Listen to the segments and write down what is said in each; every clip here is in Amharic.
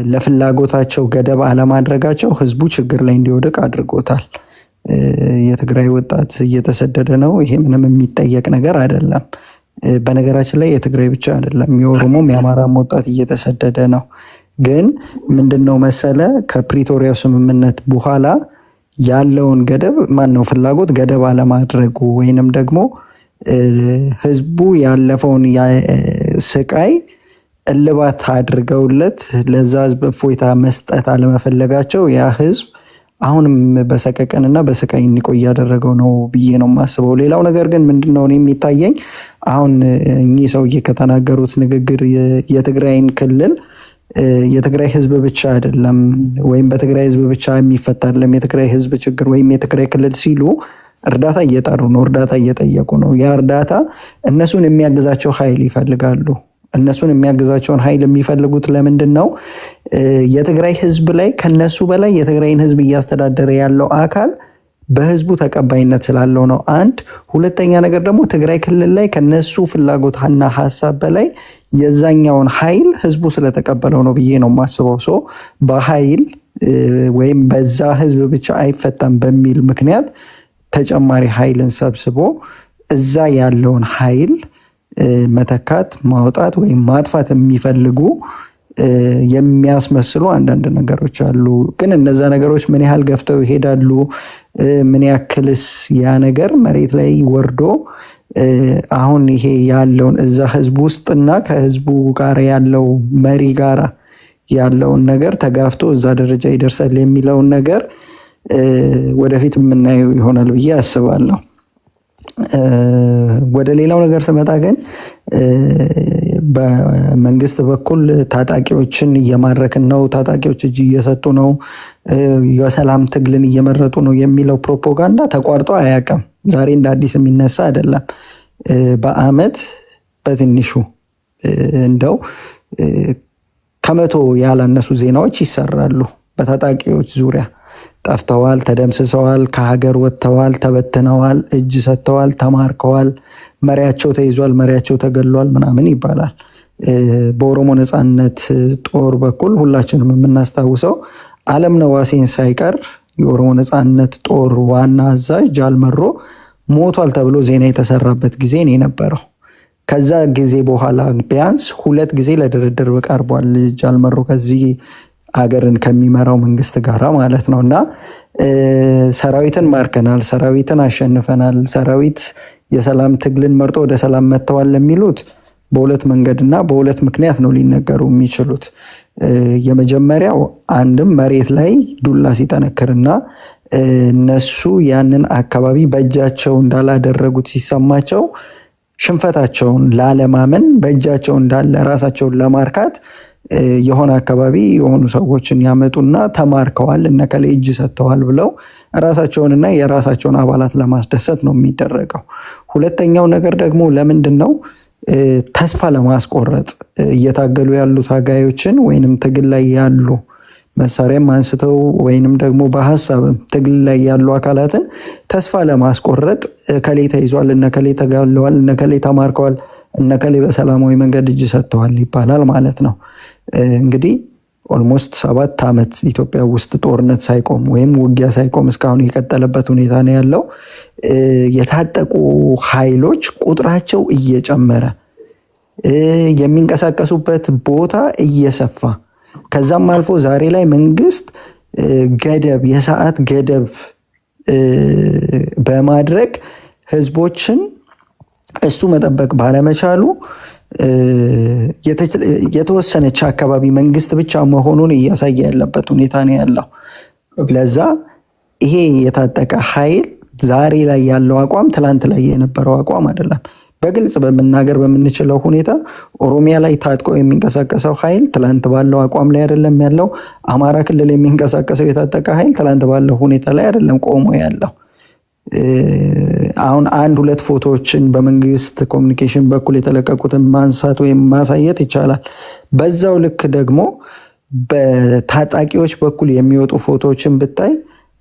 ለፍላጎታቸው ገደብ አለማድረጋቸው ህዝቡ ችግር ላይ እንዲወድቅ አድርጎታል። የትግራይ ወጣት እየተሰደደ ነው። ይሄ ምንም የሚጠየቅ ነገር አይደለም። በነገራችን ላይ የትግራይ ብቻ አይደለም፣ የኦሮሞም የአማራም ወጣት እየተሰደደ ነው። ግን ምንድነው መሰለ ከፕሪቶሪያው ስምምነት በኋላ ያለውን ገደብ ማነው ፍላጎት ገደብ አለማድረጉ ወይንም ደግሞ ህዝቡ ያለፈውን ስቃይ እልባት አድርገውለት ለዛ ህዝብ እፎይታ መስጠት አለመፈለጋቸው ያ ህዝብ አሁንም በሰቀቀንና በስቃይ እንዲቆይ ያደረገው ነው ብዬ ነው የማስበው። ሌላው ነገር ግን ምንድነው እኔ የሚታየኝ አሁን እኚህ ሰውዬ ከተናገሩት ንግግር የትግራይን ክልል የትግራይ ህዝብ ብቻ አይደለም ወይም በትግራይ ህዝብ ብቻ የሚፈታ አይደለም የትግራይ ህዝብ ችግር ወይም የትግራይ ክልል ሲሉ እርዳታ እየጠሩ ነው፣ እርዳታ እየጠየቁ ነው። ያ እርዳታ እነሱን የሚያግዛቸው ኃይል ይፈልጋሉ። እነሱን የሚያግዛቸውን ኃይል የሚፈልጉት ለምንድን ነው? የትግራይ ህዝብ ላይ ከነሱ በላይ የትግራይን ህዝብ እያስተዳደረ ያለው አካል በህዝቡ ተቀባይነት ስላለው ነው። አንድ ሁለተኛ ነገር ደግሞ ትግራይ ክልል ላይ ከነሱ ፍላጎትና ሀሳብ በላይ የዛኛውን ኃይል ህዝቡ ስለተቀበለው ነው ብዬ ነው የማስበው። ሶ በኃይል ወይም በዛ ህዝብ ብቻ አይፈታም በሚል ምክንያት ተጨማሪ ኃይልን ሰብስቦ እዛ ያለውን ኃይል መተካት ማውጣት ወይም ማጥፋት የሚፈልጉ የሚያስመስሉ አንዳንድ ነገሮች አሉ። ግን እነዛ ነገሮች ምን ያህል ገፍተው ይሄዳሉ? ምን ያክልስ ያ ነገር መሬት ላይ ወርዶ አሁን ይሄ ያለውን እዛ ህዝብ ውስጥና ከህዝቡ ጋር ያለው መሪ ጋር ያለውን ነገር ተጋፍቶ እዛ ደረጃ ይደርሳል የሚለውን ነገር ወደፊት የምናየው ይሆናል ብዬ አስባለሁ። ወደ ሌላው ነገር ስመጣ ግን በመንግስት በኩል ታጣቂዎችን እየማረክን ነው፣ ታጣቂዎች እጅ እየሰጡ ነው፣ የሰላም ትግልን እየመረጡ ነው የሚለው ፕሮፓጋንዳ ተቋርጦ አያውቅም። ዛሬ እንደ አዲስ የሚነሳ አይደለም። በአመት በትንሹ እንደው ከመቶ ያላነሱ ዜናዎች ይሰራሉ በታጣቂዎች ዙሪያ። ጠፍተዋል፣ ተደምስሰዋል፣ ከሀገር ወጥተዋል፣ ተበትነዋል፣ እጅ ሰጥተዋል፣ ተማርከዋል፣ መሪያቸው ተይዟል፣ መሪያቸው ተገሏል ምናምን ይባላል። በኦሮሞ ነፃነት ጦር በኩል ሁላችንም የምናስታውሰው አለምነህ ዋሴን ሳይቀር የኦሮሞ ነፃነት ጦር ዋና አዛዥ ጃልመሮ ሞቷል ተብሎ ዜና የተሰራበት ጊዜ ነው የነበረው። ከዛ ጊዜ በኋላ ቢያንስ 2 ጊዜ ለድርድር ቀርቧል ጃልመሮ ከዚህ አገርን ከሚመራው መንግስት ጋር ማለት ነው። እና ሰራዊትን ማርከናል፣ ሰራዊትን አሸንፈናል፣ ሰራዊት የሰላም ትግልን መርጦ ወደ ሰላም መጥተዋል ለሚሉት በሁለት መንገድና በሁለት ምክንያት ነው ሊነገሩ የሚችሉት። የመጀመሪያው አንድም መሬት ላይ ዱላ ሲጠነክርና እነሱ ያንን አካባቢ በእጃቸው እንዳላደረጉት ሲሰማቸው ሽንፈታቸውን ላለማመን በእጃቸው እንዳለ ራሳቸውን ለማርካት የሆነ አካባቢ የሆኑ ሰዎችን ያመጡና ተማርከዋል እነከሌ እጅ ሰጥተዋል ብለው ራሳቸውንና የራሳቸውን አባላት ለማስደሰት ነው የሚደረገው። ሁለተኛው ነገር ደግሞ ለምንድን ነው? ተስፋ ለማስቆረጥ እየታገሉ ያሉ ታጋዮችን ወይንም ትግል ላይ ያሉ መሳሪያም አንስተው ወይንም ደግሞ በሀሳብም ትግል ላይ ያሉ አካላትን ተስፋ ለማስቆረጥ እከሌ ተይዟል፣ እነከሌ ተጋለዋል፣ እነከሌ ተማርከዋል፣ እነከሌ በሰላማዊ መንገድ እጅ ሰጥተዋል ይባላል ማለት ነው። እንግዲህ ኦልሞስት 7 ዓመት ኢትዮጵያ ውስጥ ጦርነት ሳይቆም ወይም ውጊያ ሳይቆም እስካሁን የቀጠለበት ሁኔታ ነው ያለው። የታጠቁ ኃይሎች ቁጥራቸው እየጨመረ የሚንቀሳቀሱበት ቦታ እየሰፋ ከዛም አልፎ ዛሬ ላይ መንግስት ገደብ የሰዓት ገደብ በማድረግ ህዝቦችን እሱ መጠበቅ ባለመቻሉ የተወሰነች አካባቢ መንግስት ብቻ መሆኑን እያሳየ ያለበት ሁኔታ ነው ያለው። ለዛ ይሄ የታጠቀ ኃይል ዛሬ ላይ ያለው አቋም ትላንት ላይ የነበረው አቋም አይደለም። በግልጽ በመናገር በምንችለው ሁኔታ ኦሮሚያ ላይ ታጥቆ የሚንቀሳቀሰው ኃይል ትላንት ባለው አቋም ላይ አይደለም ያለው። አማራ ክልል የሚንቀሳቀሰው የታጠቀ ኃይል ትላንት ባለው ሁኔታ ላይ አይደለም ቆሞ ያለው። አሁን 1-2 ፎቶዎችን በመንግስት ኮሚኒኬሽን በኩል የተለቀቁትን ማንሳት ወይም ማሳየት ይቻላል። በዛው ልክ ደግሞ በታጣቂዎች በኩል የሚወጡ ፎቶዎችን ብታይ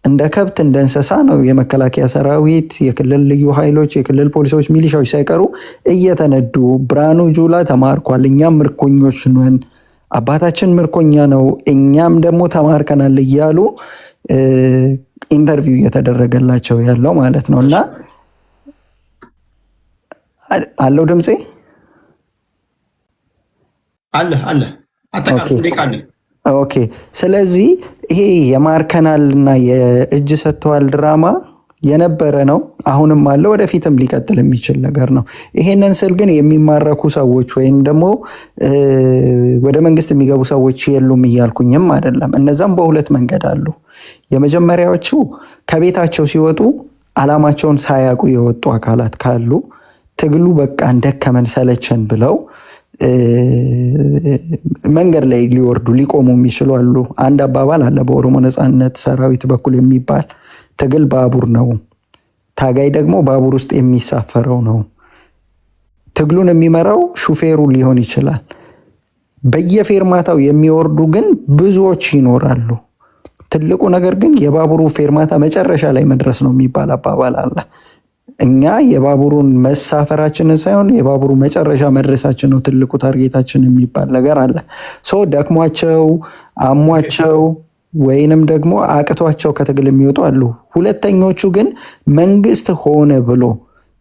እንደ ከብት እንደ እንስሳ ነው የመከላከያ ሰራዊት፣ የክልል ልዩ ኃይሎች፣ የክልል ፖሊሶች፣ ሚሊሻዎች ሳይቀሩ እየተነዱ ብርሃኑ ጁላ ተማርኳል፣ እኛም ምርኮኞች ነን፣ አባታችን ምርኮኛ ነው እኛም ደግሞ ተማርከናል እያሉ ኢንተርቪው እየተደረገላቸው ያለው ማለት ነው። እና አለው ድምፄ አለ አጠቃላይ ኦኬ። ስለዚህ ይሄ የማርከናል እና የእጅ ሰጥተዋል ድራማ የነበረ ነው፣ አሁንም አለ፣ ወደፊትም ሊቀጥል የሚችል ነገር ነው። ይሄንን ስል ግን የሚማረኩ ሰዎች ወይም ደግሞ ወደ መንግስት የሚገቡ ሰዎች የሉም እያልኩኝም አይደለም። እነዛም በሁለት መንገድ አሉ። የመጀመሪያዎቹ ከቤታቸው ሲወጡ አላማቸውን ሳያውቁ የወጡ አካላት ካሉ ትግሉ በቃ እንደከመን ሰለቸን ብለው መንገድ ላይ ሊወርዱ ሊቆሙ የሚችሉ አሉ። አንድ አባባል አለ በኦሮሞ ነፃነት ሰራዊት በኩል የሚባል ትግል ባቡር ነው፣ ታጋይ ደግሞ ባቡር ውስጥ የሚሳፈረው ነው። ትግሉን የሚመራው ሹፌሩ ሊሆን ይችላል። በየፌርማታው የሚወርዱ ግን ብዙዎች ይኖራሉ። ትልቁ ነገር ግን የባቡሩ ፌርማታ መጨረሻ ላይ መድረስ ነው የሚባል አባባል አለ። እኛ የባቡሩን መሳፈራችንን ሳይሆን የባቡሩ መጨረሻ መድረሳችን ነው ትልቁ ታርጌታችን የሚባል ነገር አለ። ደክሟቸው አሟቸው ወይንም ደግሞ አቅቷቸው ከትግል የሚወጡ አሉ። ሁለተኞቹ ግን መንግስት ሆነ ብሎ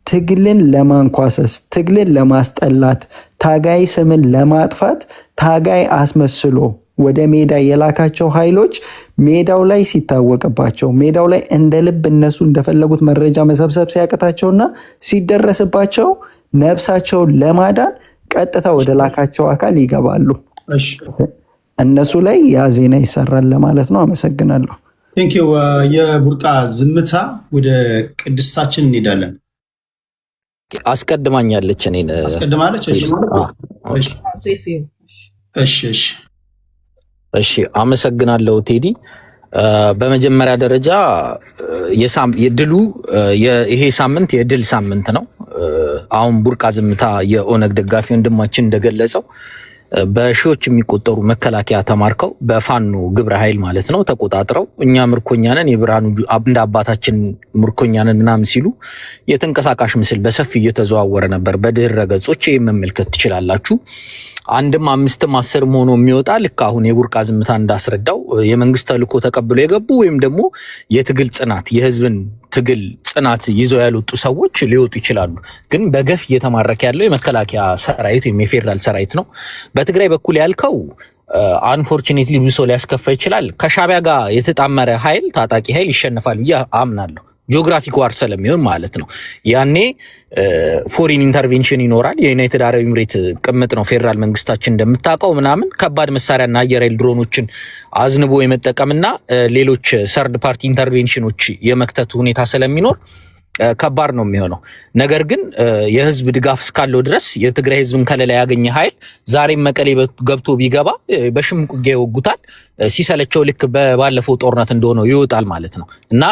ትግልን ለማንኳሰስ፣ ትግልን ለማስጠላት፣ ታጋይ ስምን ለማጥፋት ታጋይ አስመስሎ ወደ ሜዳ የላካቸው ኃይሎች ሜዳው ላይ ሲታወቅባቸው፣ ሜዳው ላይ እንደ ልብ እነሱ እንደፈለጉት መረጃ መሰብሰብ ሲያቅታቸውና ሲደረስባቸው ነፍሳቸውን ለማዳን ቀጥታ ወደ ላካቸው አካል ይገባሉ። እነሱ ላይ ያ ዜና ይሰራል ለማለት ነው። አመሰግናለሁ። ቴንኪው። የቡርቃ ዝምታ ወደ ቅድስታችን እንሄዳለን። አስቀድማኛለች። እኔን አስቀድማለች። እሺ፣ አመሰግናለሁ ቴዲ። በመጀመሪያ ደረጃ የድሉ ይሄ ሳምንት የድል ሳምንት ነው። አሁን ቡርቃ ዝምታ የኦነግ ደጋፊ ወንድማችን እንደገለጸው በሺዎች የሚቆጠሩ መከላከያ ተማርከው በፋኖ ግብረ ኃይል ማለት ነው ተቆጣጥረው እኛ ምርኮኛንን የብርሃኑ እንደ አባታችን ምርኮኛንን ምናምን ሲሉ የተንቀሳቃሽ ምስል በሰፊ እየተዘዋወረ ነበር በድህረ ገጾች። ይህ መመልከት ትችላላችሁ። አንድም አምስትም አስርም ሆኖ የሚወጣ ልክ አሁን የቡርቃ ዝምታ እንዳስረዳው የመንግስት ተልእኮ ተቀብለው የገቡ ወይም ደግሞ የትግል ጽናት የህዝብን ትግል ጽናት ይዘው ያልወጡ ሰዎች ሊወጡ ይችላሉ። ግን በገፍ እየተማረከ ያለው የመከላከያ ሰራዊት ወይም የፌዴራል ሰራዊት ነው። በትግራይ በኩል ያልከው አንፎርቹኔትሊ ብዙ ሰው ሊያስከፋ ይችላል። ከሻቢያ ጋር የተጣመረ ኃይል ታጣቂ ኃይል ይሸነፋል ብዬ አምናለሁ። ጂኦግራፊክ ዋር ስለሚሆን ማለት ነው። ያኔ ፎሪን ኢንተርቬንሽን ይኖራል። የዩናይትድ አረብ ኤምሬት ቅምጥ ነው ፌዴራል መንግስታችን እንደምታውቀው ምናምን ከባድ መሳሪያና አየር ኃይል ድሮኖችን አዝንቦ የመጠቀምና ሌሎች ሰርድ ፓርቲ ኢንተርቬንሽኖች የመክተት ሁኔታ ስለሚኖር ከባድ ነው የሚሆነው። ነገር ግን የህዝብ ድጋፍ እስካለው ድረስ የትግራይ ህዝብን ከለላ ያገኘ ኃይል ዛሬም መቀሌ ገብቶ ቢገባ በሽምቅ ውጊያ ይወጉታል። ሲሰለቸው ልክ ባለፈው ጦርነት እንደሆነው ይወጣል ማለት ነው እና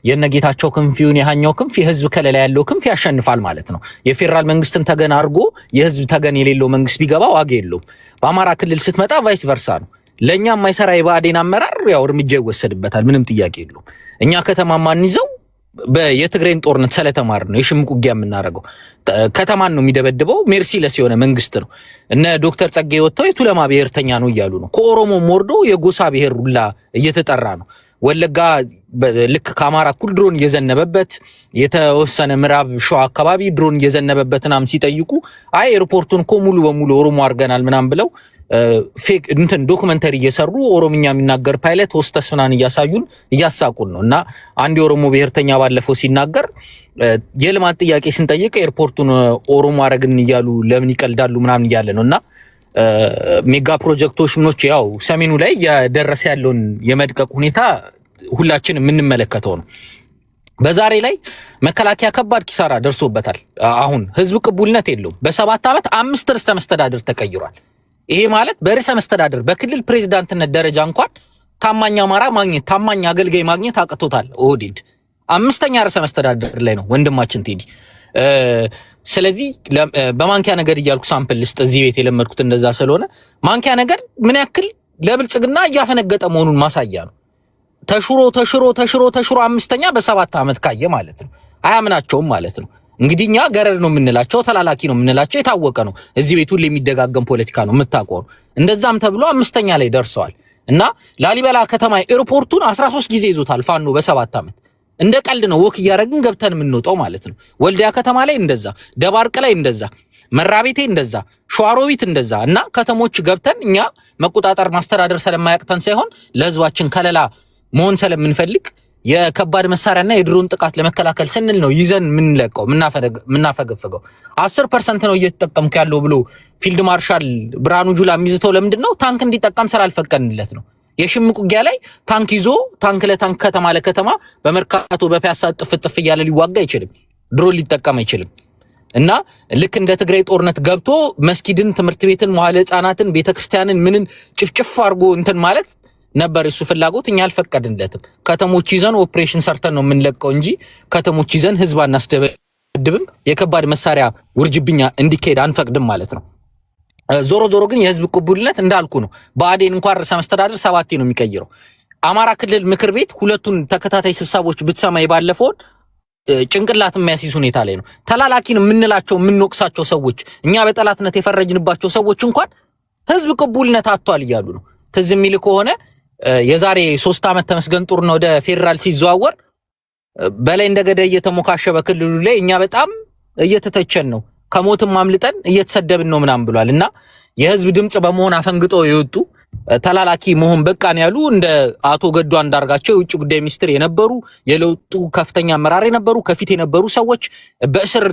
የነጌታቸው ክንፍ ይሁን የሃኛው ክንፍ የህዝብ ከለላ ያለው ክንፍ ያሸንፋል ማለት ነው። የፌዴራል መንግስትን ተገን አድርጎ የህዝብ ተገን የሌለው መንግስት ቢገባ ዋጋ የለውም። በአማራ ክልል ስትመጣ ቫይስ ቨርሳ ነው። ለእኛ የማይሰራ የብአዴን አመራር ያው እርምጃ ይወሰድበታል። ምንም ጥያቄ የለውም። እኛ ከተማ ማንይዘው የትግራይን ጦርነት ስለተማር ነው የሽምቅ ውጊያ የምናደርገው። ከተማን ነው የሚደበድበው። ሜርሲለስ የሆነ መንግስት ነው። እነ ዶክተር ጸጋዬ ወጥተው የቱለማ ብሔርተኛ ነው እያሉ ነው። ከኦሮሞም ወርዶ የጎሳ ብሔር ሁላ እየተጠራ ነው። ወለጋ ልክ ከአማራ እኩል ድሮን እየዘነበበት የተወሰነ ምዕራብ ሸዋ አካባቢ ድሮን እየዘነበበት ምናምን ሲጠይቁ አይ ኤርፖርቱን እኮ ሙሉ በሙሉ ኦሮሞ አድርገናል ምናምን ብለው ፌክ እንትን ዶክመንተሪ እየሰሩ ኦሮምኛ የሚናገር ፓይለት ሆስተስ ምናምን እያሳዩን እያሳቁን ነው። እና አንድ የኦሮሞ ብሔርተኛ ባለፈው ሲናገር የልማት ጥያቄ ስንጠይቅ ኤርፖርቱን ኦሮሞ አረግን እያሉ ለምን ይቀልዳሉ ምናምን እያለ ነው። እና ሜጋ ፕሮጀክቶች ምኖች ያው ሰሜኑ ላይ እየደረሰ ያለውን የመድቀቅ ሁኔታ ሁላችን የምንመለከተው ነው። በዛሬ ላይ መከላከያ ከባድ ኪሳራ ደርሶበታል። አሁን ህዝብ ቅቡልነት የለውም። በ7 ዓመት 5 ርዕሰ መስተዳድር ተቀይሯል። ይሄ ማለት በርዕሰ መስተዳድር በክልል ፕሬዝዳንትነት ደረጃ እንኳን ታማኝ አማራ ማግኘት ታማኝ አገልጋይ ማግኘት አቅቶታል ኦህዴድ። 5ኛ ርዕሰ መስተዳድር ላይ ነው ወንድማችን ቴዲ። ስለዚህ በማንኪያ ነገር እያልኩ ሳምፕል ልስጥ። እዚህ ቤት የለመድኩት እንደዛ ስለሆነ ማንኪያ ነገር ምን ያክል ለብልጽግና እያፈነገጠ መሆኑን ማሳያ ነው። ተሽሮ 5ኛ በ7 ዓመት ካየ ማለት ነው። አያምናቸውም ማለት ነው። እንግዲህ እኛ ገረድ ነው የምንላቸው፣ ተላላኪ ነው የምንላቸው የታወቀ ነው። እዚህ ቤት ሁሉ የሚደጋገም ፖለቲካ ነው የምታውቀው። እንደዛም ተብሎ 5ኛ ላይ ደርሰዋል እና ላሊበላ ከተማ ኤርፖርቱን 13 ጊዜ ይዞታል ፋኖ በ7 ዓመት። እንደ ቀልድ ነው ወክ እያደረግን ገብተን የምንወጣው ማለት ነው። ወልዲያ ከተማ ላይ እንደዛ፣ ደባርቅ ላይ እንደዛ፣ መራቤቴ እንደዛ፣ ሸዋሮቢት እንደዛ እና ከተሞች ገብተን እኛ መቆጣጠር ማስተዳደር ስለማያቅተን ሳይሆን ለህዝባችን ከለላ መሆን ስለምንፈልግ የከባድ መሳሪያና የድሮን ጥቃት ለመከላከል ስንል ነው ይዘን ምንለቀው ምናፈገፈገው። 10% ነው እየተጠቀምኩ ያለው ብሎ ፊልድ ማርሻል ብርሃኑ ጁላ የሚዝተው ለምንድን ነው? ታንክ እንዲጠቀም ስላልፈቀድንለት ነው። የሽምቅ ውጊያ ላይ ታንክ ይዞ ታንክ ለታንክ ከተማ ለከተማ በመርካቶ በፒያሳ ጥፍጥፍ እያለ ሊዋጋ አይችልም። ድሮን ሊጠቀም አይችልም። እና ልክ እንደ ትግራይ ጦርነት ገብቶ መስጊድን፣ ትምህርት ቤትን፣ መዋዕለ ህጻናትን፣ ቤተክርስቲያንን ምንን ጭፍጭፍ አድርጎ እንትን ማለት ነበር እሱ ፍላጎት። እኛ አልፈቀድንለትም። ከተሞች ይዘን ኦፕሬሽን ሰርተን ነው የምንለቀው እንጂ ከተሞች ይዘን ህዝብ አናስደበድብም። የከባድ መሳሪያ ውርጅብኛ እንዲካሄድ አንፈቅድም ማለት ነው። ዞሮ ዞሮ ግን የህዝብ ቅቡልነት እንዳልኩ ነው። ብአዴን እንኳን ርዕሰ መስተዳድር 7 ነው የሚቀይረው። አማራ ክልል ምክር ቤት 2ቱን ተከታታይ ስብሰቦች ብትሰማ ባለፈውን ጭንቅላት የሚያስይዝ ሁኔታ ላይ ነው። ተላላኪን የምንላቸው የምንወቅሳቸው ሰዎች፣ እኛ በጠላትነት የፈረጅንባቸው ሰዎች እንኳን ህዝብ ቅቡልነት አጥቷል እያሉ ነው። ትዝ የሚል ከሆነ የዛሬ 3 ዓመት ተመስገን ጥሩነህ ወደ ፌደራል ሲዘዋወር በላይ እንደገደ እየተሞካሸ በክልሉ ላይ እኛ በጣም እየተተቸን ነው፣ ከሞትም ማምልጠን እየተሰደብን ነው ምናምን ብሏል። እና የህዝብ ድምጽ በመሆን አፈንግጠው የወጡ ተላላኪ መሆን በቃን ያሉ እንደ አቶ ገዱ አንዳርጋቸው የውጭ ጉዳይ ሚኒስትር የነበሩ የለውጡ ከፍተኛ አመራር የነበሩ ከፊት የነበሩ ሰዎች በእስር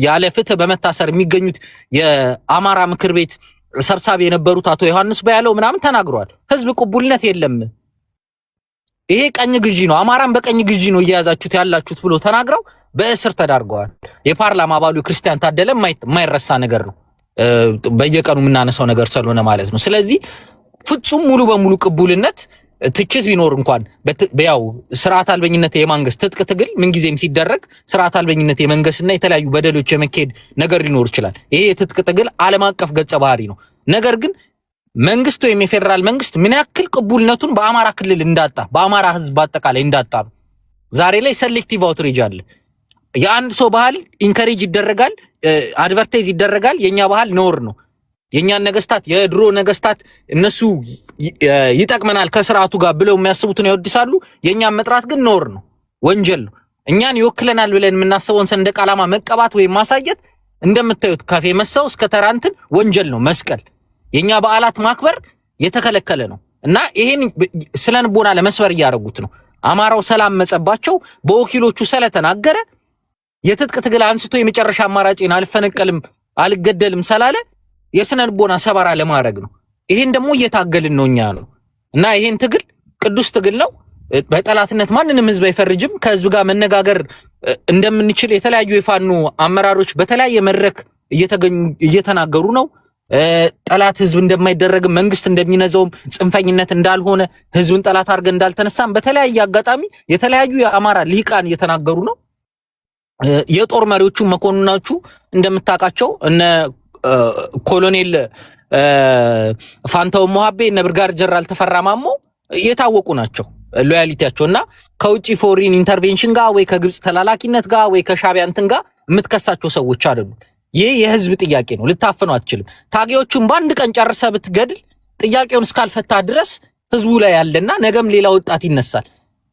ያለ ፍትህ በመታሰር የሚገኙት የአማራ ምክር ቤት ሰብሳቢ የነበሩት አቶ ዮሐንስ ባያለው ምናምን ተናግረዋል። ህዝብ ቅቡልነት የለም፣ ይሄ ቀኝ ግዢ ነው፣ አማራን በቀኝ ግዢ ነው እየያዛችሁት ያላችሁት ብሎ ተናግረው በእስር ተዳርገዋል። የፓርላማ አባሉ ክርስቲያን ታደለ የማይረሳ ነገር ነው፣ በየቀኑ የምናነሳው ነገር ስለሆነ ማለት ነው። ስለዚህ ፍጹም ሙሉ በሙሉ ቅቡልነት ትችት ቢኖር እንኳን ያው ስርዓት አልበኝነት የመንግስት ትጥቅ ትግል ምንጊዜም ሲደረግ ስርዓት አልበኝነት የመንግስትና የተለያዩ በደሎች የመካሄድ ነገር ሊኖር ይችላል። ይሄ የትጥቅ ትግል ዓለም አቀፍ ገጸ ባህሪ ነው። ነገር ግን መንግስት ወይም የፌደራል መንግስት ምን ያክል ቅቡልነቱን በአማራ ክልል እንዳጣ፣ በአማራ ህዝብ በአጠቃላይ እንዳጣ ነው። ዛሬ ላይ ሴሌክቲቭ አውትሪጅ አለ። የአንድ ሰው ባህል ኢንከሬጅ ይደረጋል፣ አድቨርታይዝ ይደረጋል። የኛ ባህል ነውር ነው። የኛን ነገስታት የድሮ ነገስታት እነሱ ይጠቅመናል ከስርዓቱ ጋር ብለው የሚያስቡትን ያወድሳሉ። የኛን መጥራት ግን ነውር ነው፣ ወንጀል ነው። እኛን ይወክለናል ብለን የምናስበውን ሰንደቅ ዓላማ መቀባት ወይም ማሳየት እንደምታዩት ካፌ መሰው እስከ ተራንትን ወንጀል ነው። መስቀል የኛ በዓላት ማክበር የተከለከለ ነው እና ይሄን ስለንቦና ለመስበር እያደረጉት ነው። አማራው ሰላም መጸባቸው በወኪሎቹ ስለተናገረ የትጥቅ ትግል አንስቶ የመጨረሻ አማራጭን አልፈነቀልም አልገደልም ስላለ የስነልቦና ሰባራ ለማድረግ ነው። ይሄን ደግሞ እየታገልን ነው እኛ ነው እና ይሄን ትግል ቅዱስ ትግል ነው። በጠላትነት ማንንም ህዝብ አይፈርጅም። ከህዝብ ጋር መነጋገር እንደምንችል የተለያዩ የፋኖ አመራሮች በተለያየ መድረክ እየተናገሩ ነው። ጠላት ህዝብ እንደማይደረግ መንግስት እንደሚነዘውም ጽንፈኝነት እንዳልሆነ ህዝብን ጠላት አድርገን እንዳልተነሳም በተለያየ አጋጣሚ የተለያዩ የአማራ ልሂቃን እየተናገሩ ነው። የጦር መሪዎቹ መኮንኖቹ እንደምታውቃቸው እነ ኮሎኔል ፋንታው ሞሃቤ እነ ብርጋዴር ጀነራል ተፈራ ማሞ የታወቁ ናቸው ሎያሊቲያቸውና ከውጪ ፎሪን ኢንተርቬንሽን ጋር ወይ ከግብጽ ተላላኪነት ጋር ወይ ከሻቢያ እንትን ጋር የምትከሳቸው ሰዎች አይደሉም። ይህ የህዝብ ጥያቄ ነው፣ ልታፈኑ አትችልም። ታጊዎቹን በአንድ ቀን ጨርሰ ብትገድል ጥያቄውን እስካልፈታ ድረስ ህዝቡ ላይ ያለና ነገም ሌላ ወጣት ይነሳል።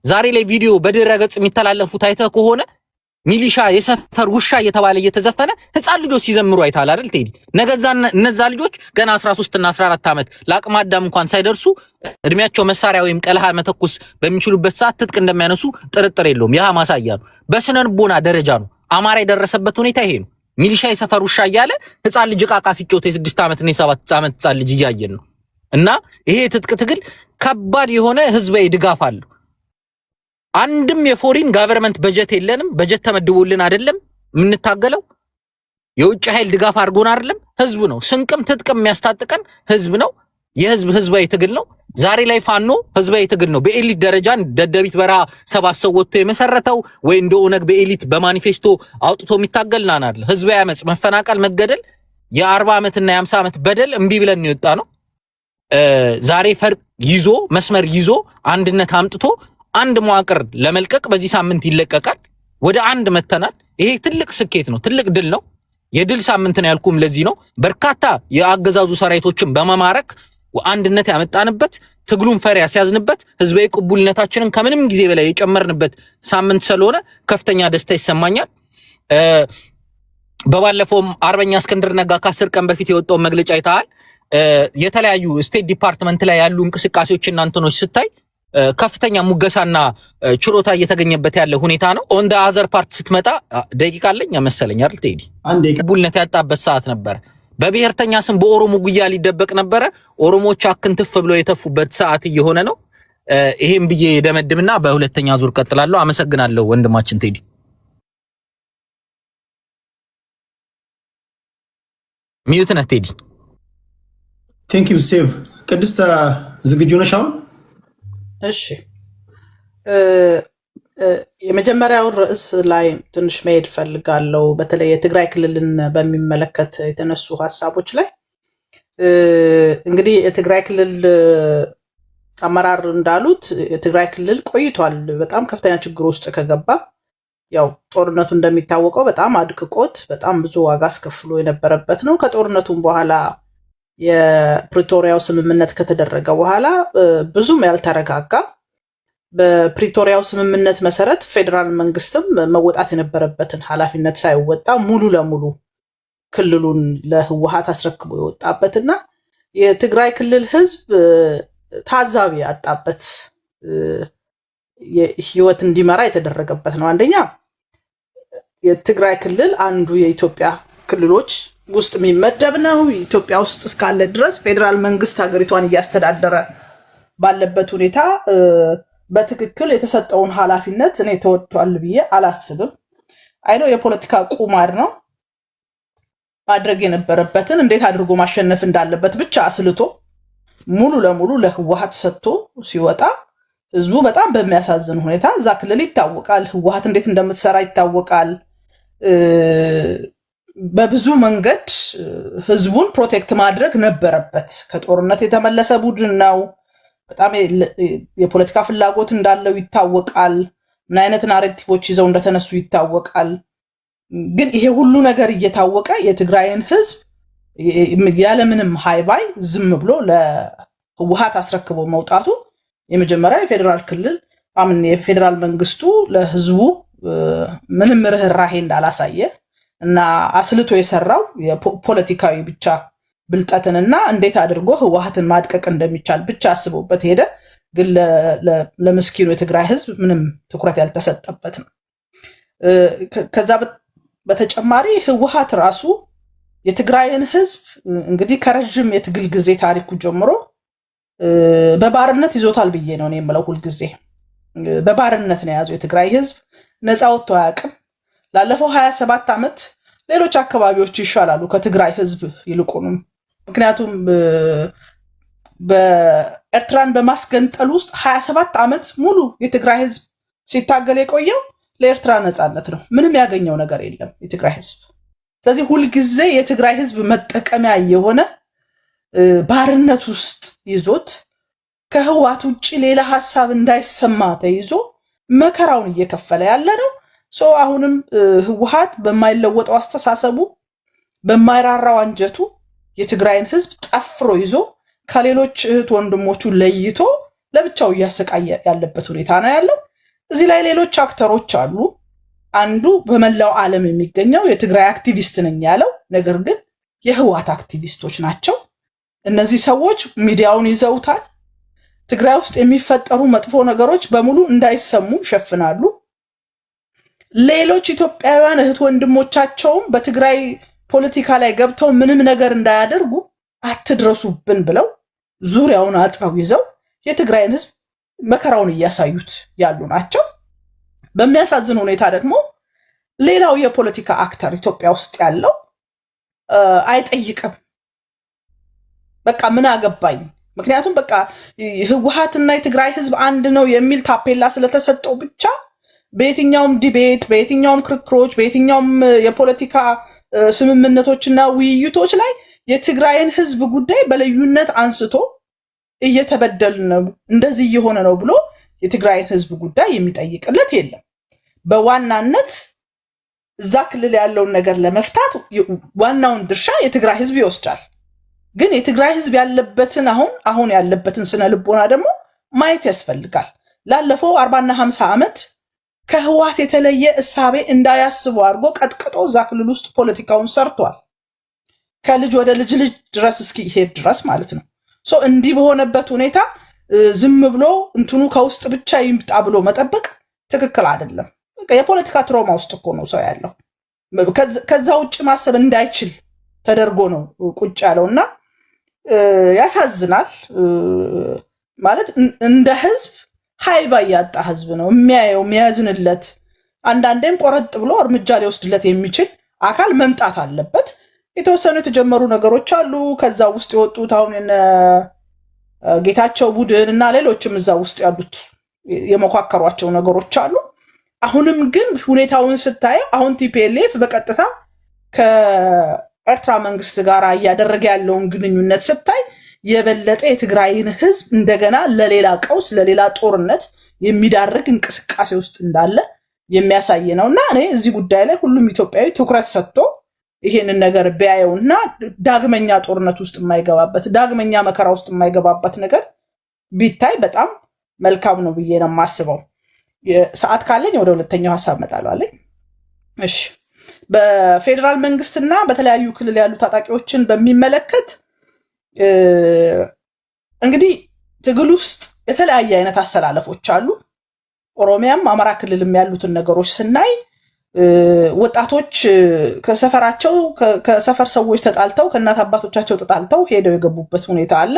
ዛሬ ላይ ቪዲዮ በድረ ገጽ የሚተላለፉት አይተህ ከሆነ ሚሊሻ የሰፈር ውሻ እየተባለ እየተዘፈነ ህፃን ልጆች ሲዘምሩ አይታል አይደል ቴዲ? እነዛ ልጆች ገና 13 እና 14 ዓመት ለአቅመ አዳም እንኳን ሳይደርሱ እድሜያቸው መሳሪያ ወይም ቀለሃ መተኩስ በሚችሉበት ሰዓት ትጥቅ እንደሚያነሱ ጥርጥር የለውም። ያ ማሳያ ነው። በስነልቦና ደረጃ ነው አማራ የደረሰበት ሁኔታ ይሄ ነው። ሚሊሻ የሰፈር ውሻ እያለ ህፃን ልጅ ቃቃ ሲጮት የ6 ዓመት እና የ7 ዓመት ህፃን ልጅ እያየን ነው። እና ይሄ ትጥቅ ትግል ከባድ የሆነ ህዝባዊ ድጋፍ አለው። አንድም የፎሪን ጋቨርንመንት በጀት የለንም። በጀት ተመድቦልን አይደለም የምንታገለው። የውጭ ኃይል ድጋፍ አድርጎን አይደለም። ህዝብ ነው ስንቅም ትጥቅም የሚያስታጥቀን ህዝብ ነው። የህዝብ ህዝባዊ ትግል ነው። ዛሬ ላይ ፋኖ ህዝባዊ ትግል ነው። በኤሊት ደረጃ ደደቢት በረሃ 7 ሰው ወጥቶ የመሰረተው ወይ እንደ ኦነግ በኤሊት በማኒፌስቶ አውጥቶ የሚታገልና አይደለም። ህዝባዊ አመጽ፣ መፈናቀል፣ መገደል የ40 ዓመትና የ50 ዓመት በደል እምቢ ብለን ነው የወጣ ነው። ዛሬ ፈርቅ ይዞ መስመር ይዞ አንድነት አምጥቶ አንድ መዋቅር ለመልቀቅ በዚህ ሳምንት ይለቀቃል። ወደ አንድ መተናል። ይሄ ትልቅ ስኬት ነው፣ ትልቅ ድል ነው። የድል ሳምንት ነው ያልኩም ለዚህ ነው። በርካታ የአገዛዙ ሰራዊቶችን በመማረክ አንድነት ያመጣንበት፣ ትግሉን ፈር ያስያዝንበት፣ ህዝባዊ ቅቡልነታችንን ከምንም ጊዜ በላይ የጨመርንበት ሳምንት ስለሆነ ከፍተኛ ደስታ ይሰማኛል። በባለፈውም አርበኛ እስክንድር ነጋ ከ10 ቀን በፊት የወጣው መግለጫ ይታል የተለያዩ ስቴት ዲፓርትመንት ላይ ያሉ እንቅስቃሴዎችና እንትኖች ስታይ ከፍተኛ ሙገሳና ችሮታ እየተገኘበት ያለ ሁኔታ ነው። ኦን ደ አዘር ፓርት ስትመጣ ደቂቃ አለኝ መሰለኝ አይደል ቴዲ? ቅቡልነት ያጣበት ሰዓት ነበር። በብሔርተኛ ስም በኦሮሞ ጉያ ሊደበቅ ነበረ። ኦሮሞዎች አክንትፍ ብለው የተፉበት ሰዓት እየሆነ ነው። ይሄን ብዬ ደመድምና በሁለተኛ ዙር ቀጥላለሁ። አመሰግናለሁ ወንድማችን ቴዲ። ሚዩት ነህ ቴዲ። ቴንክ ዩ ሴቭ። ቅድስት ዝግጁ ነሽ አሁን? እሺ የመጀመሪያው ርዕስ ላይ ትንሽ መሄድ ፈልጋለሁ። በተለይ የትግራይ ክልልን በሚመለከት የተነሱ ሀሳቦች ላይ እንግዲህ የትግራይ ክልል አመራር እንዳሉት የትግራይ ክልል ቆይቷል በጣም ከፍተኛ ችግር ውስጥ ከገባ። ያው ጦርነቱ እንደሚታወቀው በጣም አድቅቆት በጣም ብዙ ዋጋ አስከፍሎ የነበረበት ነው። ከጦርነቱም በኋላ የፕሪቶሪያው ስምምነት ከተደረገ በኋላ ብዙም ያልተረጋጋ፣ በፕሪቶሪያው ስምምነት መሰረት ፌዴራል መንግስትም መወጣት የነበረበትን ኃላፊነት ሳይወጣ ሙሉ ለሙሉ ክልሉን ለህወሓት አስረክቦ የወጣበትና የትግራይ ክልል ህዝብ ታዛቢ ያጣበት ህይወት እንዲመራ የተደረገበት ነው። አንደኛ የትግራይ ክልል አንዱ የኢትዮጵያ ክልሎች ውስጥ የሚመደብ ነው። ኢትዮጵያ ውስጥ እስካለ ድረስ ፌዴራል መንግስት ሀገሪቷን እያስተዳደረ ባለበት ሁኔታ በትክክል የተሰጠውን ኃላፊነት እኔ ተወጥቷል ብዬ አላስብም። አይነው የፖለቲካ ቁማር ነው። ማድረግ የነበረበትን እንዴት አድርጎ ማሸነፍ እንዳለበት ብቻ አስልቶ ሙሉ ለሙሉ ለህወሓት ሰጥቶ ሲወጣ ህዝቡ በጣም በሚያሳዝን ሁኔታ እዛ ክልል ይታወቃል። ህወሓት እንዴት እንደምትሰራ ይታወቃል። በብዙ መንገድ ህዝቡን ፕሮቴክት ማድረግ ነበረበት። ከጦርነት የተመለሰ ቡድን ነው። በጣም የፖለቲካ ፍላጎት እንዳለው ይታወቃል። ምን አይነት ናሬቲቮች ይዘው እንደተነሱ ይታወቃል። ግን ይሄ ሁሉ ነገር እየታወቀ የትግራይን ህዝብ ያለምንም ሃይባይ ዝም ብሎ ለህወሓት አስረክቦ መውጣቱ የመጀመሪያ የፌዴራል ክልል የፌዴራል መንግስቱ ለህዝቡ ምንም ርህራሄ እንዳላሳየ እና አስልቶ የሰራው የፖለቲካዊ ብቻ ብልጠትንና እንዴት አድርጎ ህወሓትን ማድቀቅ እንደሚቻል ብቻ አስቦበት ሄደ። ግን ለምስኪኑ የትግራይ ህዝብ ምንም ትኩረት ያልተሰጠበት ነው። ከዛ በተጨማሪ ህወሓት ራሱ የትግራይን ህዝብ እንግዲህ ከረጅም የትግል ጊዜ ታሪኩ ጀምሮ በባርነት ይዞታል ብዬ ነው እኔ የምለው። ሁልጊዜ በባርነት ነው የያዘው የትግራይ ህዝብ። ነፃ ወጥቶ አያውቅም። ላለፈው 27 ዓመት ሌሎች አካባቢዎች ይሻላሉ ከትግራይ ህዝብ ይልቁንም። ምክንያቱም በኤርትራን በማስገንጠል ውስጥ 27 ዓመት ሙሉ የትግራይ ህዝብ ሲታገል የቆየው ለኤርትራ ነፃነት ነው። ምንም ያገኘው ነገር የለም የትግራይ ህዝብ። ስለዚህ ሁልጊዜ የትግራይ ህዝብ መጠቀሚያ የሆነ ባርነት ውስጥ ይዞት ከህወሓት ውጭ ሌላ ሐሳብ እንዳይሰማ ተይዞ መከራውን እየከፈለ ያለ ነው። አሁንም ህወሓት በማይለወጠው አስተሳሰቡ በማይራራው አንጀቱ የትግራይን ህዝብ ጠፍሮ ይዞ ከሌሎች እህት ወንድሞቹ ለይቶ ለብቻው እያሰቃየ ያለበት ሁኔታ ነው ያለው። እዚህ ላይ ሌሎች አክተሮች አሉ። አንዱ በመላው ዓለም የሚገኘው የትግራይ አክቲቪስት ነኝ ያለው ነገር ግን የህወሓት አክቲቪስቶች ናቸው። እነዚህ ሰዎች ሚዲያውን ይዘውታል። ትግራይ ውስጥ የሚፈጠሩ መጥፎ ነገሮች በሙሉ እንዳይሰሙ ይሸፍናሉ። ሌሎች ኢትዮጵያውያን እህት ወንድሞቻቸውም በትግራይ ፖለቲካ ላይ ገብተው ምንም ነገር እንዳያደርጉ አትድረሱብን ብለው ዙሪያውን አጥረው ይዘው የትግራይን ህዝብ መከራውን እያሳዩት ያሉ ናቸው። በሚያሳዝን ሁኔታ ደግሞ ሌላው የፖለቲካ አክተር ኢትዮጵያ ውስጥ ያለው አይጠይቅም። በቃ ምን አገባኝ፣ ምክንያቱም በቃ ህወሓትና የትግራይ ህዝብ አንድ ነው የሚል ታፔላ ስለተሰጠው ብቻ በየትኛውም ዲቤት፣ በየትኛውም ክርክሮች፣ በየትኛውም የፖለቲካ ስምምነቶችና ውይይቶች ላይ የትግራይን ህዝብ ጉዳይ በልዩነት አንስቶ እየተበደል ነው እንደዚህ እየሆነ ነው ብሎ የትግራይን ህዝብ ጉዳይ የሚጠይቅለት የለም። በዋናነት እዛ ክልል ያለውን ነገር ለመፍታት ዋናውን ድርሻ የትግራይ ህዝብ ይወስዳል። ግን የትግራይ ህዝብ ያለበትን አሁን ያለበትን ስነ ልቦና ደግሞ ማየት ያስፈልጋል። ላለፈው 40 እና 50 ዓመት ከህዋት የተለየ እሳቤ እንዳያስቡ አድርጎ ቀጥቅጦ እዛ ክልል ውስጥ ፖለቲካውን ሰርቷል። ከልጅ ወደ ልጅ ድረስ እስኪሄድ ድረስ ማለት ነው። እንዲህ በሆነበት ሁኔታ ዝም ብሎ እንትኑ ከውስጥ ብቻ ይምጣ ብሎ መጠበቅ ትክክል አይደለም። የፖለቲካ ትሮማ ውስጥ እኮ ነው ሰው ያለው። ከዛ ውጭ ማሰብ እንዳይችል ተደርጎ ነው ቁጭ ያለውና ያሳዝናል። ማለት እንደ ህዝብ ሃይባ ያጣ ህዝብ ነው የሚያየው የሚያዝንለት። አንዳንዴም ቆረጥ ብሎ እርምጃ ሊወስድለት የሚችል አካል መምጣት አለበት። የተወሰኑ የተጀመሩ ነገሮች አሉ። ከዛ ውስጥ የወጡት አሁን ጌታቸው ቡድን እና ሌሎችም እዛ ውስጥ ያሉት የመኳከሯቸው ነገሮች አሉ። አሁንም ግን ሁኔታውን ስታየው አሁን ቲፒኤልኤፍ በቀጥታ ከኤርትራ መንግስት ጋር እያደረገ ያለውን ግንኙነት ስታይ የበለጠ የትግራይን ህዝብ እንደገና ለሌላ ቀውስ ለሌላ ጦርነት የሚዳርግ እንቅስቃሴ ውስጥ እንዳለ የሚያሳይ ነውና እኔ እዚህ ጉዳይ ላይ ሁሉም ኢትዮጵያዊ ትኩረት ሰጥቶ ይሄንን ነገር ቢያየውና ዳግመኛ ጦርነት ውስጥ የማይገባበት ዳግመኛ መከራ ውስጥ የማይገባበት ነገር ቢታይ በጣም መልካም ነው ብዬ ነው የማስበው። ሰዓት ካለኝ ወደ ሁለተኛው ሐሳብ መጣለው አለኝ። እሺ፣ በፌደራል መንግስትና በተለያዩ ክልል ያሉ ታጣቂዎችን በሚመለከት እንግዲህ ትግል ውስጥ የተለያየ አይነት አሰላለፎች አሉ። ኦሮሚያም አማራ ክልልም ያሉትን ነገሮች ስናይ ወጣቶች ከሰፈራቸው ከሰፈር ሰዎች ተጣልተው ከእናት አባቶቻቸው ተጣልተው ሄደው የገቡበት ሁኔታ አለ።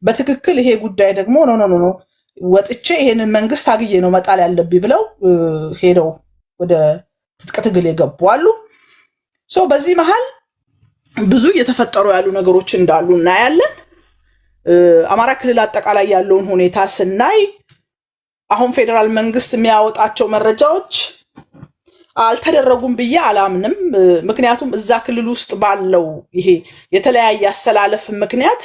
በትክክል ይሄ ጉዳይ ደግሞ ኖ ወጥቼ ይሄንን መንግስት አግዬ ነው መጣል ያለብኝ ብለው ሄደው ወደ ትጥቅ ትግል የገቡ አሉ። በዚህ መሃል ብዙ እየተፈጠሩ ያሉ ነገሮች እንዳሉ እናያለን። አማራ ክልል አጠቃላይ ያለውን ሁኔታ ስናይ አሁን ፌደራል መንግስት የሚያወጣቸው መረጃዎች አልተደረጉም ብዬ አላምንም። ምክንያቱም እዛ ክልል ውስጥ ባለው ይሄ የተለያየ አሰላለፍ ምክንያት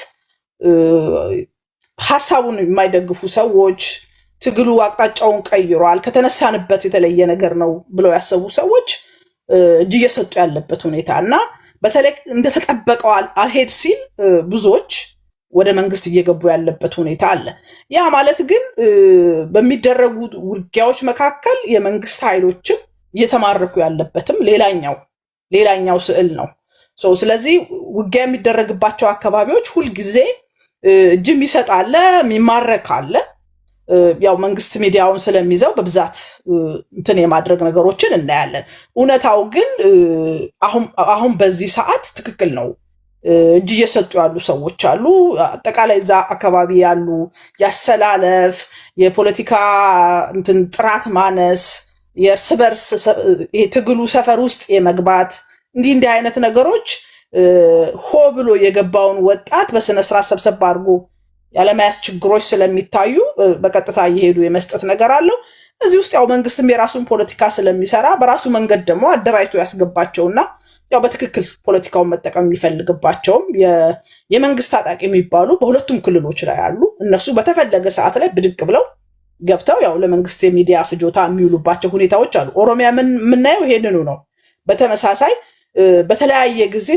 ሐሳቡን የማይደግፉ ሰዎች ትግሉ አቅጣጫውን ቀይሯል፣ ከተነሳንበት የተለየ ነገር ነው ብለው ያሰቡ ሰዎች እጅ እየሰጡ ያለበት ሁኔታ እና በተለይ እንደተጠበቀው አልሄድ ሲል ብዙዎች ወደ መንግስት እየገቡ ያለበት ሁኔታ አለ። ያ ማለት ግን በሚደረጉ ውጊያዎች መካከል የመንግስት ኃይሎችም እየተማረኩ ያለበትም ሌላኛው ስዕል ነው። ስለዚህ ውጊያ የሚደረግባቸው አካባቢዎች ሁልጊዜ እጅም ይሰጣል የሚማረክ አለ። ያው መንግስት ሚዲያውን ስለሚይዘው በብዛት እንትን የማድረግ ነገሮችን እናያለን። እውነታው ግን አሁን በዚህ ሰዓት ትክክል ነው። እጅ እየሰጡ ያሉ ሰዎች አሉ። አጠቃላይ እዛ አካባቢ ያሉ ያሰላለፍ የፖለቲካ እንትን ጥራት ማነስ፣ የእርስ በርስ ትግሉ ሰፈር ውስጥ የመግባት እንዲህ አይነት ነገሮች ሆ ብሎ የገባውን ወጣት በስነ ስርዓት ሰብሰብ አድርጎ ያለማያስ ችግሮች ስለሚታዩ በቀጥታ እየሄዱ የመስጠት ነገር አለው። እዚህ ውስጥ ያው መንግስትም የራሱን ፖለቲካ ስለሚሰራ በራሱ መንገድ ደግሞ አደራጅቶ ያስገባቸውና ያው በትክክል ፖለቲካውን መጠቀም የሚፈልግባቸውም የመንግስት ታጣቂ የሚባሉ በሁለቱም ክልሎች ላይ አሉ። እነሱ በተፈለገ ሰዓት ላይ ብድቅ ብለው ገብተው ያው ለመንግስት የሚዲያ ፍጆታ የሚውሉባቸው ሁኔታዎች አሉ። ኦሮሚያ የምናየው ይሄንኑ ነው። በተመሳሳይ በተለያየ ጊዜ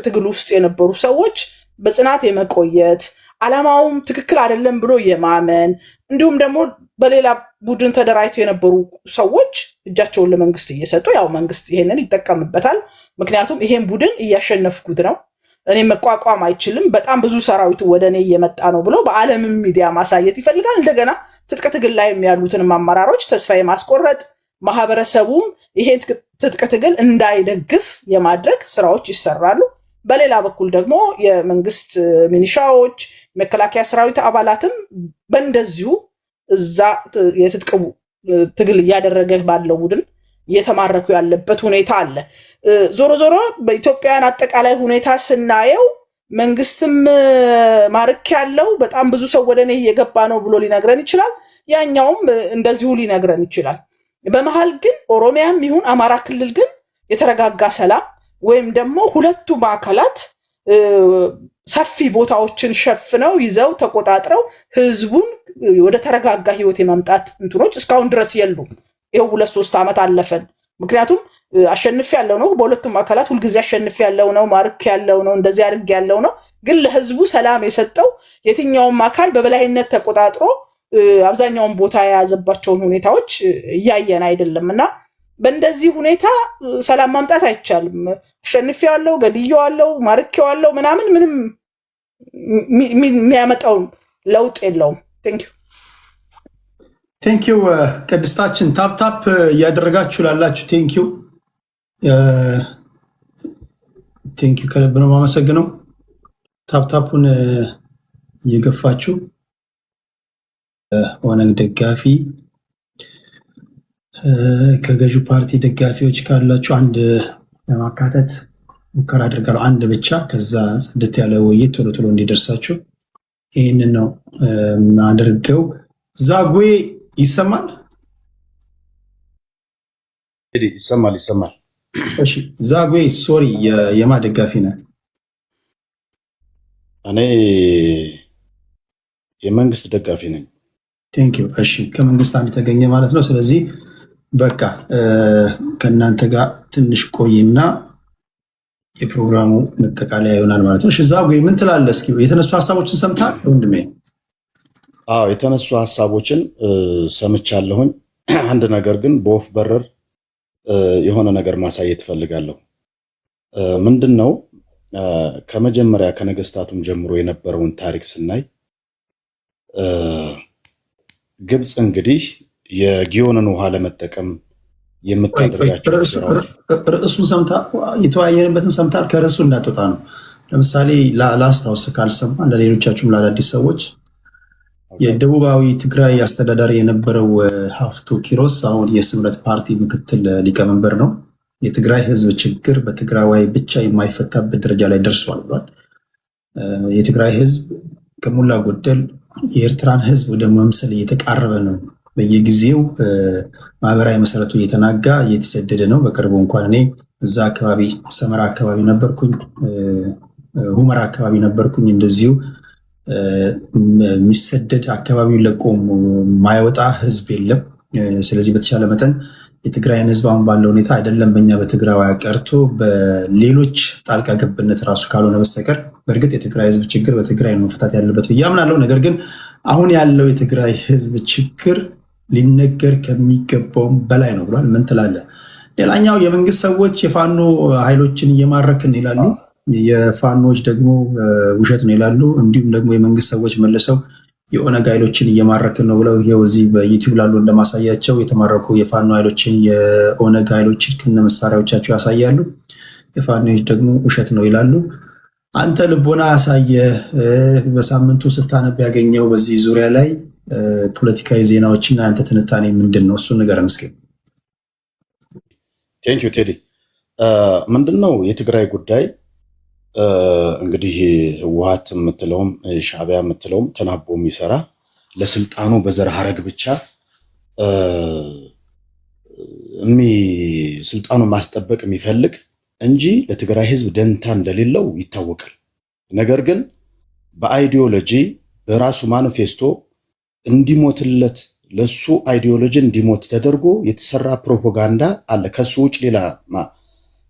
ትግል ውስጥ የነበሩ ሰዎች በጽናት የመቆየት ዓላማውም ትክክል አይደለም ብሎ የማመን እንዲሁም ደግሞ በሌላ ቡድን ተደራጅተው የነበሩ ሰዎች እጃቸውን ለመንግስት እየሰጡ ያው መንግስት ይሄንን ይጠቀምበታል። ምክንያቱም ይሄን ቡድን እያሸነፍኩት ነው፣ እኔ መቋቋም አይችልም፣ በጣም ብዙ ሰራዊቱ ወደ እኔ እየመጣ ነው ብሎ በዓለም ሚዲያ ማሳየት ይፈልጋል። እንደገና ትጥቅ ትግል ላይ ያሉትን አመራሮች ተስፋ የማስቆረጥ ማህበረሰቡም ይሄን ትጥቅ ትግል እንዳይደግፍ የማድረግ ስራዎች ይሰራሉ። በሌላ በኩል ደግሞ የመንግስት ሚኒሻዎች፣ መከላከያ ሰራዊት አባላትም በእንደዚሁ እዛ የትጥቅ ትግል እያደረገ ባለው ቡድን እየተማረኩ ያለበት ሁኔታ አለ። ዞሮ ዞሮ በኢትዮጵያን አጠቃላይ ሁኔታ ስናየው መንግስትም ማርክ ያለው በጣም ብዙ ሰው ወደ እኔ እየገባ ነው ብሎ ሊነግረን ይችላል። ያኛውም እንደዚሁ ሊነግረን ይችላል። በመሃል ግን ኦሮሚያም ይሁን አማራ ክልል ግን የተረጋጋ ሰላም ወይም ደግሞ ሁለቱ ማዕከላት ሰፊ ቦታዎችን ሸፍነው ይዘው ተቆጣጥረው ህዝቡን ወደ ተረጋጋ ህይወት የማምጣት እንትኖች እስካሁን ድረስ የሉም። ይኸው 2-3 ዓመት አለፈን። ምክንያቱም አሸንፍ ያለው ነው በሁለቱም አካላት ሁልጊዜ አሸንፍ ያለው ነው ማርክ ያለው ነው እንደዚህ አድርግ ያለው ነው። ግን ለህዝቡ ሰላም የሰጠው የትኛውም አካል በበላይነት ተቆጣጥሮ አብዛኛውን ቦታ የያዘባቸውን ሁኔታዎች እያየን አይደለም እና በእንደዚህ ሁኔታ ሰላም ማምጣት አይቻልም። አሸንፍ ያለው ገድዮ ያለው ማርክ ያለው ምናምን ምንም የሚያመጣው ለውጥ የለውም። ቴንኪው ቅድስታችን ታፕ እያደረጋችሁ ላላችሁ ቴንኪው ከልብ ነው የማመሰግነው። ታፕታፑን እየገፋችሁ ኦነግ ደጋፊ ከገዢው ፓርቲ ደጋፊዎች ካላችሁ አንድ ለማካተት ሙከራ አድርጋለሁ። አንድ ብቻ ከዛ ጽድት ያለ ውይይት ቶሎ እንዲደርሳችሁ ይህንን ነው አድርገው። ዛጉዌ ይሰማል? ይሰማል። እሺ ዛጉዌ ሶሪ የማ ደጋፊ ነህ? እኔ የመንግስት ደጋፊ ነኝ። ቴንኪው። እሺ ከመንግስት አንድ ተገኘ ማለት ነው። ስለዚህ በቃ ከእናንተ ጋር ትንሽ ቆይና የፕሮግራሙ መጠቃለያ ይሆናል ማለት ነው። እሺ ዛጉዌ ምን ትላለህ? እስኪ የተነሱ ሀሳቦችን ሰምተሃል ወንድሜ? አዎ የተነሱ ሀሳቦችን ሰምቻለሁኝ። አንድ ነገር ግን በወፍ በረር የሆነ ነገር ማሳየት እፈልጋለሁ። ምንድን ነው ከመጀመሪያ ከነገስታቱም ጀምሮ የነበረውን ታሪክ ስናይ ግብፅ እንግዲህ የጊዮንን ውሃ ለመጠቀም የምታደርጋቸው ርዕሱን ሰምተሃል? የተወያየንበትን ሰምተሃል? ከርዕሱ እንዳትወጣ ነው። ለምሳሌ ላስታውስ ካልሰማ ለሌሎቻችሁም ለአዳዲስ ሰዎች የደቡባዊ ትግራይ አስተዳዳሪ የነበረው ሀፍቱ ኪሮስ አሁን የስምረት ፓርቲ ምክትል ሊቀመንበር ነው። የትግራይ ህዝብ ችግር በትግራዋይ ብቻ የማይፈታበት ደረጃ ላይ ደርሷል ብሏል። የትግራይ ህዝብ ከሞላ ጎደል የኤርትራን ህዝብ ወደ መምሰል እየተቃረበ ነው። በየጊዜው ማህበራዊ መሰረቱ እየተናጋ እየተሰደደ ነው። በቅርቡ እንኳን እኔ እዛ አካባቢ ሰመራ አካባቢ ነበርኩኝ፣ ሁመራ አካባቢ ነበርኩኝ። እንደዚሁ የሚሰደድ አካባቢውን ለቆ ማይወጣ ህዝብ የለም። ስለዚህ በተቻለ መጠን የትግራይን ህዝብ አሁን ባለው ሁኔታ አይደለም በእኛ በትግራዋይ ቀርቶ በሌሎች ጣልቃ ገብነት ራሱ ካልሆነ በስተቀር በእርግጥ የትግራይ ህዝብ ችግር በትግራይ ነው መፈታት ያለበት ብዬ አምናለሁ። ነገር ግን አሁን ያለው የትግራይ ህዝብ ችግር ሊነገር ከሚገባውም በላይ ነው ብሏል። ምን ትላለህ? ሌላኛው የመንግስት ሰዎች የፋኖ ኃይሎችን እየማረክን ይላሉ። የፋኖች ደግሞ ውሸት ነው ይላሉ። እንዲሁም ደግሞ የመንግስት ሰዎች መልሰው የኦነግ ኃይሎችን እየማረክን ነው ብለው ይኸው እዚህ በዩቲዩብ ላሉ እንደማሳያቸው የተማረኩ የፋኖ ኃይሎችን የኦነግ ኃይሎችን ከነ መሳሪያዎቻቸው ያሳያሉ። የፋኖች ደግሞ ውሸት ነው ይላሉ። አንተ ልቦና ያሳየ በሳምንቱ ስታነብ ያገኘው በዚህ ዙሪያ ላይ ፖለቲካዊ ዜናዎችና አንተ ትንታኔ ምንድን ነው? እሱን ንገረን እስኪ። ቴንክ ዩ ቴዲ። ምንድን ነው የትግራይ ጉዳይ እንግዲህ ህወሓት የምትለውም ሻዕቢያ የምትለውም ተናቦ የሚሰራ ለስልጣኑ በዘር ሀረግ ብቻ ስልጣኑን ማስጠበቅ የሚፈልግ እንጂ ለትግራይ ህዝብ ደንታ እንደሌለው ይታወቃል። ነገር ግን በአይዲዮሎጂ በራሱ ማኒፌስቶ እንዲሞትለት ለሱ አይዲዮሎጂ እንዲሞት ተደርጎ የተሰራ ፕሮፓጋንዳ አለ። ከሱ ውጭ ሌላ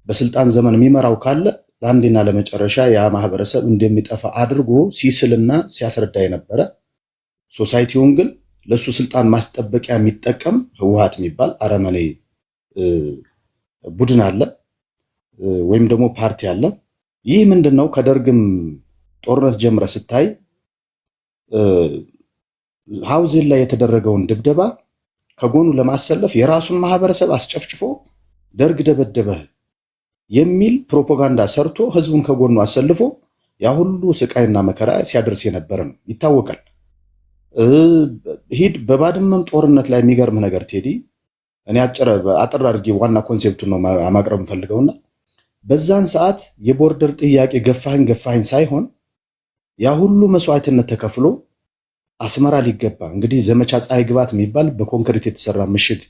በስልጣን ዘመን የሚመራው ካለ ለአንዴና ለመጨረሻ ያ ማህበረሰብ እንደሚጠፋ አድርጎ ሲስልና ሲያስረዳ የነበረ ሶሳይቲውን ግን ለሱ ስልጣን ማስጠበቂያ የሚጠቀም ህወሓት የሚባል አረመኔ ቡድን አለ ወይም ደግሞ ፓርቲ አለ። ይህ ምንድነው? ከደርግም ጦርነት ጀምረ ስታይ ሀውዜን ላይ የተደረገውን ድብደባ ከጎኑ ለማሰለፍ የራሱን ማህበረሰብ አስጨፍጭፎ ደርግ ደበደበህ የሚል ፕሮፓጋንዳ ሰርቶ ህዝቡን ከጎኑ አሰልፎ ያ ሁሉ ስቃይና መከራ ሲያደርስ የነበረ ነው፣ ይታወቃል። ሂድ በባድመም ጦርነት ላይ የሚገርም ነገር ቴዲ፣ እኔ አጠር አድርጌ ዋና ኮንሴፕቱን ነው ማቅረብ የምፈልገውና በዛን ሰዓት የቦርደር ጥያቄ ገፋኝ ሳይሆን ያ ሁሉ መስዋዕትነት ተከፍሎ አስመራ ሊገባ እንግዲህ ዘመቻ ፀሐይ ግባት የሚባል በኮንክሪት የተሰራ ምሽግ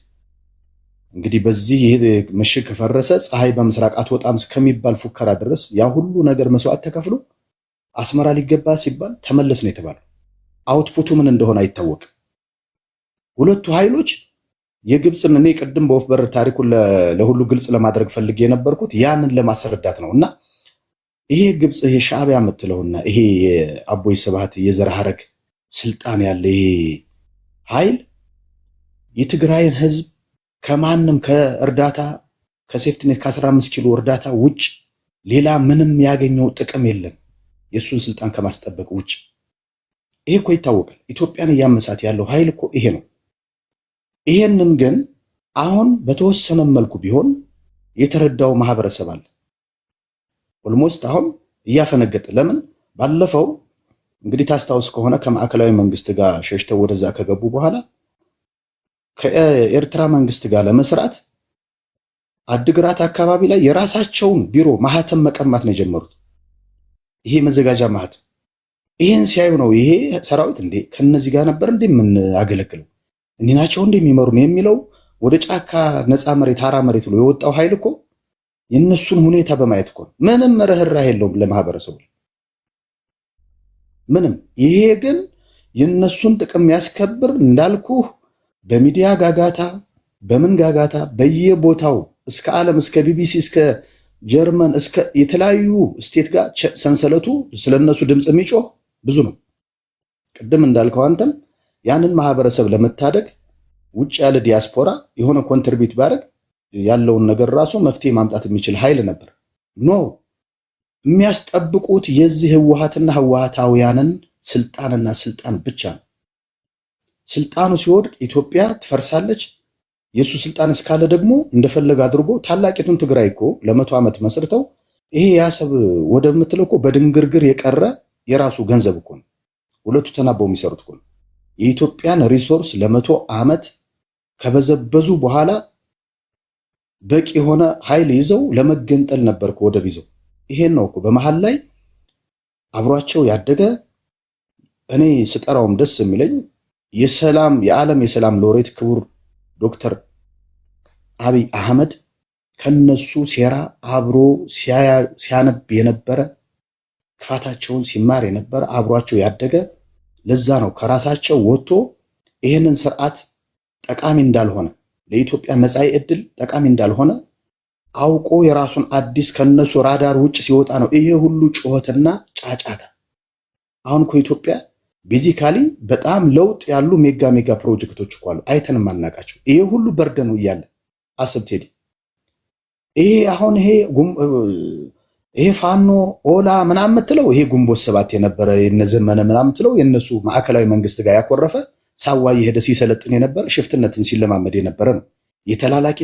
እንግዲህ በዚህ ምሽግ ከፈረሰ ፀሐይ በምስራቅ አትወጣም እስከሚባል ፉከራ ድረስ ያ ሁሉ ነገር መስዋዕት ተከፍሎ አስመራ ሊገባ ሲባል ተመለስ ነው የተባለው። አውትፑቱ ምን እንደሆነ አይታወቅም። ሁለቱ ኃይሎች የግብፅን እኔ ቅድም በወፍ በረር ታሪኩን ለሁሉ ግልጽ ለማድረግ ፈልጌ የነበርኩት ያንን ለማስረዳት ነው። እና ይሄ ግብፅ ይሄ ሻዕቢያ የምትለውና ይሄ የአቦይ ስብሃት የዘር ሐረግ ስልጣን ያለ ይሄ ኃይል የትግራይን ህዝብ ከማንም ከእርዳታ ከሴፍትኔት ከ15 ኪሎ እርዳታ ውጭ ሌላ ምንም ያገኘው ጥቅም የለም የሱን ስልጣን ከማስጠበቅ ውጭ። ይሄ እኮ ይታወቃል። ኢትዮጵያን እያመሳት ያለው ኃይል እኮ ይሄ ነው። ይሄንን ግን አሁን በተወሰነ መልኩ ቢሆን የተረዳው ማህበረሰብ አለ። ኦልሞስት አሁን እያፈነገጠ ለምን ባለፈው እንግዲህ ታስታውስ ከሆነ ከማዕከላዊ መንግስት ጋር ሸሽተው ወደዛ ከገቡ በኋላ ከኤርትራ መንግስት ጋር ለመስራት አድግራት አካባቢ ላይ የራሳቸውን ቢሮ ማህተም መቀማት ነው የጀመሩት። ይሄ መዘጋጃ ማህተም። ይሄን ሲያዩ ነው ይሄ ሰራዊት እንዴ ከነዚህ ጋር ነበር እንዴ ምን አገለግለው እኔ ናቸው እንዴ የሚመሩን የሚለው ወደ ጫካ ነፃ መሬት ሃራ መሬት ብሎ የወጣው ኃይል እኮ የነሱን ሁኔታ በማየት እኮ ምንም ርህራሄ የለውም ለማህበረሰቡ ምንም። ይሄ ግን የነሱን ጥቅም ያስከብር እንዳልኩ በሚዲያ ጋጋታ በምን ጋጋታ በየቦታው እስከ ዓለም እስከ ቢቢሲ እስከ ጀርመን እስከ የተለያዩ ስቴት ጋር ሰንሰለቱ ስለነሱ ድምጽ የሚጮህ ብዙ ነው። ቅድም እንዳልከው አንተም ያንን ማህበረሰብ ለመታደግ ውጭ ያለ ዲያስፖራ የሆነ ኮንትሪቢዩት ባደረግ ያለውን ነገር ራሱ መፍትሄ ማምጣት የሚችል ኃይል ነበር። ኖ የሚያስጠብቁት የዚህ ህወሓትና ህወሓታውያንን ስልጣንና ስልጣን ብቻ ነው። ስልጣኑ ሲወድቅ ኢትዮጵያ ትፈርሳለች። የሱ ስልጣን እስካለ ደግሞ እንደፈለገ አድርጎ ታላቂቱን ትግራይ እኮ ለ100 ዓመት መስርተው ይሄ ያሰብ ወደምትለው እኮ በድንግርግር የቀረ የራሱ ገንዘብ እኮ ነው። ሁለቱ ተናበው የሚሰሩት እኮ ነው። የኢትዮጵያን ሪሶርስ ለ100 ዓመት ከበዘበዙ በኋላ በቂ የሆነ ኃይል ይዘው ለመገንጠል ነበር እኮ ወደብ ይዘው። ይሄን ነው እኮ በመሃል ላይ አብሯቸው ያደገ እኔ ስጠራውም ደስ የሚለኝ የዓለም የሰላም ሎሬት ክቡር ዶክተር አብይ አህመድ ከነሱ ሴራ አብሮ ሲያነብ የነበረ ክፋታቸውን ሲማር የነበረ አብሯቸው ያደገ ለዛ ነው ከራሳቸው ወጥቶ ይሄንን ስርዓት ጠቃሚ እንዳልሆነ ለኢትዮጵያ መጻኢ ዕድል ጠቃሚ እንዳልሆነ አውቆ የራሱን አዲስ ከነሱ ራዳር ውጭ ሲወጣ ነው ይሄ ሁሉ ጩኸትና ጫጫታ። አሁን እኮ ኢትዮጵያ ቤዚካሊ በጣም ለውጥ ያሉ ሜጋ ፕሮጀክቶች እኮ አሉ አይተንም አናቃቸው። ይሄ ሁሉ በርደን ነው እያለ አስብ ቴዲ። ይሄ አሁን ይሄ ፋኖ ኦላ ምናምን የምትለው ይሄ ግንቦት ሰባት የነበረ የነዘመነ ምናምን የምትለው የነሱ ማዕከላዊ መንግስት ጋር ያኮረፈ ሳዋ የሄደ ሲሰለጥን የነበረ ሽፍትነትን ሲለማመድ የነበረ ነው። ተላላኪ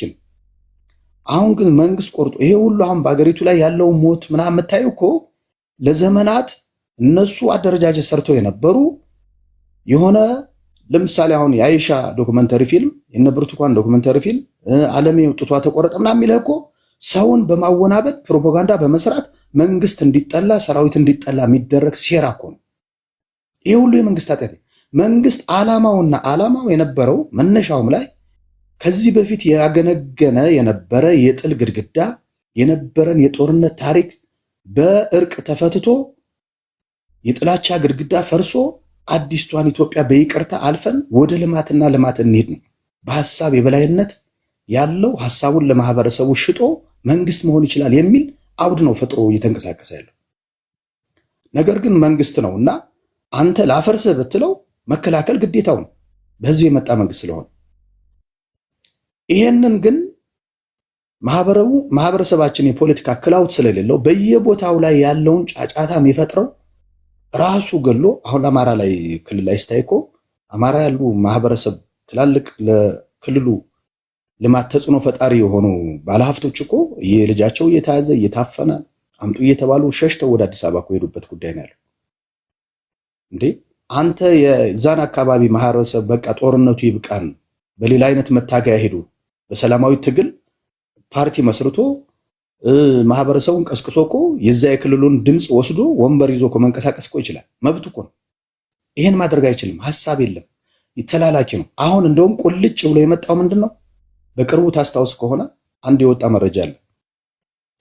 ነው። አሁን ግን መንግስት ቆርጦ ይሄ ሁሉ አሁን በአገሪቱ ላይ ያለው ሞት ምናምን የምታዩ እኮ ለዘመናት እነሱ አደረጃጀት ሰርተው የነበሩ የሆነ ለምሳሌ አሁን የአይሻ ዶክመንተሪ ፊልም የነ ብርቱካን ዶክመንተሪ ፊልም ዓለም ጡቷ ተቆረጠ ምናምን የሚለው እኮ ሰውን በማወናበድ ፕሮፓጋንዳ በመስራት መንግስት እንዲጠላ ሰራዊት እንዲጠላ የሚደረግ ሴራ እኮ ነው። ይሄ ሁሉ የመንግስት ኃጢአት። መንግስት ዓላማው የነበረው መነሻውም ላይ ከዚህ በፊት ያገነገነ የነበረ የጥል ግድግዳ የነበረን የጦርነት ታሪክ በእርቅ ተፈትቶ የጥላቻ ግድግዳ ፈርሶ አዲስቷን ኢትዮጵያ በይቅርታ አልፈን ወደ ልማትና ልማት እንሄድ ነው። በሐሳብ የበላይነት ያለው ሐሳቡን ለማህበረሰቡ ሽጦ መንግስት መሆን ይችላል የሚል አውድ ነው ፈጥሮ እየተንቀሳቀሰ ያለው። ነገር ግን መንግስት ነውና አንተ ላፈርስ ብትለው መከላከል ግዴታው ነው በዚህ የመጣ መንግስት ስለሆነ። ይሄንን ግን ማህበረሰባችን የፖለቲካ ክላውት ስለሌለው በየቦታው ላይ ያለውን ጫጫታ የሚፈጥረው ራሱ ገሎ አሁን አማራ ላይ ክልል ላይ ስታይኮ አማራ ያሉ ማህበረሰብ ትላልቅ ለክልሉ ልማት ተጽዕኖ ፈጣሪ የሆኑ ባለሀብቶች እኮ የልጃቸው እየተያዘ እየታፈነ አምጡ እየተባሉ ሸሽተው ወደ አዲስ አበባ የሄዱበት ጉዳይ ነው ያለው። እንዴ አንተ የዛን አካባቢ ማህበረሰብ በቃ ጦርነቱ ይብቃን በሌላ አይነት መታገያ ሄዱ በሰላማዊ ትግል ፓርቲ መስርቶ ማህበረሰቡን ቀስቅሶ እኮ የዛ የክልሉን ድምጽ ወስዶ ወንበር ይዞ እኮ መንቀሳቀስ እኮ ይችላል። መብቱ እኮ ነው። ይሄን ማድረግ አይችልም። ሐሳብ የለም። ተላላኪ ነው። አሁን እንደውም ቁልጭ ብሎ የመጣው ምንድነው? በቅርቡ ታስታውስ ከሆነ አንድ የወጣ መረጃ አለ።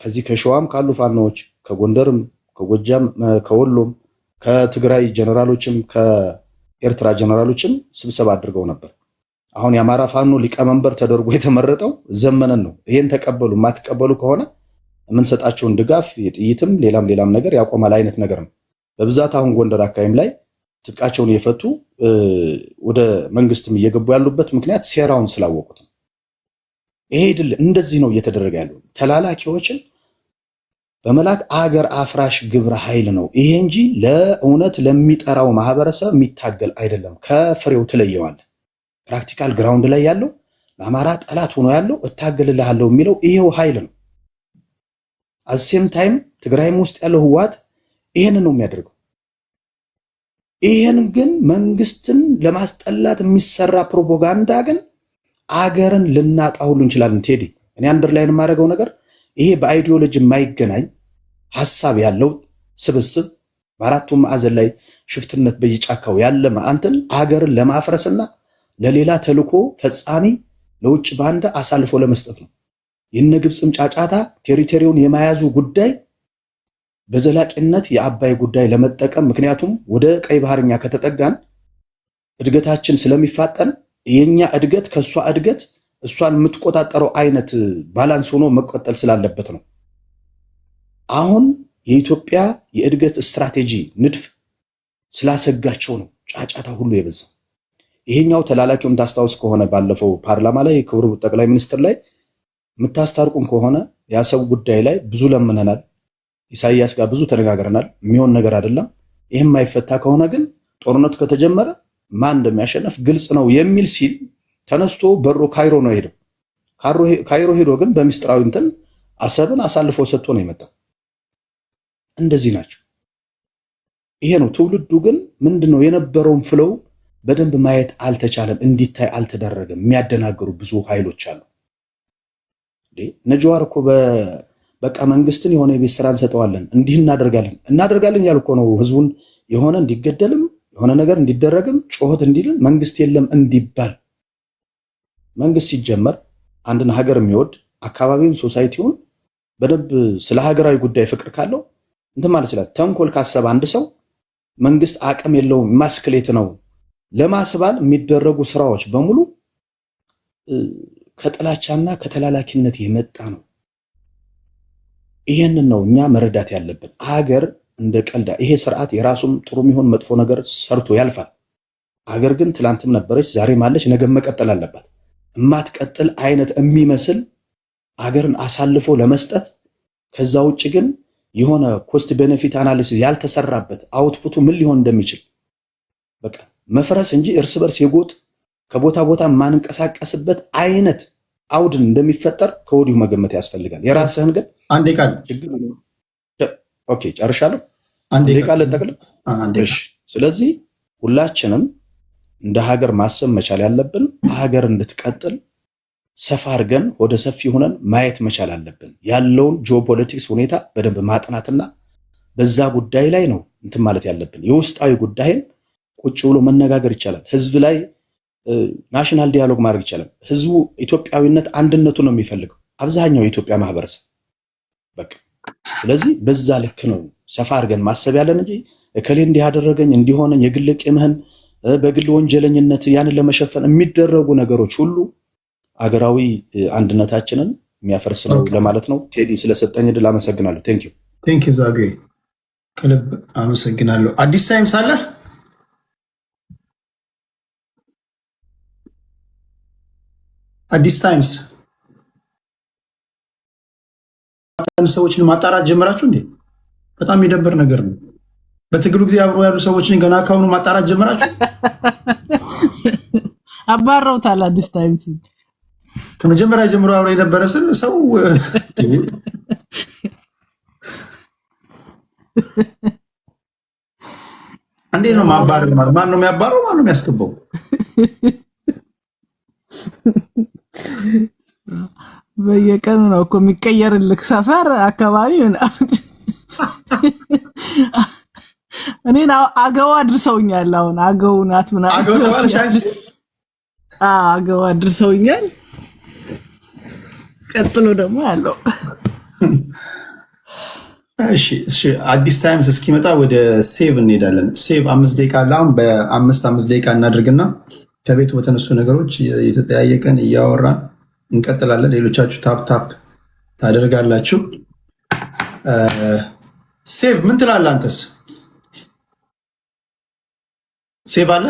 ከዚህ ከሸዋም ካሉ ፋኖዎች ከጎንደርም ከጎጃም ከወሎም ከትግራይ ጀነራሎችም ከኤርትራ ጀነራሎችም ስብሰባ አድርገው ነበር። አሁን የአማራ ፋኖ ሊቀመንበር ተደርጎ የተመረጠው ዘመነን ነው። ይሄን ተቀበሉ የማትቀበሉ ከሆነ የምንሰጣቸውን ድጋፍ የጥይትም ሌላም ነገር ያቆማል አይነት ነገር ነው። በብዛት አሁን ጎንደር አካባቢም ላይ ትጥቃቸውን እየፈቱ ወደ መንግስትም እየገቡ ያሉበት ምክንያት ሴራውን ስላወቁት ነው። ይሄ ድል እንደዚህ ነው እየተደረገ ያለው። ተላላኪዎችን በመላክ አገር አፍራሽ ግብረ ኃይል ነው ይሄ እንጂ ለእውነት ለሚጠራው ማህበረሰብ የሚታገል አይደለም። ከፍሬው ትለየዋለህ። ፕራክቲካል ግራውንድ ላይ ያለው ለአማራ ጠላት ሆኖ ያለው እታገልልሃለሁ የሚለው ይሄው ኃይል ነው። አሴም ታይም ትግራይም ውስጥ ያለው ህወሓት ይሄን ነው የሚያደርገው። ይሄን ግን መንግስትን ለማስጠላት የሚሰራ ፕሮፓጋንዳ ግን አገርን ልናጣ ሁሉ እንችላለን። ቴዲ እኔ አንደርላይን የማደርገው ነገር ይሄ በአይዲዮሎጂ የማይገናኝ ሐሳብ ያለው ስብስብ በአራቱም ማዕዘን ላይ ሽፍትነት በየጫካው ያለ ማንተን አገርን ለማፍረስና ለሌላ ተልኮ ፈጻሚ ለውጭ ባንዳ አሳልፎ ለመስጠት ነው። የነ ግብጽም ጫጫታ ቴሪቶሪውን የማያዙ ጉዳይ በዘላቂነት የአባይ ጉዳይ ለመጠቀም ምክንያቱም ወደ ቀይ ባህርኛ ከተጠጋን እድገታችን ስለሚፋጠን የኛ እድገት ከሷ እድገት እሷን የምትቆጣጠረው አይነት ባላንስ ሆኖ መቀጠል ስላለበት ነው። አሁን የኢትዮጵያ የእድገት ስትራቴጂ ንድፍ ስላሰጋቸው ነው ጫጫታ ሁሉ የበዛው። ይሄኛው ተላላኪውን ታስታውስ ከሆነ ባለፈው ፓርላማ ላይ ክቡር ጠቅላይ ሚኒስትር ላይ የምታስታርቁን ከሆነ ያሰብ ጉዳይ ላይ ብዙ ለምነናል፣ ኢሳይያስ ጋር ብዙ ተነጋግረናል፣ የሚሆን ነገር አይደለም። ይሄም የማይፈታ ከሆነ ግን ጦርነቱ ከተጀመረ ማን እንደሚያሸንፍ ግልጽ ነው የሚል ሲል ተነስቶ በሮ ካይሮ ነው ሄደው። ካይሮ ሄዶ ግን በሚስጥራዊ እንትን አሰብን አሳልፎ ሰጥቶ ነው የመጣው። እንደዚህ ናቸው። ይሄ ነው ትውልዱ ግን ምንድነው የነበረውን ፍለው በደንብ ማየት አልተቻለም፣ እንዲታይ አልተደረገም። የሚያደናግሩ ብዙ ኃይሎች አሉ። ነጅዋር እኮ በቃ መንግስትን የሆነ የቤት ስራ እንሰጠዋለን እንዲህ እናደርጋለን ያሉ እኮ ነው ህዝቡን የሆነ እንዲገደልም የሆነ ነገር እንዲደረግም ጮህት እንዲልን መንግስት የለም እንዲባል። መንግስት ሲጀመር አንድን ሀገር የሚወድ አካባቢውን ሶሳይቲውን በደንብ ስለ ሀገራዊ ጉዳይ ፍቅር ካለው እንትን ማለት ይችላል። ተንኮል ካሰበ አንድ ሰው መንግስት አቅም የለውም ማስክሌት ነው ለማስባል የሚደረጉ ስራዎች በሙሉ ከጥላቻና ከተላላኪነት የመጣ ነው። ይሄንን ነው እኛ መረዳት ያለብን። ሀገር እንደ ቀልዳ ይሄ ስርዓት የራሱም ጥሩም ይሁን መጥፎ ነገር ሰርቶ ያልፋል። ሀገር ግን ትላንትም ነበረች፣ ዛሬም አለች፣ ነገ መቀጠል አለባት። የማትቀጥል አይነት የሚመስል ሀገርን አሳልፎ ለመስጠት ከዛ ውጭ ግን የሆነ ኮስት ቤኔፊት አናሊሲስ ያልተሰራበት አውትፑቱ ምን ሊሆን እንደሚችል በቃ መፍረስ እንጂ እርስ በርስ የጎጥ ከቦታ ቦታ ማንንቀሳቀስበት አይነት አውድን እንደሚፈጠር ከወዲሁ መገመት ያስፈልጋል። የራስህን ግን አንዴ ቃል ኦኬ ጨርሻለሁ። አንዴ ቃል ተጠቅልል። እሺ፣ ስለዚህ ሁላችንም እንደ ሀገር ማሰብ መቻል ያለብን ሀገር እንድትቀጥል ሰፋ አድርገን ወደ ሰፊ ሆነን ማየት መቻል አለብን። ያለውን ጂኦፖለቲክስ ሁኔታ በደንብ ማጥናትና በዛ ጉዳይ ላይ ነው እንትን ማለት ያለብን። የውስጣዊ ጉዳይን ቁጭ ብሎ መነጋገር ይቻላል። ህዝብ ላይ ናሽናል ዲያሎግ ማድረግ ይቻላል። ህዝቡ ኢትዮጵያዊነት አንድነቱ ነው የሚፈልገው አብዛኛው የኢትዮጵያ ማህበረሰብ በቃ። ስለዚህ በዛ ልክ ነው ሰፋ አድርገን ማሰብ ያለን እንጂ እከሌ እንዲህ ያደረገኝ እንዲሆነኝ የግል ቂምህን በግል ወንጀለኝነት ያንን ለመሸፈን የሚደረጉ ነገሮች ሁሉ አገራዊ አንድነታችንን የሚያፈርስ ነው ለማለት ነው። ቴዲ ስለሰጠኝ እድል አመሰግናለሁ። ቴንክ ዩ ዛጌ ከልብ አመሰግናለሁ። አዲስ ታይምስ አለ አዲስ ታይምስ ሰዎችን ማጣራት ጀምራችሁ እንዴ? በጣም የሚደብር ነገር ነው። በትግሉ ጊዜ አብሮ ያሉ ሰዎችን ገና ካሁኑ ማጣራት ጀምራችሁ አባረውታል። አዲስ ታይምስ ከመጀመሪያ ጀምሮ አብሮ የነበረ ሰው እንዴት ነው ማባረር ማለት? ማን ነው የሚያባረው? ማን ነው የሚያስገባው? በየቀኑ ነው እኮ የሚቀየርልክ ሰፈር አካባቢ እኔን አገው አድርሰውኛል። አሁን አገው ናት ምናምን አገው አድርሰውኛል። ቀጥሎ ደግሞ ያለው እሺ አዲስ ታይምስ እስኪመጣ ወደ ሴቭ እንሄዳለን። ሴቭ 5 ደቂቃ አለ። አሁን በ5 ደቂቃ እናድርግና ከቤቱ በተነሱ ነገሮች የተጠያየቀን እያወራን እንቀጥላለን። ሌሎቻችሁ ታፕ ታፕ ታደርጋላችሁ። ሴቭ ምን ትላለህ አንተስ? ሴቭ አለ?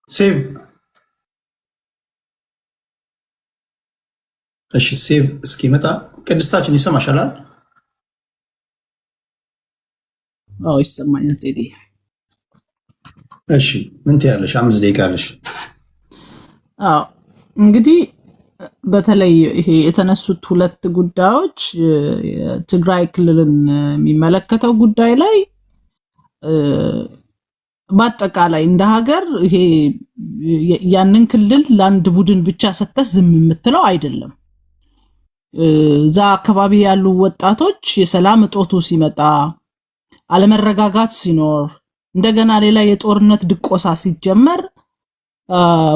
ሴቭ እሺ፣ ሴቭ እስኪመጣ ቅድስታችን ይሰማሻል? አዎ ይሰማኛል ቴዲ። እሺ ምን ትያለሽ? 5 ደቂቃ አለሽ። አዎ እንግዲህ በተለይ ይሄ የተነሱት ሁለት ጉዳዮች የትግራይ ክልልን የሚመለከተው ጉዳይ ላይ በአጠቃላይ እንደ ሀገር ይሄ ያንን ክልል ለአንድ ቡድን ብቻ ሰጥተህ ዝም የምትለው አይደለም። እዛ አካባቢ ያሉ ወጣቶች የሰላም እጦቱ ሲመጣ፣ አለመረጋጋት ሲኖር፣ እንደገና ሌላ የጦርነት ድቆሳ ሲጀመር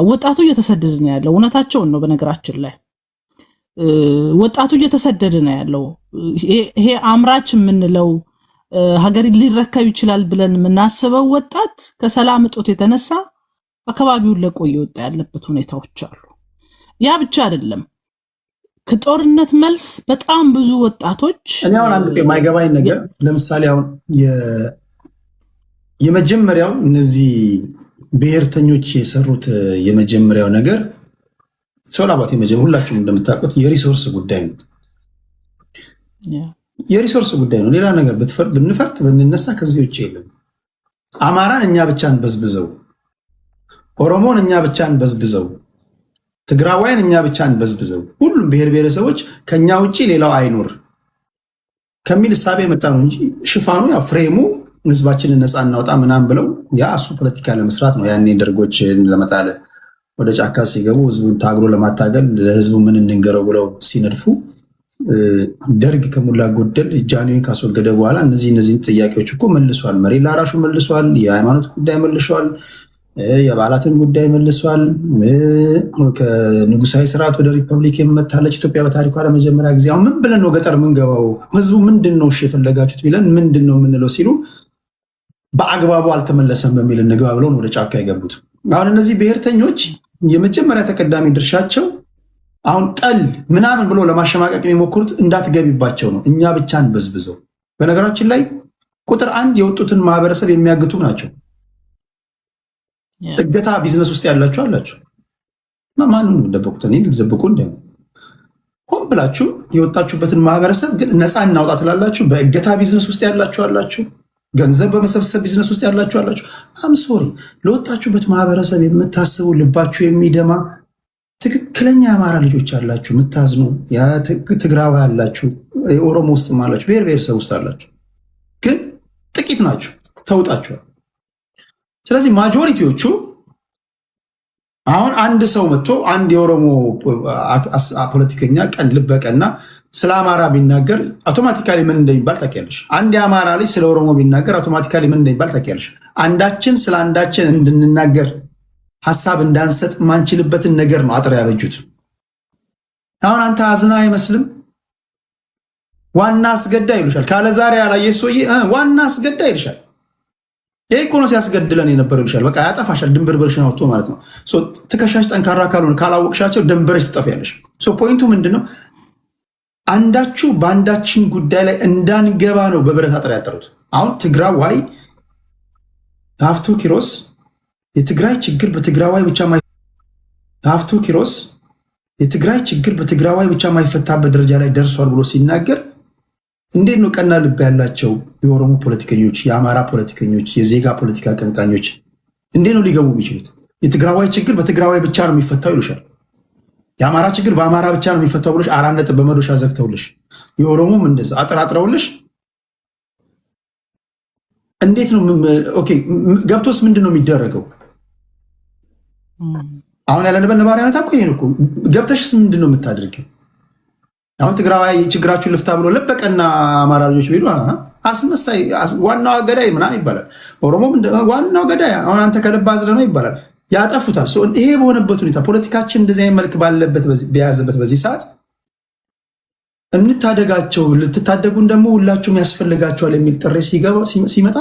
ወጣቱ እየተሰደደ ነው ያለው። እውነታቸውን ነው። በነገራችን ላይ ወጣቱ እየተሰደደ ነው ያለው። ይሄ አምራች የምንለው ሀገር ሊረከብ ይችላል ብለን የምናስበው ወጣት ከሰላም እጦት የተነሳ አካባቢውን ለቆ እየወጣ ያለበት ሁኔታዎች አሉ። ያ ብቻ አይደለም። ከጦርነት መልስ በጣም ብዙ ወጣቶች እኔ አሁን አንድ የማይገባኝ ነገር ለምሳሌ አሁን የመጀመሪያው እነዚህ ብሔርተኞች የሰሩት የመጀመሪያው ነገር ሶላባት ሁላችሁም እንደምታውቁት የሪሶርስ ጉዳይ ነው። የሪሶርስ ጉዳይ ነው። ሌላ ነገር ብንፈርት ብንነሳ ከዚህ ውጭ የለም። አማራን እኛ ብቻ እንበዝብዘው፣ ኦሮሞን እኛ ብቻ እንበዝብዘው፣ ትግራዋይን እኛ ብቻ እንበዝብዘው፣ ሁሉም ብሔር ብሔረሰቦች ከኛ ውጭ ሌላው አይኖር ከሚል እሳቤ የመጣ ነው እንጂ ሽፋኑ ያው ፍሬሙ ህዝባችንን ነፃ እናውጣ ምናምን ብለው ያ እሱ ፖለቲካ ለመስራት ነው። ያኔ ደርጎችን ለመጣለ ወደ ጫካ ሲገቡ ህዝቡን ታግሎ ለማታገል ለህዝቡ ምን እንንገረው ብለው ሲነድፉ ደርግ ከሞላ ጎደል ጃንሆይን ካስወገደ በኋላ እነዚህን ጥያቄዎች እኮ መልሷል። መሬት ላራሹ መልሷል። የሃይማኖት ጉዳይ መልሷል። የበዓላትን ጉዳይ መልሷል። ከንጉሳዊ ስርዓት ወደ ሪፐብሊክ የመታለች ኢትዮጵያ በታሪኳ ለመጀመሪያ ጊዜ። አሁን ምን ብለን ነው ገጠር ምንገባው? ህዝቡ ምንድን ነው የፈለጋችሁት ቢለን ምንድን ነው የምንለው ሲሉ በአግባቡ አልተመለሰም በሚል እንግባ ብለው ወደ ጫካ የገቡት። አሁን እነዚህ ብሔርተኞች የመጀመሪያ ተቀዳሚ ድርሻቸው አሁን ጠል ምናምን ብሎ ለማሸማቀቅ የሚሞክሩት እንዳትገቢባቸው ነው። እኛ ብቻ እንበዝብዘው። በነገራችን ላይ ቁጥር 1 የወጡትን ማህበረሰብ የሚያግቱ ናቸው። እገታ ቢዝነስ ውስጥ ያላችሁ አላችሁ። ማንም ደበቁት እኔ ልደብቁ እንደ ሆን ብላችሁ የወጣችሁበትን ማህበረሰብ ግን ነፃ እናውጣ ትላላችሁ። በእገታ ቢዝነስ ውስጥ ያላችሁ አላችሁ። ገንዘብ በመሰብሰብ ቢዝነስ ውስጥ ያላችሁ አላችሁ። አም ሶሪ ለወጣችሁበት ማህበረሰብ የምታስቡ ልባችሁ የሚደማ ትክክለኛ የአማራ ልጆች አላችሁ፣ የምታዝኑ ትግራዋ አላችሁ፣ የኦሮሞ ውስጥ አላችሁ፣ ብሔር ብሔረሰብ ውስጥ አላችሁ። ግን ጥቂት ናችሁ፣ ተውጣችኋል። ስለዚህ ማጆሪቲዎቹ አሁን አንድ ሰው መጥቶ አንድ የኦሮሞ ፖለቲከኛ ቀን ልበቀና ስለ አማራ ቢናገር አውቶማቲካሊ ምን እንደሚባል ታውቂያለሽ። አንድ የአማራ ልጅ ስለ ኦሮሞ ቢናገር አውቶማቲካሊ ምን እንደሚባል ታውቂያለሽ። አንዳችን ስለ አንዳችን እንድንናገር ሀሳብ እንዳንሰጥ ማንችልበትን ነገር ነው አጥር ያበጁት። አሁን አንተ አዝና አይመስልም? ዋና አስገዳ ይሉሻል። ካለ ዛሬ ያላየ ሰውዬ ዋና አስገዳ ይልሻል። ይሄ እኮ ነው ሲያስገድለን የነበረው ይልሻል። በቃ ያጠፋሻል። ድንብርብርሽን አውጥቶ ማለት ነው። ትከሻሽ ጠንካራ ካልሆነ ካላወቅሻቸው ድንብርሽ ትጠፊያለሽ። ፖይንቱ ምንድነው? አንዳችሁ በአንዳችን ጉዳይ ላይ እንዳንገባ ነው በብረት አጥር ያጠሩት። አሁን ትግራዋይ ሀፍቱ ኪሮስ የትግራይ ችግር በትግራዋይ ብቻ ማይፈታበት ደረጃ ላይ ደርሷል ብሎ ሲናገር እንዴት ነው ቀና ልብ ያላቸው የኦሮሞ ፖለቲከኞች፣ የአማራ ፖለቲከኞች፣ የዜጋ ፖለቲካ አቀንቃኞች እንዴት ነው ሊገቡ የሚችሉት? የትግራዋይ ችግር በትግራዋይ ብቻ ነው የሚፈታው ይሉሻል። የአማራ ችግር በአማራ ብቻ ነው የሚፈታው ብሎሽ 4 ነጥብ በመዶሻ ዘግተውልሽ፣ የኦሮሞም እንደዛ አጥራጥረውልሽ እንዴት ነው ኦኬ ገብቶስ ምንድን ነው የሚደረገው? አሁን ያለንበት ነባራዊ ሁኔታ እኮ ይሄን እኮ ገብተሽስ ምንድን ነው የምታደርጊው? አሁን ትግራዋይ ችግራችሁን ልፍታ ብሎ ለበቀና አማራ ልጆች ቢሉ አስመሳይ ዋናው ገዳይ ምናምን ይባላል። ኦሮሞም ዋናው ገዳይ አሁን አንተ ከልብ አዝለህ ነው ይባላል። ያጠፉታል። ይሄ በሆነበት ሁኔታ ፖለቲካችን እንደዚህ አይነት መልክ ባለበት በያዘበት በዚህ ሰዓት እንታደጋቸው፣ ልትታደጉን ደግሞ ሁላችሁም ያስፈልጋቸዋል የሚል ጥሪ ሲመጣ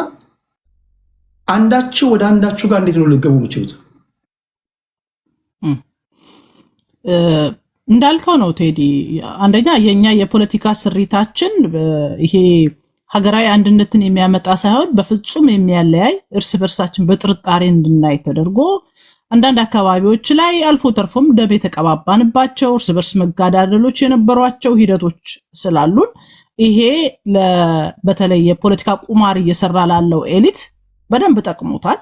አንዳችሁ ወደ አንዳችሁ ጋር እንዴት ነው ልገቡ የምችሉት? እንዳልከው ነው ቴዲ። አንደኛ የኛ የፖለቲካ ስሪታችን ይሄ ሀገራዊ አንድነትን የሚያመጣ ሳይሆን በፍጹም የሚያለያይ እርስ በርሳችን በጥርጣሬ እንድናይ ተደርጎ አንዳንድ አካባቢዎች ላይ አልፎ ተርፎም ደም የተቀባባንባቸው እርስ በርስ መጋዳደሎች የነበሯቸው ሂደቶች ስላሉን ይሄ በተለይ የፖለቲካ ቁማር እየሰራ ላለው ኤሊት በደንብ ጠቅሞታል።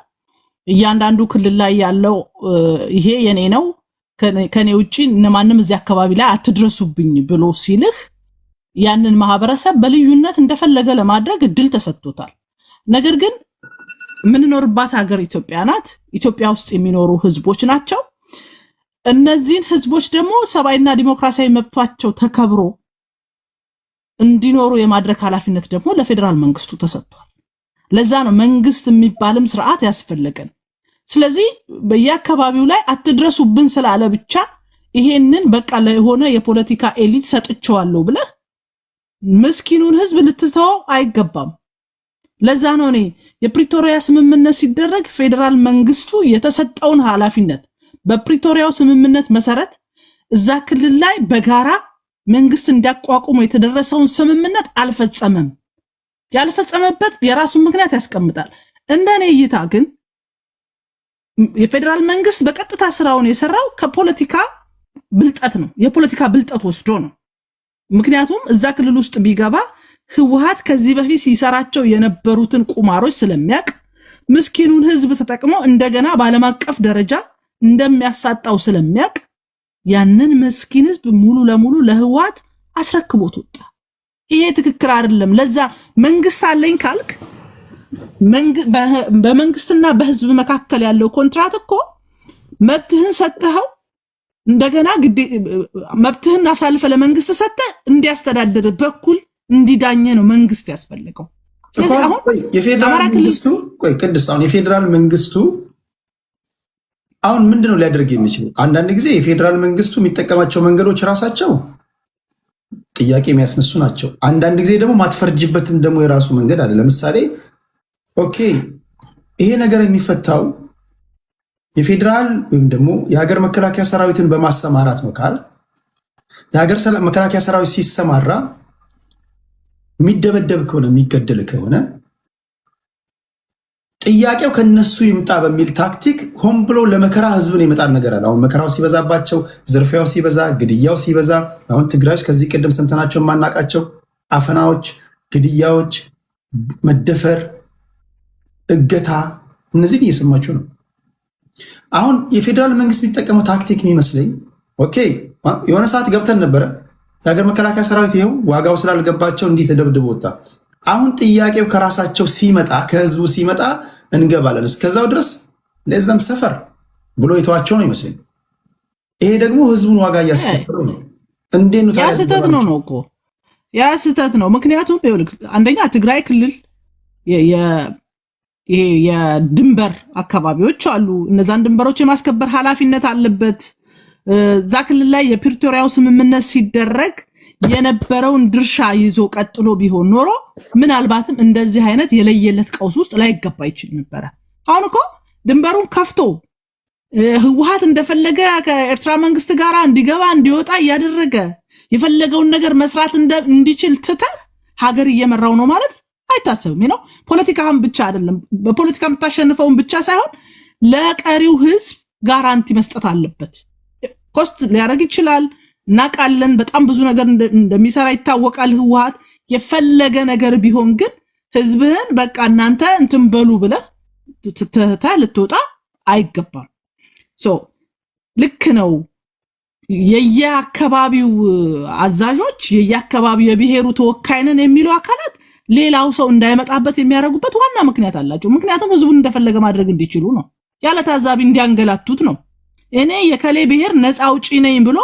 እያንዳንዱ ክልል ላይ ያለው ይሄ የኔ ነው ከኔ ውጪ እነማንም እዚህ አካባቢ ላይ አትድረሱብኝ ብሎ ሲልህ ያንን ማህበረሰብ በልዩነት እንደፈለገ ለማድረግ እድል ተሰጥቶታል። ነገር ግን ምንኖርባት ሀገር ኢትዮጵያ ናት። ኢትዮጵያ ውስጥ የሚኖሩ ህዝቦች ናቸው። እነዚህን ህዝቦች ደግሞ ሰብአዊና ዲሞክራሲያዊ መብታቸው ተከብሮ እንዲኖሩ የማድረግ ኃላፊነት ደግሞ ለፌደራል መንግስቱ ተሰጥቷል። ለዛ ነው መንግስት የሚባልም ስርዓት ያስፈልገን። ስለዚህ በየአካባቢው ላይ አትድረሱብን ስላለ ብቻ ይሄንን በቃ ለሆነ የፖለቲካ ኤሊት ሰጥቼዋለሁ ብለህ ምስኪኑን ህዝብ ልትተው አይገባም። ለዛ ነው እኔ የፕሪቶሪያ ስምምነት ሲደረግ ፌደራል መንግስቱ የተሰጠውን ኃላፊነት በፕሪቶሪያው ስምምነት መሰረት እዛ ክልል ላይ በጋራ መንግስት እንዲያቋቁሙ የተደረሰውን ስምምነት አልፈጸመም። ያልፈጸመበት የራሱን ምክንያት ያስቀምጣል። እንደኔ እይታ ግን የፌደራል መንግስት በቀጥታ ስራውን የሰራው ከፖለቲካ ብልጠት ነው። የፖለቲካ ብልጠት ወስዶ ነው። ምክንያቱም እዛ ክልል ውስጥ ቢገባ ህወሓት ከዚህ በፊት ሲሰራቸው የነበሩትን ቁማሮች ስለሚያቅ ምስኪኑን ህዝብ ተጠቅሞ እንደገና በዓለም አቀፍ ደረጃ እንደሚያሳጣው ስለሚያቅ ያንን ምስኪን ህዝብ ሙሉ ለሙሉ ለህወሓት አስረክቦት ወጣ። ይሄ ትክክል አይደለም። ለዛ መንግስት አለኝ ካልክ በመንግስትና በህዝብ መካከል ያለው ኮንትራት እኮ መብትህን ሰጥተው እንደገና መብትህን አሳልፈ ለመንግስት ሰጠ እንዲያስተዳድር በኩል እንዲዳኘ ነው መንግስት ያስፈልገው። ስለዚህ አሁን የፌደራል መንግስቱ አሁን የፌደራል መንግስቱ አሁን ምንድነው ሊያደርግ የሚችለው? አንዳንድ ጊዜ የፌደራል መንግስቱ የሚጠቀማቸው መንገዶች ራሳቸው ጥያቄ የሚያስነሱ ናቸው። አንዳንድ ጊዜ ደግሞ ማትፈርጅበትም ደግሞ የራሱ መንገድ አለ። ለምሳሌ ኦኬ ይሄ ነገር የሚፈታው የፌደራል ወይም ደግሞ የሀገር መከላከያ ሰራዊትን በማሰማራት ነው ካል የሀገር መከላከያ ሰራዊት ሲሰማራ የሚደበደብ ከሆነ የሚገደል ከሆነ ጥያቄው ከነሱ ይምጣ በሚል ታክቲክ ሆን ብሎ ለመከራ ህዝብን የመጣል ነገር አለ። አሁን መከራው ሲበዛባቸው፣ ዝርፊያው ሲበዛ፣ ግድያው ሲበዛ አሁን ትግራዮች ከዚህ ቀደም ሰምተናቸው የማናቃቸው አፈናዎች፣ ግድያዎች፣ መደፈር፣ እገታ እነዚህን እየሰማችሁ ነው። አሁን የፌደራል መንግስት የሚጠቀመው ታክቲክ የሚመስለኝ ኦኬ የሆነ ሰዓት ገብተን ነበረ የሀገር መከላከያ ሰራዊት ይኸው ዋጋው ስላልገባቸው እንዲህ ተደብድቦ ወጣ። አሁን ጥያቄው ከራሳቸው ሲመጣ ከህዝቡ ሲመጣ እንገባለን፣ እስከዛው ድረስ ለዛም ሰፈር ብሎ የተዋቸው ነው ይመስለኝ። ይሄ ደግሞ ህዝቡን ዋጋ እያስከፈለው ነው። እንዴት ነው ያ ስህተት ነው እኮ ያ ስህተት ነው። ምክንያቱም አንደኛ ትግራይ ክልል ይሄ የድንበር አካባቢዎች አሉ። እነዛን ድንበሮች የማስከበር ኃላፊነት አለበት። እዛ ክልል ላይ የፕሪቶሪያው ስምምነት ሲደረግ የነበረውን ድርሻ ይዞ ቀጥሎ ቢሆን ኖሮ ምናልባትም እንደዚህ አይነት የለየለት ቀውስ ውስጥ ላይገባ ይችል ነበረ። አሁን እኮ ድንበሩን ከፍቶ ህወሓት እንደፈለገ ከኤርትራ መንግስት ጋር እንዲገባ እንዲወጣ እያደረገ የፈለገውን ነገር መስራት እንዲችል ትተህ ሀገር እየመራው ነው ማለት አይታሰብም ነው። ፖለቲካም ብቻ አይደለም፣ በፖለቲካ የምታሸንፈውን ብቻ ሳይሆን ለቀሪው ህዝብ ጋራንቲ መስጠት አለበት። ኮስት ሊያደርግ ይችላል እናቃለን። በጣም ብዙ ነገር እንደሚሰራ ይታወቃል ህወሓት። የፈለገ ነገር ቢሆን ግን ህዝብህን በቃ እናንተ እንትን በሉ ብለህ ልትወጣ አይገባም። ልክ ነው። የየአካባቢው አዛዦች የየአካባቢው የብሔሩ ተወካይነን የሚሉ አካላት ሌላው ሰው እንዳይመጣበት የሚያደርጉበት ዋና ምክንያት አላቸው። ምክንያቱም ህዝቡን እንደፈለገ ማድረግ እንዲችሉ ነው። ያለ ታዛቢ እንዲያንገላቱት ነው። እኔ የከሌ ብሔር ነፃ አውጪ ነኝ ብሎ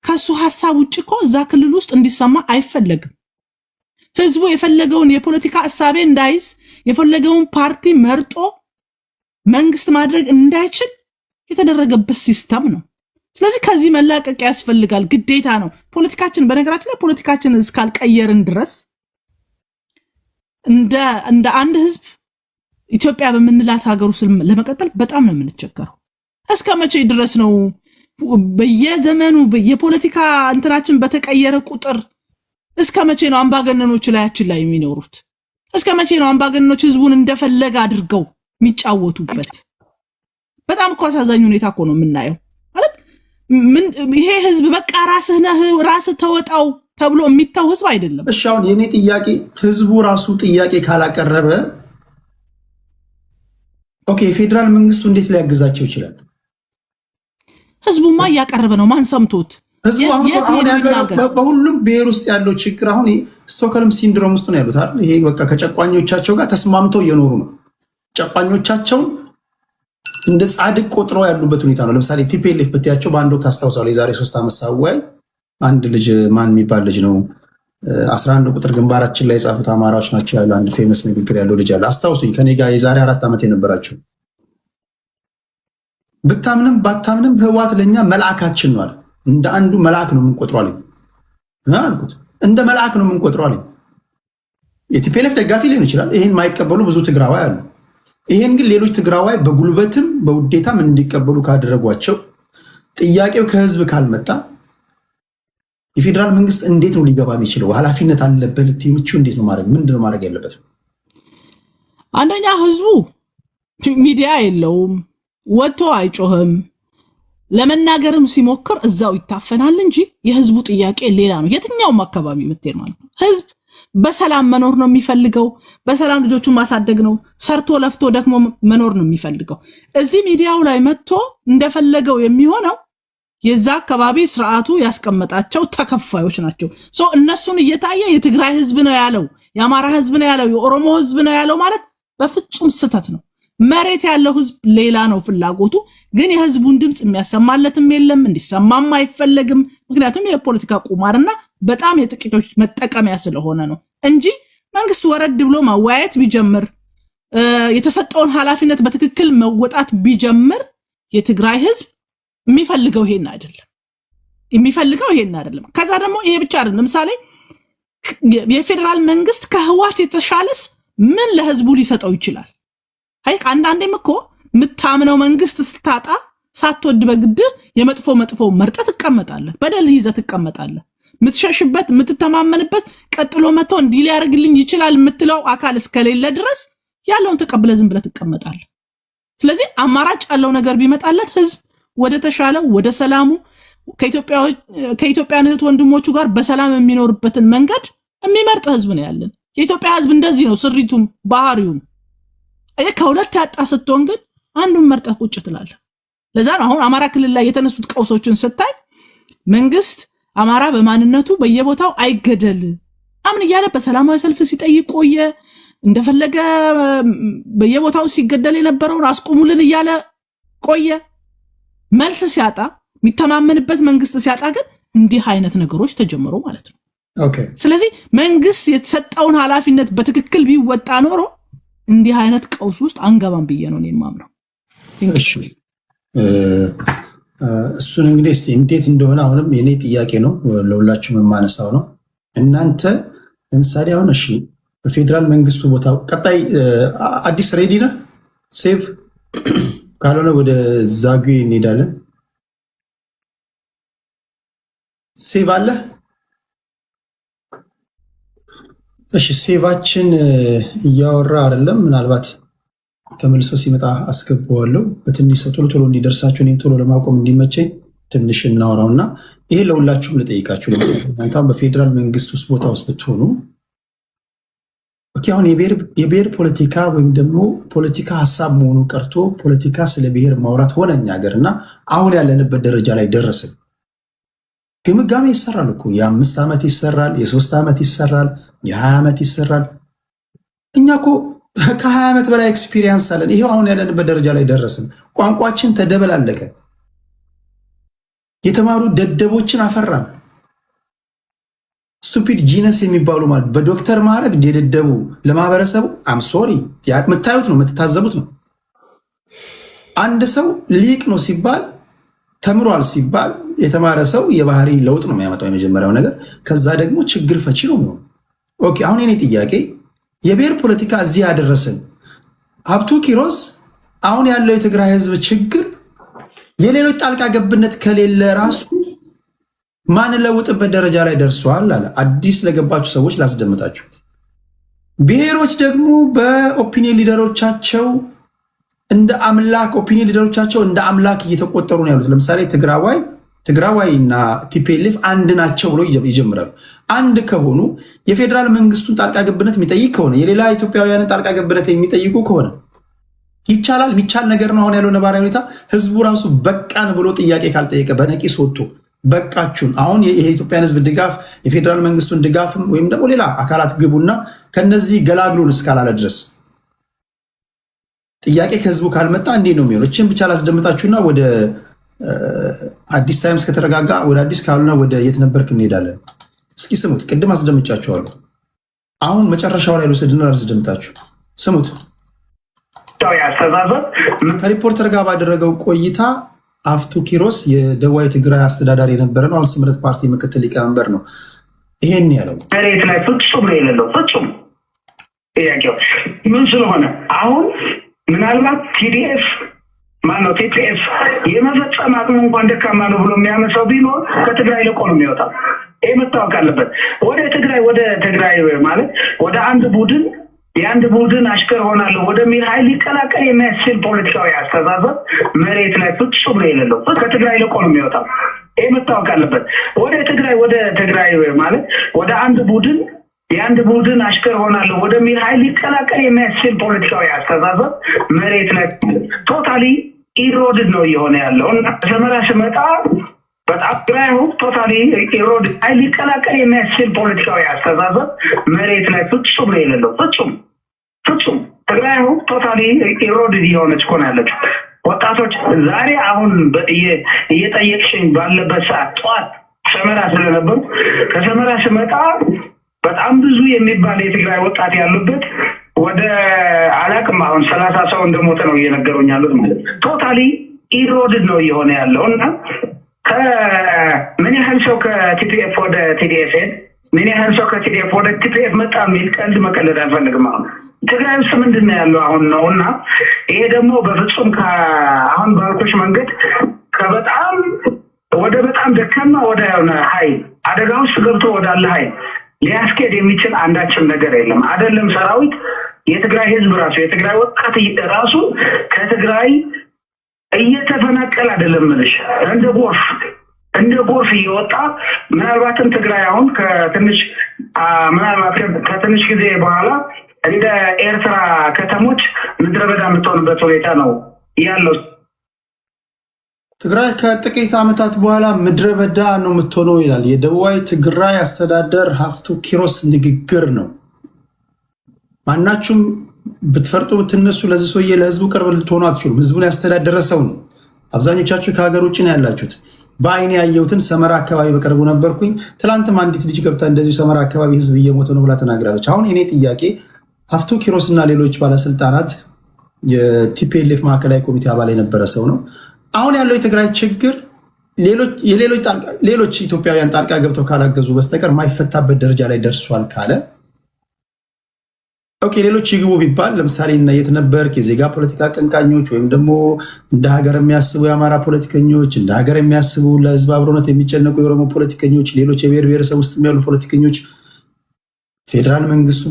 ከሱ ሐሳብ ውጭ እኮ እዛ ክልል ውስጥ እንዲሰማ አይፈለግም። ህዝቡ የፈለገውን የፖለቲካ ሐሳቤ እንዳይዝ የፈለገውን ፓርቲ መርጦ መንግስት ማድረግ እንዳይችል የተደረገበት ሲስተም ነው። ስለዚህ ከዚህ መላቀቅ ያስፈልጋል፣ ግዴታ ነው። ፖለቲካችን በነገራችን ላይ ፖለቲካችን እስካልቀየርን ድረስ እንደ አንድ ህዝብ ኢትዮጵያ በምንላት ሀገር ውስጥ ለመቀጠል በጣም ነው የምንቸገረው። እስከ መቼ ድረስ ነው በየዘመኑ የፖለቲካ እንትናችን በተቀየረ ቁጥር እስከ መቼ ነው አምባገነኖች ላያችን ላይ የሚኖሩት? እስከ መቼ ነው አምባገነኖች ህዝቡን እንደፈለገ አድርገው የሚጫወቱበት? በጣም እኮ አሳዛኝ ሁኔታ እኮ ነው የምናየው። ማለት ይሄ ህዝብ በቃ ራስህ ተወጣው ተብሎ የሚታው ህዝብ አይደለም። እሺ አሁን የኔ ጥያቄ ህዝቡ ራሱ ጥያቄ ካላቀረበ ኦኬ ፌደራል መንግስቱ እንዴት ሊያግዛቸው ይችላል? ህዝቡማ እያቀረበ ነው። ማን ሰምቶት? ህዝቡ በሁሉም ብሔር ውስጥ ያለው ችግር አሁን ስቶክሆልም ሲንድሮም ውስጥ ነው ያሉት አይደል? ይሄ በቃ ከጨቋኞቻቸው ጋር ተስማምተው እየኖሩ ነው። ጨቋኞቻቸውን እንደ ጻድቅ ቆጥረው ያሉበት ሁኔታ ነው። ለምሳሌ ቲፒኤልኤፍ ብትያቸው በአንድ ወቅት አስታውሳለሁ፣ የዛሬ 3 ዓመት ሳወያይ አንድ ልጅ ማን የሚባል ልጅ ነው 11 ቁጥር ግንባራችን ላይ የጻፉት አማራዎች ናቸው ያለው አንድ ፌመስ ንግግር ያለው ልጅ አለ። አስታውሱኝ፣ ከኔ ጋር የዛሬ 4 ዓመት የነበራችሁ ብታምንም ባታምንም ህወሓት ለኛ መልአካችን ነው አለ። እንደ አንዱ መልአክ ነው የምንቆጥረው አለኝ አልኩት። እንደ መልአክ ነው የምንቆጥረው አለኝ። የቲፒኤልኤፍ ደጋፊ ሊሆን ይችላል፣ ይሄን የማይቀበሉ ብዙ ትግራዋይ አሉ። ይሄን ግን ሌሎች ትግራዋይ በጉልበትም በውዴታም እንዲቀበሉ ካደረጓቸው ጥያቄው ከህዝብ ካልመጣ የፌደራል መንግስት እንዴት ነው ሊገባ የሚችለው? ኃላፊነት አለበት ልትምቹ እንዴት ነው ማድረግ? ምንድነው ማድረግ ያለበት? አንደኛ ህዝቡ ሚዲያ የለውም፣ ወጥቶ አይጮህም። ለመናገርም ሲሞክር እዛው ይታፈናል እንጂ የህዝቡ ጥያቄ ሌላ ነው። የትኛውም አካባቢ ምትሄድ ማለት ነው ህዝብ በሰላም መኖር ነው የሚፈልገው። በሰላም ልጆቹን ማሳደግ ነው። ሰርቶ ለፍቶ ደግሞ መኖር ነው የሚፈልገው። እዚህ ሚዲያው ላይ መጥቶ እንደፈለገው የሚሆነው የዛ አካባቢ ስርዓቱ ያስቀመጣቸው ተከፋዮች ናቸው። እነሱን እየታየ የትግራይ ህዝብ ነው ያለው፣ የአማራ ህዝብ ነው ያለው፣ የኦሮሞ ህዝብ ነው ያለው ማለት በፍጹም ስህተት ነው። መሬት ያለው ህዝብ ሌላ ነው ፍላጎቱ። ግን የህዝቡን ድምጽ የሚያሰማለትም የለም፣ እንዲሰማም አይፈለግም። ምክንያቱም የፖለቲካ ቁማርና በጣም የጥቂቶች መጠቀሚያ ስለሆነ ነው እንጂ መንግስት ወረድ ብሎ ማወያየት ቢጀምር፣ የተሰጠውን ኃላፊነት በትክክል መወጣት ቢጀምር የትግራይ ህዝብ የሚፈልገው ይሄን አይደለም። ከዛ ደግሞ ይሄ ብቻ አይደለም። ለምሳሌ የፌደራል መንግስት ከህወሓት የተሻለስ ምን ለህዝቡ ሊሰጠው ይችላል? አይ አንዳንዴም እኮ የምታምነው መንግስት ስታጣ ሳትወድ በግድ የመጥፎ መርጠህ ትቀመጣለህ፣ በደል ይዘህ ትቀመጣለህ። የምትሸሽበት የምትተማመንበት ቀጥሎ መጥቶ እንዲህ ሊያደርግልኝ ይችላል የምትለው አካል እስከሌለ ድረስ ያለውን ተቀብለህ ዝም ብለህ ትቀመጣለህ። ስለዚህ አማራጭ ያለው ነገር ቢመጣለት ህዝብ ወደ ተሻለው ወደ ሰላሙ ከኢትዮጵያ እህት ወንድሞቹ ጋር በሰላም የሚኖርበትን መንገድ የሚመርጥ ህዝብ ነው ያለን። የኢትዮጵያ ህዝብ እንደዚህ ነው ስሪቱም ባህሪውም። ከሁለት ያጣ ስትሆን ግን አንዱን መርጠህ ቁጭ ትላለህ። ለዛ ነው አሁን አማራ ክልል ላይ የተነሱት ቀውሶችን ስታይ መንግስት አማራ በማንነቱ በየቦታው አይገደል አምን እያለ በሰላማዊ ሰልፍ ሲጠይቅ ቆየ። እንደፈለገ በየቦታው ሲገደል የነበረውን አስቁሙልን እያለ ቆየ። መልስ ሲያጣ የሚተማመንበት መንግስት ሲያጣ ግን እንዲህ አይነት ነገሮች ተጀመሩ ማለት ነው። ስለዚህ መንግስት የተሰጠውን ኃላፊነት በትክክል ቢወጣ ኖሮ እንዲህ አይነት ቀውስ ውስጥ አንገባም ብዬ ነው የማምነው። እሺ እሱን እንግዲህ እስቲ እንዴት እንደሆነ አሁንም የኔ ጥያቄ ነው፣ ለሁላችሁም የማነሳው ነው። እናንተ ለምሳሌ አሁን እሺ በፌደራል መንግስቱ ቦታ ቀጣይ አዲስ ሬዲ ነህ? ሴቭ ካልሆነ ወደ ዛጉዌ እንሄዳለን። ሴቭ አለ? እሺ ሴቫችን እያወራ አይደለም። ምናልባት ተመልሶ ሲመጣ አስገባዋለሁ። በትንሽ ሰው ቶሎ እንዲደርሳችሁ እኔም ቶሎ ለማቆም እንዲመቸኝ ትንሽ እናወራውና ይሄ ለሁላችሁም ልጠይቃችሁ። ለምሳሌ እናንተም በፌደራል መንግስት ውስጥ ቦታ ውስጥ ብትሆኑ አሁን የብሔር ፖለቲካ ወይም ደግሞ ፖለቲካ ሀሳብ መሆኑ ቀርቶ ፖለቲካ ስለ ብሔር ማውራት ሆነ እኛ ሀገርና አሁን ያለንበት ደረጃ ላይ ደረስን። ግምጋሜ ይሰራል እኮ የ5 ዓመት ይሰራል፣ የ3 ዓመት ይሰራል፣ የ20 ዓመት ይሰራል። እኛ እኮ ከ20 ዓመት በላይ ኤክስፒሪየንስ አለን። ይሄው አሁን ያለንበት ደረጃ ላይ ደረስን። ቋንቋችን ተደበላለቀ። የተማሩ ደደቦችን አፈራን። ስቱፒድ ጂነስ የሚባሉ ማለት በዶክተር ማዕረግ የደደቡ ለማህበረሰቡ አም ሶሪ የምታዩት ነው የምትታዘቡት ነው። አንድ ሰው ሊቅ ነው ሲባል ተምሯል ሲባል የተማረ ሰው የባህሪ ለውጥ ነው የሚያመጣው የመጀመሪያው ነገር። ከዛ ደግሞ ችግር ፈቺ ነው የሚሆነው። ኦኬ አሁን የኔ ጥያቄ የብሔር ፖለቲካ እዚህ ያደረሰን ሀብቱ ኪሮስ አሁን ያለው የትግራይ ህዝብ ችግር የሌሎች ጣልቃ ገብነት ከሌለ ራሱ ማንለውጥበት ደረጃ ላይ ደርሷል አለ። አዲስ ለገባችሁ ሰዎች ላስደምጣችሁ። ብሔሮች ደግሞ በኦፒኒየን ሊደሮቻቸው እንደ አምላክ እየተቆጠሩ ነው ያሉት። ለምሳሌ ትግራዋይ እና ቲፒኤልኤፍ አንድ ናቸው ብሎ ይጀምራሉ። አንድ ከሆኑ የፌዴራል መንግስቱን ጣልቃ ገብነት የሚጠይቅ ከሆነ የሌላ ኢትዮጵያውያንን ጣልቃ ገብነት የሚጠይቁ ከሆነ ይቻላል። የሚቻል ነገር ነው። አሁን ያለው ነባራዊ ሁኔታ ህዝቡ ራሱ በቃን ብሎ ጥያቄ ካልጠየቀ በነቂስ ወጥቶ በቃችሁን፣ አሁን የኢትዮጵያን ህዝብ ድጋፍ የፌዴራል መንግስቱን ድጋፍም ወይም ደግሞ ሌላ አካላት ግቡና ከነዚህ ገላግሉን እስካላለ ድረስ ጥያቄ ከህዝቡ ካልመጣ እንዴት ነው የሚሆነው? እችን ብቻ ላስደምጣችሁና ወደ አዲስ ታይምስ ከተረጋጋ ወደ አዲስ ካልሆነ ወደ የት ነበርክ እንሄዳለን። እስኪ ስሙት። ቅድም አስደምጫችኋለሁ። አሁን መጨረሻው ላይ ልውሰድና ላስደምጣችሁ። ስሙት። ከሪፖርተር ጋር ባደረገው ቆይታ ሀብቱ ኪሮስ የደቡባዊ ትግራይ አስተዳዳሪ የነበረ ነው። አሁን ስምረት ፓርቲ ምክትል ሊቀመንበር ነው። ይሄን ያለው መሬት ላይ ፍጹም ነው የሌለው። ፍጹም ጥያቄው ምን ስለሆነ አሁን ምናልባት ቲዲኤፍ ማነው ቲፒኤፍ የመፈጸም አቅሙ እንኳን ደካማ ነው ብሎ የሚያመሳው ቢኖር ከትግራይ ለቆ ነው የሚወጣው። ይህ መታወቅ አለበት። ወደ ትግራይ ማለት ወደ አንድ ቡድን የአንድ ቡድን አሽከር ሆናለሁ ወደሚል ኃይል ሊቀላቀል የሚያስችል ፖለቲካዊ አስተሳሰብ መሬት ላይ ፍጹም ነው የሌለው። ከትግራይ ለቆ ነው የሚወጣው። ይህ መታወቅ አለበት። ወደ ትግራይ ማለት ወደ አንድ ቡድን የአንድ ቡድን አሽከር ሆናለሁ ወደሚል ኃይል ሊቀላቀል የሚያስችል ፖለቲካዊ አስተሳሰብ መሬት ላይ ቶታሊ ኢሮድድ ነው እየሆነ ያለው እና ሰመራ ስመጣ በጣም ግራዩ ቶታሊ ኢሮድ ኃይል ሊቀላቀል የሚያስችል ፖለቲካዊ አስተሳሰብ መሬት ላይ ፍጹም ነው የሌለው። ፍጹም ትግራይ ቶታሊ ኢሮድድ እየሆነች እኮ ነው ያለችው። ወጣቶች ዛሬ አሁን እየጠየቅሽኝ ባለበት ሰዓት ጠዋት ሰመራ ስለነበሩ ከሰመራ ስመጣ በጣም ብዙ የሚባል የትግራይ ወጣት ያሉበት ወደ አላቅም አሁን 30 ሰው እንደሞተ ነው እየነገሩኝ ያሉት። ማለት ቶታሊ ኢሮድድ ነው እየሆነ ያለው እና ምን ያህል ሰው ከቲፒኤፍ ወደ ቲዲኤፍ ምን ያህል ሰው ከቲዲኤፍ ወደ ቲፒኤፍ መጣ የሚል ቀልድ መቀለድ አልፈልግም። አሁን ትግራይ ውስጥ ምንድን ነው ያለው አሁን ነው እና ይሄ ደግሞ በፍጹም አሁን ባልኮች መንገድ ከበጣም ወደ በጣም ደካማ ወደ ኃይል አደጋ ውስጥ ገብቶ ወዳለ ኃይል ሊያስኬድ የሚችል አንዳችም ነገር የለም። አይደለም ሰራዊት የትግራይ ህዝብ ራሱ የትግራይ ወጣት ራሱ ከትግራይ እየተፈናቀለ አይደለም ምልሽ እንደ ጎርፍ እየወጣ ምናልባትም ትግራይ አሁን ከትንሽ ጊዜ በኋላ እንደ ኤርትራ ከተሞች ምድረ በዳ የምትሆንበት ሁኔታ ነው ያለው። ትግራይ ከጥቂት ዓመታት በኋላ ምድረ በዳ ነው የምትሆነው ይላል የደቡባዊ ትግራይ አስተዳደር ሀብቱ ኪሮስ ንግግር ነው። ማናችሁም ብትፈርጡ ብትነሱ ለዚህ ሰውዬ ለህዝቡ ቅርብ ልትሆኑ አትችሉም። ህዝቡን ያስተዳደረ ሰው ነው። አብዛኞቻችሁ ከሀገር ውጭ ነው ያላችሁት። በአይኔ ያየሁትን ሰመራ አካባቢ በቅርቡ ነበርኩኝ። ትላንትም አንዲት ልጅ ገብታ እንደዚሁ ሰመራ አካባቢ ህዝብ እየሞተ ነው ብላ ተናግራለች። አሁን እኔ ጥያቄ ሀብቱ ኪሮስ እና ሌሎች ባለስልጣናት የቲፒኤልኤፍ ማዕከላዊ ኮሚቴ አባል የነበረ ሰው ነው። አሁን ያለው የትግራይ ችግር ሌሎች ኢትዮጵያውያን ጣልቃ ገብተው ካላገዙ በስተቀር ማይፈታበት ደረጃ ላይ ደርሷል ካለ ኦኬ፣ ሌሎች ይግቡ ቢባል ለምሳሌ እና የት ነበርክ የዜጋ ፖለቲካ አቀንቃኞች ወይም ደግሞ እንደ ሀገር የሚያስቡ የአማራ ፖለቲከኞች፣ እንደ ሀገር የሚያስቡ ለህዝብ አብሮነት የሚጨነቁ የኦሮሞ ፖለቲከኞች፣ ሌሎች የብሔር ብሔረሰብ ውስጥ ያሉ ፖለቲከኞች ፌዴራል መንግስቱ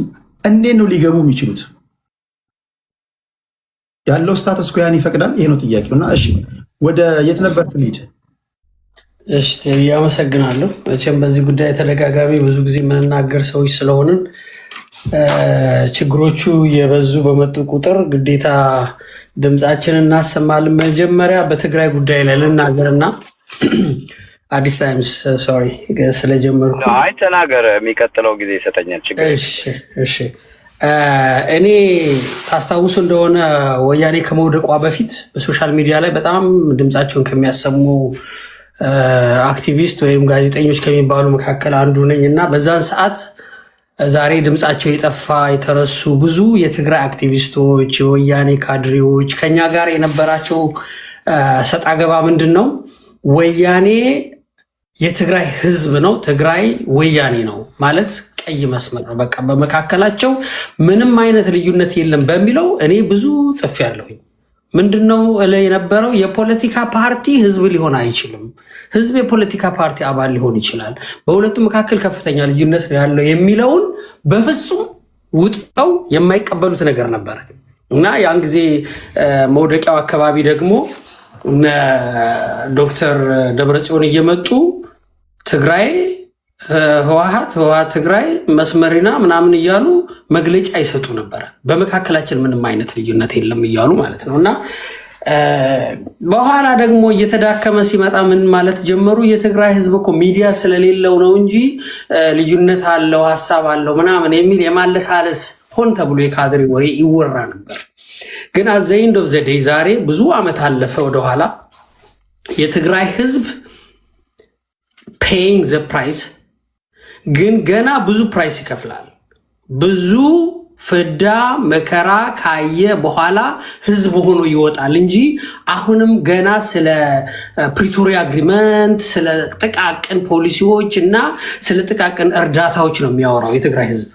እንዴት ነው ሊገቡ የሚችሉት? ያለው ስታተስ ኮ ያን ይፈቅዳል? ይሄ ነው ጥያቄውና እሺ ወደ የት ነበር ትሄድ? እሺ አመሰግናለሁ። መቼም በዚህ ጉዳይ ተደጋጋሚ ብዙ ጊዜ የምንናገር ሰዎች ስለሆንን ችግሮቹ የበዙ በመጡ ቁጥር ግዴታ ድምፃችንን እናሰማለን። መጀመሪያ በትግራይ ጉዳይ ላይ ልናገርና አዲስ ታይምስ ሶሪ ስለጀመርኩ አይ ተናገር፣ የሚቀጥለው ጊዜ ይሰጠኛል። ችግር እሺ እኔ ታስታውሱ እንደሆነ ወያኔ ከመውደቋ በፊት በሶሻል ሚዲያ ላይ በጣም ድምፃቸውን ከሚያሰሙ አክቲቪስት ወይም ጋዜጠኞች ከሚባሉ መካከል አንዱ ነኝ እና በዛን ሰዓት ዛሬ ድምፃቸው የጠፋ የተረሱ ብዙ የትግራይ አክቲቪስቶች፣ የወያኔ ካድሬዎች ከኛ ጋር የነበራቸው ሰጣ ገባ ምንድን ነው? ወያኔ የትግራይ ህዝብ ነው፣ ትግራይ ወያኔ ነው ማለት ቀይ መስመር ነው። በቃ በመካከላቸው ምንም አይነት ልዩነት የለም በሚለው እኔ ብዙ ጽፌያለሁኝ። ምንድነው ላይ የነበረው? የፖለቲካ ፓርቲ ህዝብ ሊሆን አይችልም። ህዝብ የፖለቲካ ፓርቲ አባል ሊሆን ይችላል። በሁለቱ መካከል ከፍተኛ ልዩነት ያለው የሚለውን በፍጹም ውጥው የማይቀበሉት ነገር ነበር እና ያን ጊዜ መውደቂያው አካባቢ ደግሞ ዶክተር ደብረጽዮን እየመጡ ትግራይ ህወሓት ትግራይ መስመሪና ምናምን እያሉ መግለጫ ይሰጡ ነበር። በመካከላችን ምንም አይነት ልዩነት የለም እያሉ ማለት ነው። እና በኋላ ደግሞ እየተዳከመ ሲመጣ ምን ማለት ጀመሩ? የትግራይ ህዝብ እኮ ሚዲያ ስለሌለው ነው እንጂ ልዩነት አለው ሀሳብ አለው ምናምን የሚል የማለሳለስ ሆን ተብሎ የካድሬ ወሬ ይወራ ነበር። ግን አት ዘ ኤንድ ኦፍ ዘ ዴይ ዛሬ ብዙ ዓመት አለፈ ወደኋላ የትግራይ ህዝብ ፔይንግ ዘ ፕራይስ ግን ገና ብዙ ፕራይስ ይከፍላል። ብዙ ፍዳ መከራ ካየ በኋላ ህዝብ ሆኖ ይወጣል እንጂ አሁንም ገና ስለ ፕሪቶሪያ አግሪመንት ስለ ጥቃቅን ፖሊሲዎች እና ስለ ጥቃቅን እርዳታዎች ነው የሚያወራው የትግራይ ህዝብ።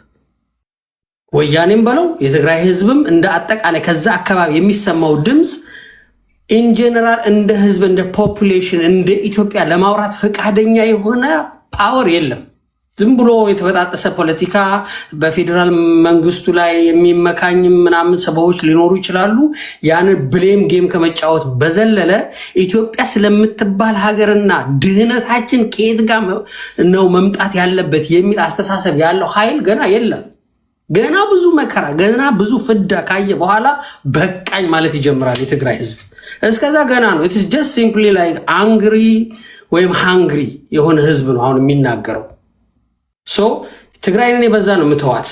ወያኔም በለው የትግራይ ህዝብም እንደ አጠቃላይ ከዛ አካባቢ የሚሰማው ድምፅ ኢንጀነራል እንደ ህዝብ እንደ ፖፑሌሽን እንደ ኢትዮጵያ ለማውራት ፈቃደኛ የሆነ ፓወር የለም። ዝም ብሎ የተበጣጠሰ ፖለቲካ በፌዴራል መንግስቱ ላይ የሚመካኝ ምናምን ሰዎች ሊኖሩ ይችላሉ። ያንን ብሌም ጌም ከመጫወት በዘለለ ኢትዮጵያ ስለምትባል ሀገርና ድህነታችን ከየት ጋር ነው መምጣት ያለበት የሚል አስተሳሰብ ያለው ኃይል ገና የለም። ገና ብዙ መከራ ገና ብዙ ፍዳ ካየ በኋላ በቃኝ ማለት ይጀምራል የትግራይ ህዝብ። እስከዛ ገና ነው። ኢትስ ጀስት ሲምፕሊ ላይክ አንግሪ ወይም ሃንግሪ የሆነ ህዝብ ነው አሁን የሚናገረው። ሶ ትግራይን በዛ ነው ምተዋት፣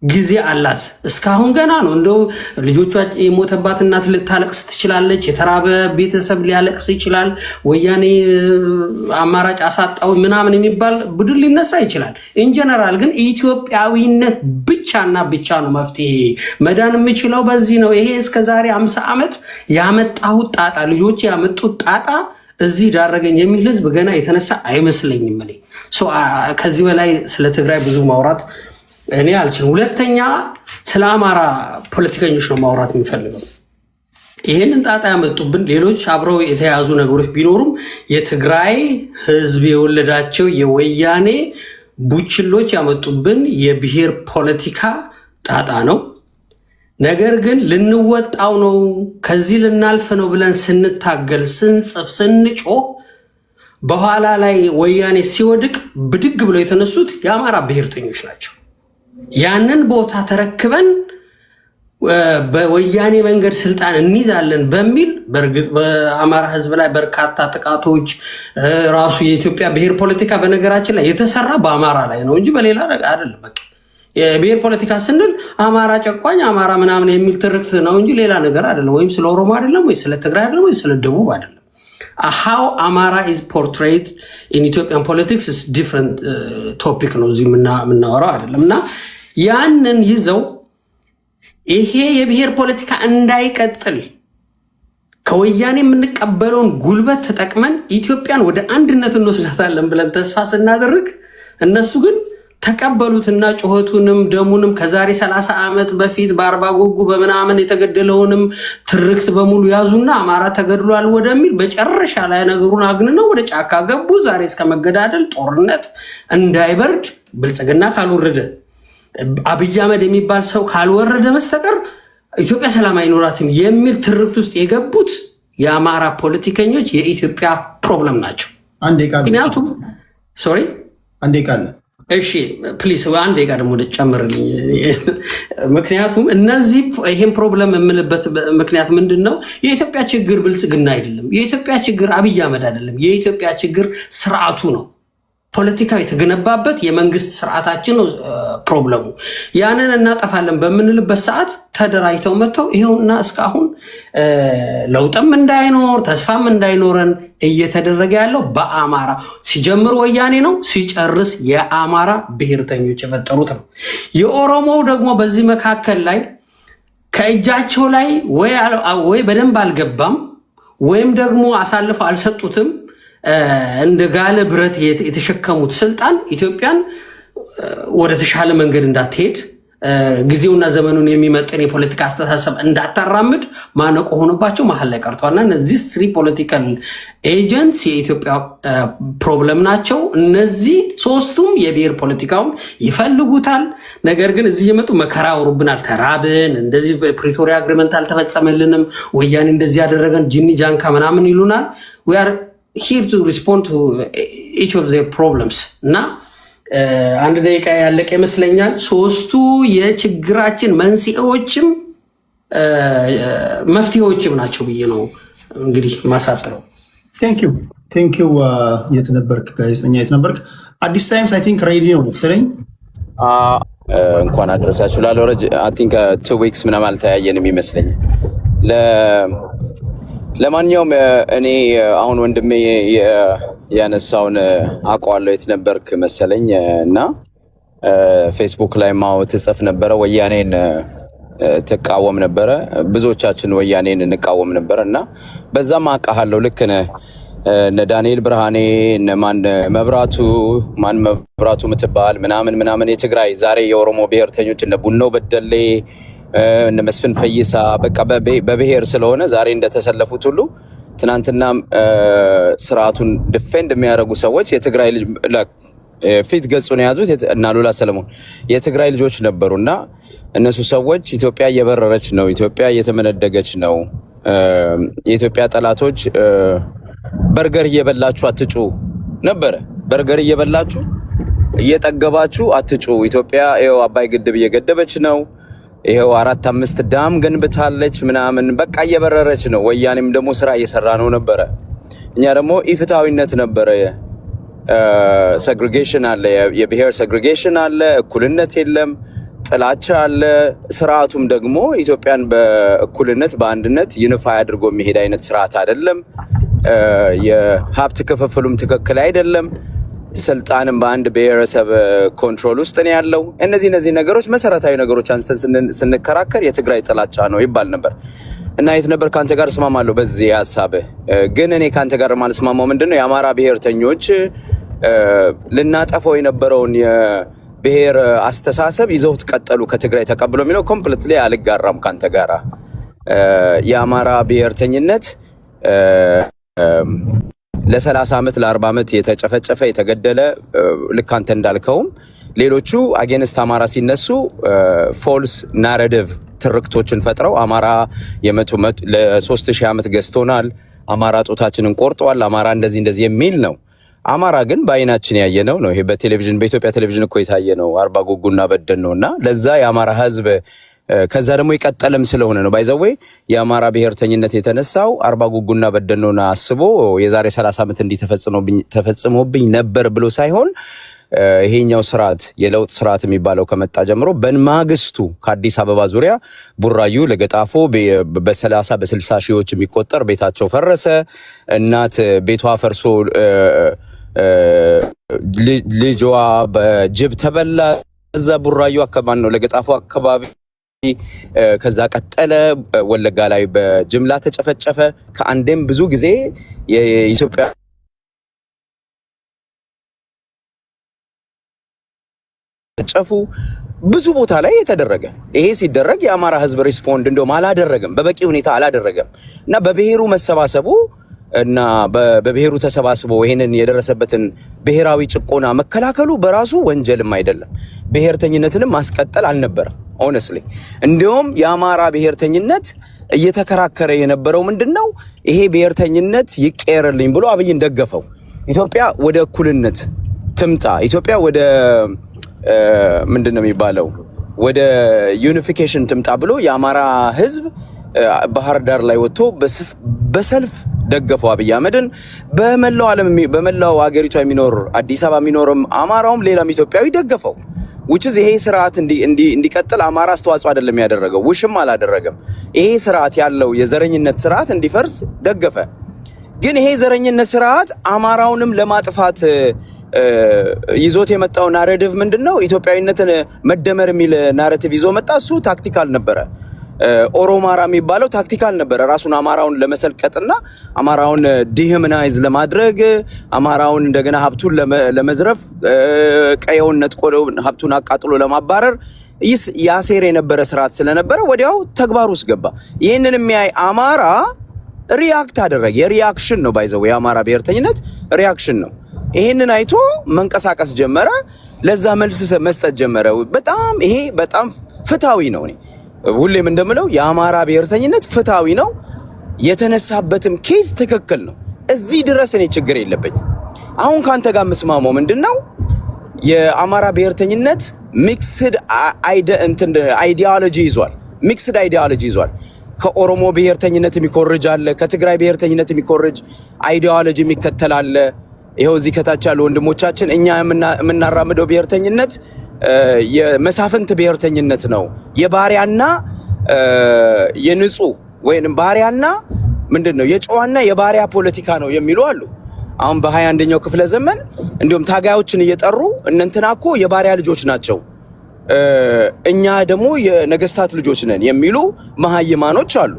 ጊዜ አላት። እስካሁን ገና ነው። እንደው ልጆቿ የሞተባት እናት ልታለቅስ ትችላለች። የተራበ ቤተሰብ ሊያለቅስ ይችላል። ወያኔ አማራጭ አሳጣው ምናምን የሚባል ቡድን ሊነሳ ይችላል። ኢንጀነራል ግን ኢትዮጵያዊነት ብቻና ብቻ ነው መፍትሄ። መዳን የምችለው በዚህ ነው። ይሄ እስከዛሬ 50 ዓመት ያመጣሁት ጣጣ ልጆች ያመጡት ጣጣ እዚህ ዳረገኝ የሚል ህዝብ ገና የተነሳ አይመስለኝም። እኔ ከዚህ በላይ ስለ ትግራይ ብዙ ማውራት እኔ አልችልም። ሁለተኛ ስለ አማራ ፖለቲከኞች ነው ማውራት የሚፈልገው። ይህንን ጣጣ ያመጡብን ሌሎች አብረው የተያዙ ነገሮች ቢኖሩም የትግራይ ህዝብ የወለዳቸው የወያኔ ቡችሎች ያመጡብን የብሔር ፖለቲካ ጣጣ ነው። ነገር ግን ልንወጣው ነው ከዚህ ልናልፍ ነው ብለን ስንታገል ስንጽፍ ስንጮህ በኋላ ላይ ወያኔ ሲወድቅ ብድግ ብለው የተነሱት የአማራ ብሔርተኞች ናቸው። ያንን ቦታ ተረክበን በወያኔ መንገድ ስልጣን እንይዛለን በሚል በእርግጥ በአማራ ህዝብ ላይ በርካታ ጥቃቶች ራሱ የኢትዮጵያ ብሔር ፖለቲካ በነገራችን ላይ የተሰራ በአማራ ላይ ነው እንጂ በሌላ አይደለም። በቃ የብሔር ፖለቲካ ስንል አማራ ጨቋኝ አማራ ምናምን የሚል ትርክት ነው እንጂ ሌላ ነገር አይደለም። ወይም ስለ ኦሮሞ አይደለም ወይ ስለ ትግራይ አይደለም ወይ ስለ ደቡብ አይደለም። how Amara is portrayed in Ethiopian politics is different topic ነው እዚህ የምናወራው አይደለም። እና ያንን ይዘው ይሄ የብሔር ፖለቲካ እንዳይቀጥል ከወያኔ የምንቀበለውን ጉልበት ተጠቅመን ኢትዮጵያን ወደ አንድነት እንወስዳታለን ብለን ተስፋ ስናደርግ እነሱ ግን ተቀበሉትና ጩኸቱንም ደሙንም ከዛሬ 30 ዓመት በፊት በአርባ ጎጉ በመናመን የተገደለውንም ትርክት በሙሉ ያዙና አማራ ተገድሏል ወደሚል በጨረሻ ላይ ነገሩን አግንነው ወደ ጫካ ገቡ። ዛሬ እስከ መገዳደል ጦርነት እንዳይበርድ ብልጽግና ካልወረደ አብይ አህመድ የሚባል ሰው ካልወረደ በስተቀር ኢትዮጵያ ሰላም አይኖራትም የሚል ትርክት ውስጥ የገቡት የአማራ ፖለቲከኞች የኢትዮጵያ ፕሮብለም ናቸው። ምክንያቱም አንዴ ቃል እሺ ፕሊስ አንዴ ጋር ደግሞ ጨምርልኝ። ምክንያቱም እነዚህ ይሄን ፕሮብለም የምልበት ምክንያት ምንድነው? የኢትዮጵያ ችግር ብልጽግና አይደለም። የኢትዮጵያ ችግር አብይ አህመድ አይደለም። የኢትዮጵያ ችግር ስርዓቱ ነው። ፖለቲካው የተገነባበት የመንግስት ስርዓታችን ነው ፕሮብለሙ። ያንን እናጠፋለን በምንልበት ሰዓት ተደራጅተው መጥተው ይሄውና እስካሁን ለውጥም እንዳይኖር ተስፋም እንዳይኖረን እየተደረገ ያለው በአማራ ሲጀምር ወያኔ ነው፣ ሲጨርስ የአማራ ብሔርተኞች የፈጠሩት ነው። የኦሮሞው ደግሞ በዚህ መካከል ላይ ከእጃቸው ላይ ወይ በደንብ አልገባም ወይም ደግሞ አሳልፈው አልሰጡትም። እንደ ጋለ ብረት የተሸከሙት ስልጣን ኢትዮጵያን ወደ ተሻለ መንገድ እንዳትሄድ ጊዜውና ዘመኑን የሚመጥን የፖለቲካ አስተሳሰብ እንዳታራምድ ማነቆ ሆኖባቸው መሀል ላይ ቀርቷልና እነዚህ ስሪ ፖለቲካል ኤጀንትስ የኢትዮጵያ ፕሮብለም ናቸው። እነዚህ ሶስቱም የብሔር ፖለቲካውን ይፈልጉታል። ነገር ግን እዚህ የመጡ መከራ ወሩብናል፣ ተራብን፣ እንደዚህ በፕሪቶሪያ አግሪመንት አልተፈጸመልንም፣ ወያኔ እንደዚህ ያደረገን ጂኒ ጃንካ ምናምን ይሉናል። we are here to respond to each of their problems እና አንድ ደቂቃ ያለቀ ይመስለኛል። ሶስቱ የችግራችን መንስኤዎችም መፍትሄዎችም ናቸው ብዬ ነው እንግዲህ ማሳጥረው። ቴንክ ዩ የት ነበርክ ጋዜጠኛ? የት ነበርክ? አዲስ ታይምስ አይ ቲንክ ሬዲ ነው መሰለኝ። እንኳን አደረሳችሁ ላለው ረጅ አይ ቲንክ 2 ዊክስ ምናምን አልተያየንም ይመስለኝ። ለማንኛውም እኔ አሁን ወንድሜ ያነሳውን አውቀዋለሁ። የት ነበርክ መሰለኝ እና ፌስቡክ ላይ ማው ትጽፍ ነበረ፣ ወያኔን ትቃወም ነበረ። ብዙዎቻችን ወያኔን እንቃወም ነበረ እና በዛም አውቃለሁ። ልክ ነህ። እነ ዳንኤል ብርሃኔ እነ ማን መብራቱ ምትባል ምናምን የትግራይ ዛሬ የኦሮሞ ብሔርተኞች እነ ቡኖ በደሌ እነ መስፍን ፈይሳ በቃ በብሔር ስለሆነ ዛሬ እንደተሰለፉት ሁሉ ትናንትና ስርዓቱን ዲፌንድ የሚያደርጉ ሰዎች የትግራይ ልጅ ፊት ገጹን የያዙት እና ሉላ ሰለሞን የትግራይ ልጆች ነበሩና እነሱ ሰዎች ኢትዮጵያ እየበረረች ነው፣ ኢትዮጵያ እየተመነደገች ነው፣ የኢትዮጵያ ጠላቶች በርገር እየበላችሁ አትጩ ነበረ። በርገር እየበላችሁ እየጠገባችሁ አትጩ፣ ኢትዮጵያ ይኸው አባይ ግድብ እየገደበች ነው፣ ይሄው 4-5 ዳም ገንብታለች ምናምን በቃ እየበረረች ነው። ወያኔም ደግሞ ስራ እየሰራ ነው ነበረ። እኛ ደግሞ ኢፍትሃዊነት ነበረ፣ ሴግሪጌሽን አለ፣ የብሔር ሴግሪጌሽን አለ፣ እኩልነት የለም፣ ጥላቻ አለ። ስርዓቱም ደግሞ ኢትዮጵያን በእኩልነት በአንድነት ዩኒፋይ አድርጎ የሚሄድ አይነት ስርዓት አይደለም። የሀብት ክፍፍሉም ትክክል አይደለም። ስልጣንም በአንድ ብሔረሰብ ኮንትሮል ውስጥ ነው ያለው። እነዚህ ነገሮች መሰረታዊ ነገሮች አንስተን ስንከራከር የትግራይ ጥላቻ ነው ይባል ነበር እና የት ነበር? ካንተ ጋር እስማማለሁ በዚህ ሐሳብ። ግን እኔ ካንተ ጋር ማልስማማው ምንድነው የአማራ ብሔርተኞች ልናጠፈው የነበረውን የብሔር አስተሳሰብ ይዘውት ቀጠሉ ከትግራይ ተቀብሎ የሚለው ኮምፕሊትሊ አልጋራም ካንተ ጋር። የአማራ ብሔርተኝነት ለ30 ዓመት ለ40 ዓመት የተጨፈጨፈ የተገደለ ልክ አንተ እንዳልከውም ሌሎቹ አጌንስት አማራ ሲነሱ ፎልስ ናሬቲቭ ትርክቶችን ፈጥረው አማራ ለ3000 ዓመት ገዝቶናል፣ አማራ ጦታችንን ቆርጧል፣ አማራ እንደዚህ የሚል ነው። አማራ ግን በአይናችን ያየነው ነው። ይሄ በቴሌቪዥን በኢትዮጵያ ቴሌቪዥን እኮ የታየ ነው። አርባ ጉጉና በደን ነውና ለዛ የአማራ ህዝብ ከዛ ደግሞ ይቀጠልም ስለሆነ ነው ባይዘዌ የአማራ ብሔርተኝነት የተነሳው አርባ ጉጉና በደኖና አስቦ የዛሬ 30 ዓመት እንዲህ ተፈጽሞብኝ ነበር ብሎ ሳይሆን ይሄኛው ስርዓት የለውጥ ስርዓት የሚባለው ከመጣ ጀምሮ በማግስቱ ከአዲስ አበባ ዙሪያ ቡራዩ ለገጣፎ በ30 በ60 ሺዎች የሚቆጠር ቤታቸው ፈረሰ። እናት ቤቷ ፈርሶ ልጇ በጅብ ተበላ። እዛ ቡራዩ አካባቢ ነው ለገጣፎ አካባቢ። ከዛ ቀጠለ ወለጋ ላይ በጅምላ ተጨፈጨፈ። ከአንዴም ብዙ ጊዜ የኢትዮጵያ ተጨፉ ብዙ ቦታ ላይ የተደረገ ይሄ ሲደረግ የአማራ ህዝብ ሪስፖንድ እንደውም አላደረገም፣ በበቂ ሁኔታ አላደረገም እና በብሔሩ መሰባሰቡ እና በብሔሩ ተሰባስቦ ይሄንን የደረሰበትን ብሔራዊ ጭቆና መከላከሉ በራሱ ወንጀልም አይደለም። ብሔርተኝነትንም ማስቀጠል አልነበረም። ሆነስሊ እንዲሁም የአማራ ብሔርተኝነት እየተከራከረ የነበረው ምንድነው ይሄ ብሔርተኝነት ይቀየርልኝ ብሎ አብይን ደገፈው። ኢትዮጵያ ወደ እኩልነት ትምጣ፣ ኢትዮጵያ ወደ ምንድነው የሚባለው ወደ ዩኒፊኬሽን ትምጣ ብሎ የአማራ ህዝብ ባህር ዳር ላይ ወጥቶ በሰልፍ ደገፈው አብይ አህመድን። በመላው ዓለም በመላው ሀገሪቷ የሚኖር አዲስ አበባ የሚኖርም አማራውም ሌላም ኢትዮጵያዊ ደገፈው። which ይሄ ስርዓት እንዲቀጥል አማራ አስተዋጽኦ አይደለም ያደረገው፣ ውሽም አላደረገም። ይሄ ስርዓት ያለው የዘረኝነት ስርዓት እንዲፈርስ ደገፈ። ግን ይሄ ዘረኝነት ስርዓት አማራውንም ለማጥፋት ይዞት የመጣው ናሬቲቭ ምንድነው? ኢትዮጵያዊነትን መደመር የሚል ናሬቲቭ ይዞ መጣ። እሱ ታክቲካል ነበረ። ኦሮማራ የሚባለው ታክቲካል ነበረ። ራሱን አማራውን ለመሰልቀጥና አማራውን ዲሂምናይዝ ለማድረግ አማራውን እንደገና ሀብቱን ለመዝረፍ ቀየውን ነጥቆ ሀብቱን አቃጥሎ ለማባረር ያሴር የነበረ ስርዓት ስለነበረ ወዲያው ተግባር ውስጥ ገባ። ይህንን የሚያይ አማራ ሪያክት አደረገ። የሪያክሽን ነው ባይዘው የአማራ ብሔርተኝነት ሪያክሽን ነው። ይህንን አይቶ መንቀሳቀስ ጀመረ። ለዛ መልስ መስጠት ጀመረ። ይሄ በጣም ፍትሃዊ ነው። እኔ ሁሌም እንደምለው የአማራ ብሔርተኝነት ፍትሃዊ ነው። የተነሳበትም ኬዝ ትክክል ነው። እዚህ ድረስ እኔ ችግር የለብኝም። አሁን ካንተ ጋር መስማማው ምንድነው የአማራ ብሔርተኝነት ሚክስድ አይዲዮሎጂ ይዟል። ሚክስድ አይዲዮሎጂ ይዟል። ከኦሮሞ ብሔርተኝነት የሚኮርጅ አለ፣ ከትግራይ ብሔርተኝነት የሚኮርጅ አይዲዮሎጂ የሚከተል አለ። ይሄው እዚህ ከታች ያሉ ወንድሞቻችን እኛ የምናራምደው ብሔርተኝነት የመሳፍንት ብሔርተኝነት ነው። የባሪያና የንጹህ ወይንም ባሪያና ምንድነው የጨዋና የባሪያ ፖለቲካ ነው የሚሉ አሉ። አሁን በ21ኛው ክፍለ ዘመን እንዲሁም ታጋዮችን እየጠሩ እነንትና እኮ የባሪያ ልጆች ናቸው፣ እኛ ደግሞ የነገስታት ልጆች ነን የሚሉ መሃይማኖች አሉ።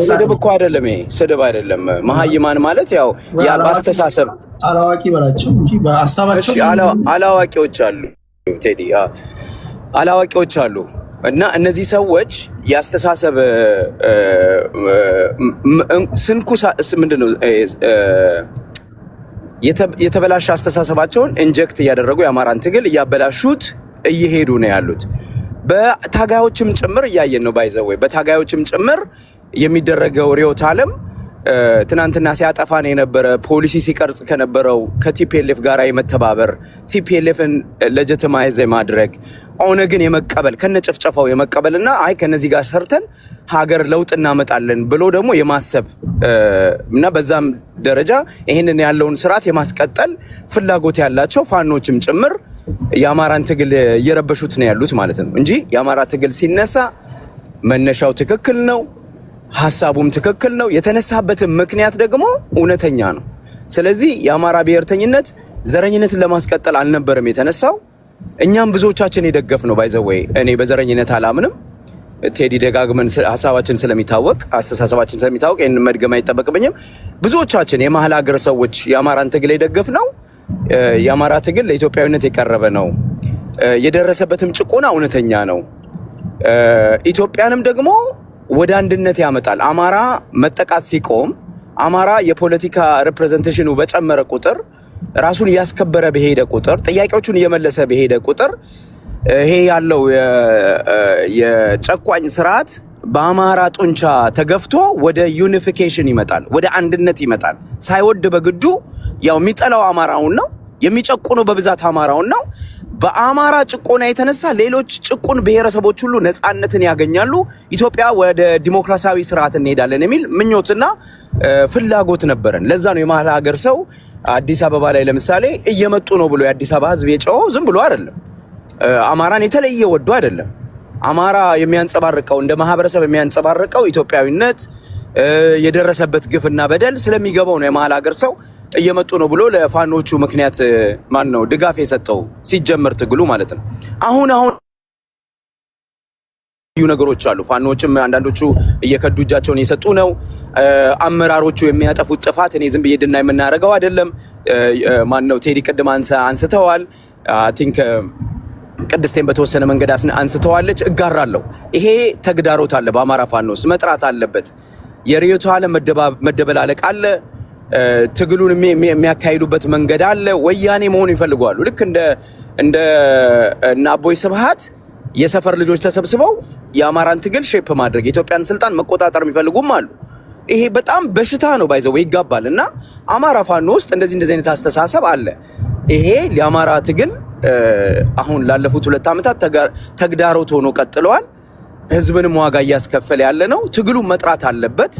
ስድብ እኮ አይደለም፣ ይሄ ስድብ አይደለም። መሃይማን ማለት ያው በአስተሳሰብ አላዋቂ በላቸው እንጂ በሀሳባቸው አላዋቂዎች አሉ ቴዲ፣ አላዋቂዎች አሉ። እና እነዚህ ሰዎች ያስተሳሰብ ምንድነው የተበላሸ አስተሳሰባቸውን ኢንጀክት እያደረጉ የአማራን ትግል እያበላሹት እየሄዱ ነው ያሉት። በታጋዮችም ጭምር እያየን ነው። ባይዘው በታጋዮችም ጭምር የሚደረገው ርዕዮተ ዓለም ትናንትና ሲያጠፋን የነበረ ፖሊሲ ሲቀርጽ ከነበረው ከቲፒኤልኤፍ ጋር የመተባበር ቲፒኤልኤፍን ሌጂቲማይዝ ማድረግ ኦነግን የመቀበል ከነጨፍጨፋው የመቀበልና አይ ከነዚህ ጋር ሰርተን ሀገር ለውጥ እናመጣለን ብሎ ደግሞ የማሰብ እና በዛም ደረጃ ይሄንን ያለውን ስርዓት የማስቀጠል ፍላጎት ያላቸው ፋኖችም ጭምር የአማራን ትግል እየረበሹት ነው ያሉት ማለት ነው እንጂ የአማራ ትግል ሲነሳ መነሻው ትክክል ነው፣ ሐሳቡም ትክክል ነው። የተነሳበትም ምክንያት ደግሞ እውነተኛ ነው። ስለዚህ የአማራ ብሔርተኝነት ዘረኝነትን ለማስቀጠል አልነበረም የተነሳው። እኛም ብዙዎቻችን የደገፍ ነው ባይዘው። እኔ በዘረኝነት አላምንም። ቴዲ ደጋግመን ሐሳባችን ስለሚታወቅ አስተሳሰባችን ስለሚታወቅ ይሄን መድገም አይጠበቅብኝም። ብዙዎቻችን የመሀል ሀገር ሰዎች የአማራን ትግል የደገፍ ነው። የአማራ ትግል ለኢትዮጵያዊነት የቀረበ ነው። የደረሰበትም ጭቆና እውነተኛ ነው። ኢትዮጵያንም ደግሞ ወደ አንድነት ያመጣል። አማራ መጠቃት ሲቆም፣ አማራ የፖለቲካ ሪፕሬዘንቴሽኑ በጨመረ ቁጥር፣ ራሱን እያስከበረ በሄደ ቁጥር፣ ጥያቄዎቹን እየመለሰ በሄደ ቁጥር ይሄ ያለው የጨቋኝ ስርዓት በአማራ ጡንቻ ተገፍቶ ወደ ዩኒፊኬሽን ይመጣል፣ ወደ አንድነት ይመጣል። ሳይወድ በግዱ ያው የሚጠላው አማራውን ነው፣ የሚጨቁነው በብዛት አማራውን ነው። በአማራ ጭቆና የተነሳ ሌሎች ጭቁን ብሔረሰቦች ሁሉ ነፃነትን ያገኛሉ፣ ኢትዮጵያ ወደ ዲሞክራሲያዊ ስርዓት እንሄዳለን የሚል ምኞትና ፍላጎት ነበረን። ለዛ ነው የመሀል ሀገር ሰው አዲስ አበባ ላይ ለምሳሌ እየመጡ ነው ብሎ የአዲስ አበባ ህዝብ የጮኸው ዝም ብሎ አይደለም። አማራን የተለየ ወዶ አይደለም። አማራ የሚያንጸባርቀው እንደ ማህበረሰብ የሚያንጸባርቀው ኢትዮጵያዊነት፣ የደረሰበት ግፍና በደል ስለሚገባው ነው የመሀል ሀገር ሰው እየመጡ ነው ብሎ ለፋኖቹ ምክንያት ማን ነው ድጋፍ የሰጠው ሲጀመር ትግሉ ማለት ነው። አሁን ነገሮች አሉ። ፋኖችም አንዳንዶቹ እየከዱ እጃቸውን እየሰጡ ነው። አመራሮቹ የሚያጠፉት ጥፋት እኔ ዝም ብዬ ድና የምናደርገው አይደለም። ማን ነው ቴዲ ቅድም አንስተዋል። አይ ቲንክ ቅድስቴን በተወሰነ መንገድ አንስተዋለች። እጋራለሁ። ይሄ ተግዳሮት አለ። በአማራ ፋኖስ መጥራት አለበት። የርዕዮተ ዓለም መደበላለቅ አለ። ትግሉን የሚያካሂዱበት መንገድ አለ። ወያኔ መሆን ይፈልጋሉ። ልክ እንደ አቦይ ስብሃት የሰፈር ልጆች ተሰብስበው የአማራን ትግል ሼፕ ማድረግ የኢትዮጵያን ስልጣን መቆጣጠር የሚፈልጉም አሉ። ይሄ በጣም በሽታ ነው ባይዘው ይጋባል። እና አማራ ፋኖ ውስጥ እንደዚህ አይነት አስተሳሰብ አለ። ይሄ ለአማራ ትግል አሁን ላለፉት 2 ዓመታት ተግዳሮት ሆኖ ቀጥለዋል። ህዝብንም ዋጋ እያስከፈለ ያለ ነው። ትግሉ መጥራት አለበት።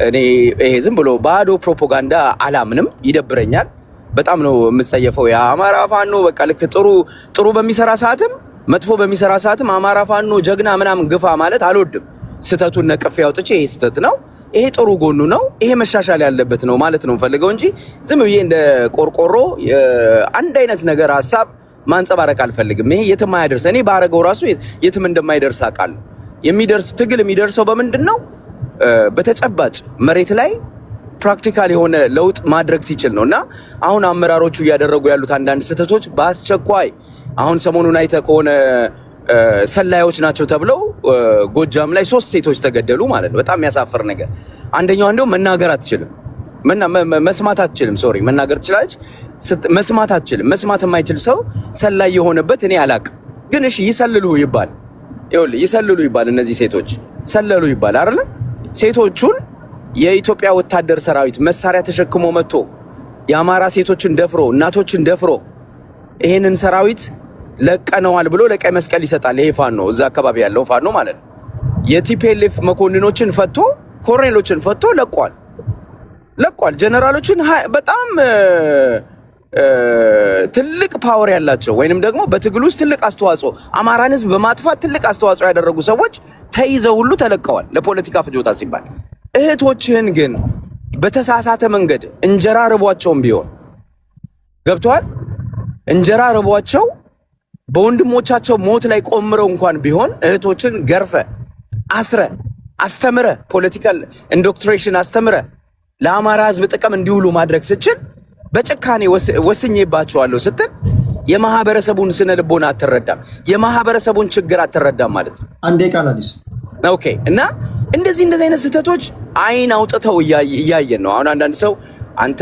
እኔ ይሄ ዝም ብሎ ባዶ ፕሮፓጋንዳ አላምንም፣ ይደብረኛል። በጣም ነው የምጸየፈው የአማራ ፋኖ። በቃ ልክ ጥሩ በሚሰራ ሰዓትም መጥፎ በሚሰራ ሰዓትም አማራ ፋኖ ጀግና ምናምን ግፋ ማለት አልወድም። ስተቱን ነቅፌ አውጥቼ ይሄ ስተት ነው፣ ይሄ ጥሩ ጎኑ ነው፣ ይሄ መሻሻል ያለበት ነው ማለት ነው ፈልገው እንጂ ዝም ብዬ እንደ ቆርቆሮ አንድ አይነት ነገር ሐሳብ ማንጸባረቅ አልፈልግም። ይሄ የትም አያደርስ። እኔ ባረገው ራሱ የትም እንደማይደርስ አውቃለሁ። የሚደርስ ትግል የሚደርሰው በምንድነው? በተጨባጭ መሬት ላይ ፕራክቲካል የሆነ ለውጥ ማድረግ ሲችል ነውና አሁን አመራሮቹ እያደረጉ ያሉት አንዳንድ ስህተቶች በአስቸኳይ አሁን ሰሞኑን አይተ ከሆነ ሰላዮች ናቸው ተብለው ጎጃም ላይ 3 ሴቶች ተገደሉ ማለት ነው። በጣም የሚያሳፍር ነገር። አንደኛው እንደው መናገር አትችልም፣ መስማት አትችልም። ሶሪ መናገር ትችላለች፣ መስማት አትችልም። መስማት የማይችል ሰው ሰላይ የሆነበት እኔ አላቅም። ግን እሺ ይሰልሉ ይባል፣ ይኸውልህ ይሰልሉ ይባል፣ እነዚህ ሴቶች ሰለሉ ይባል አይደል? ሴቶቹን የኢትዮጵያ ወታደር ሰራዊት መሳሪያ ተሸክሞ መጥቶ የአማራ ሴቶችን ደፍሮ እናቶችን ደፍሮ ይሄንን ሰራዊት ለቀነዋል ብሎ ለቀይ መስቀል ይሰጣል። ይሄ ፋኖ እዛ አካባቢ ያለው ፋኖ ማለት ነው። የቲፒኤልኤፍ መኮንኖችን ፈቶ ኮሎኔሎችን ፈቶ ለቋል። ጀነራሎችን በጣም ትልቅ ፓወር ያላቸው ወይንም ደግሞ በትግል ውስጥ ትልቅ አስተዋጽኦ አማራን ህዝብ በማጥፋት ትልቅ አስተዋጽኦ ያደረጉ ሰዎች ተይዘው ሁሉ ተለቀዋል ለፖለቲካ ፍጆታ ሲባል። እህቶችህን ግን በተሳሳተ መንገድ እንጀራ ርቧቸውም ቢሆን ገብቷል፣ እንጀራ ርቧቸው በወንድሞቻቸው ሞት ላይ ቆምረው እንኳን ቢሆን እህቶችን ገርፈ አስረ አስተምረ ፖለቲካል ኢንዶክትሪኔሽን አስተምረ ለአማራ ህዝብ ጥቅም እንዲውሉ ማድረግ ስችል በጭካኔ ወስኜባቸዋለሁ ስትል የማህበረሰቡን ስነ ልቦና አትረዳም፣ የማህበረሰቡን ችግር አትረዳም ማለት ነው። አንዴ ቃል አዲስ ኦኬ። እና እንደዚህ አይነት ስህተቶች አይን አውጥተው እያየን ነው። አሁን አንዳንድ ሰው አንተ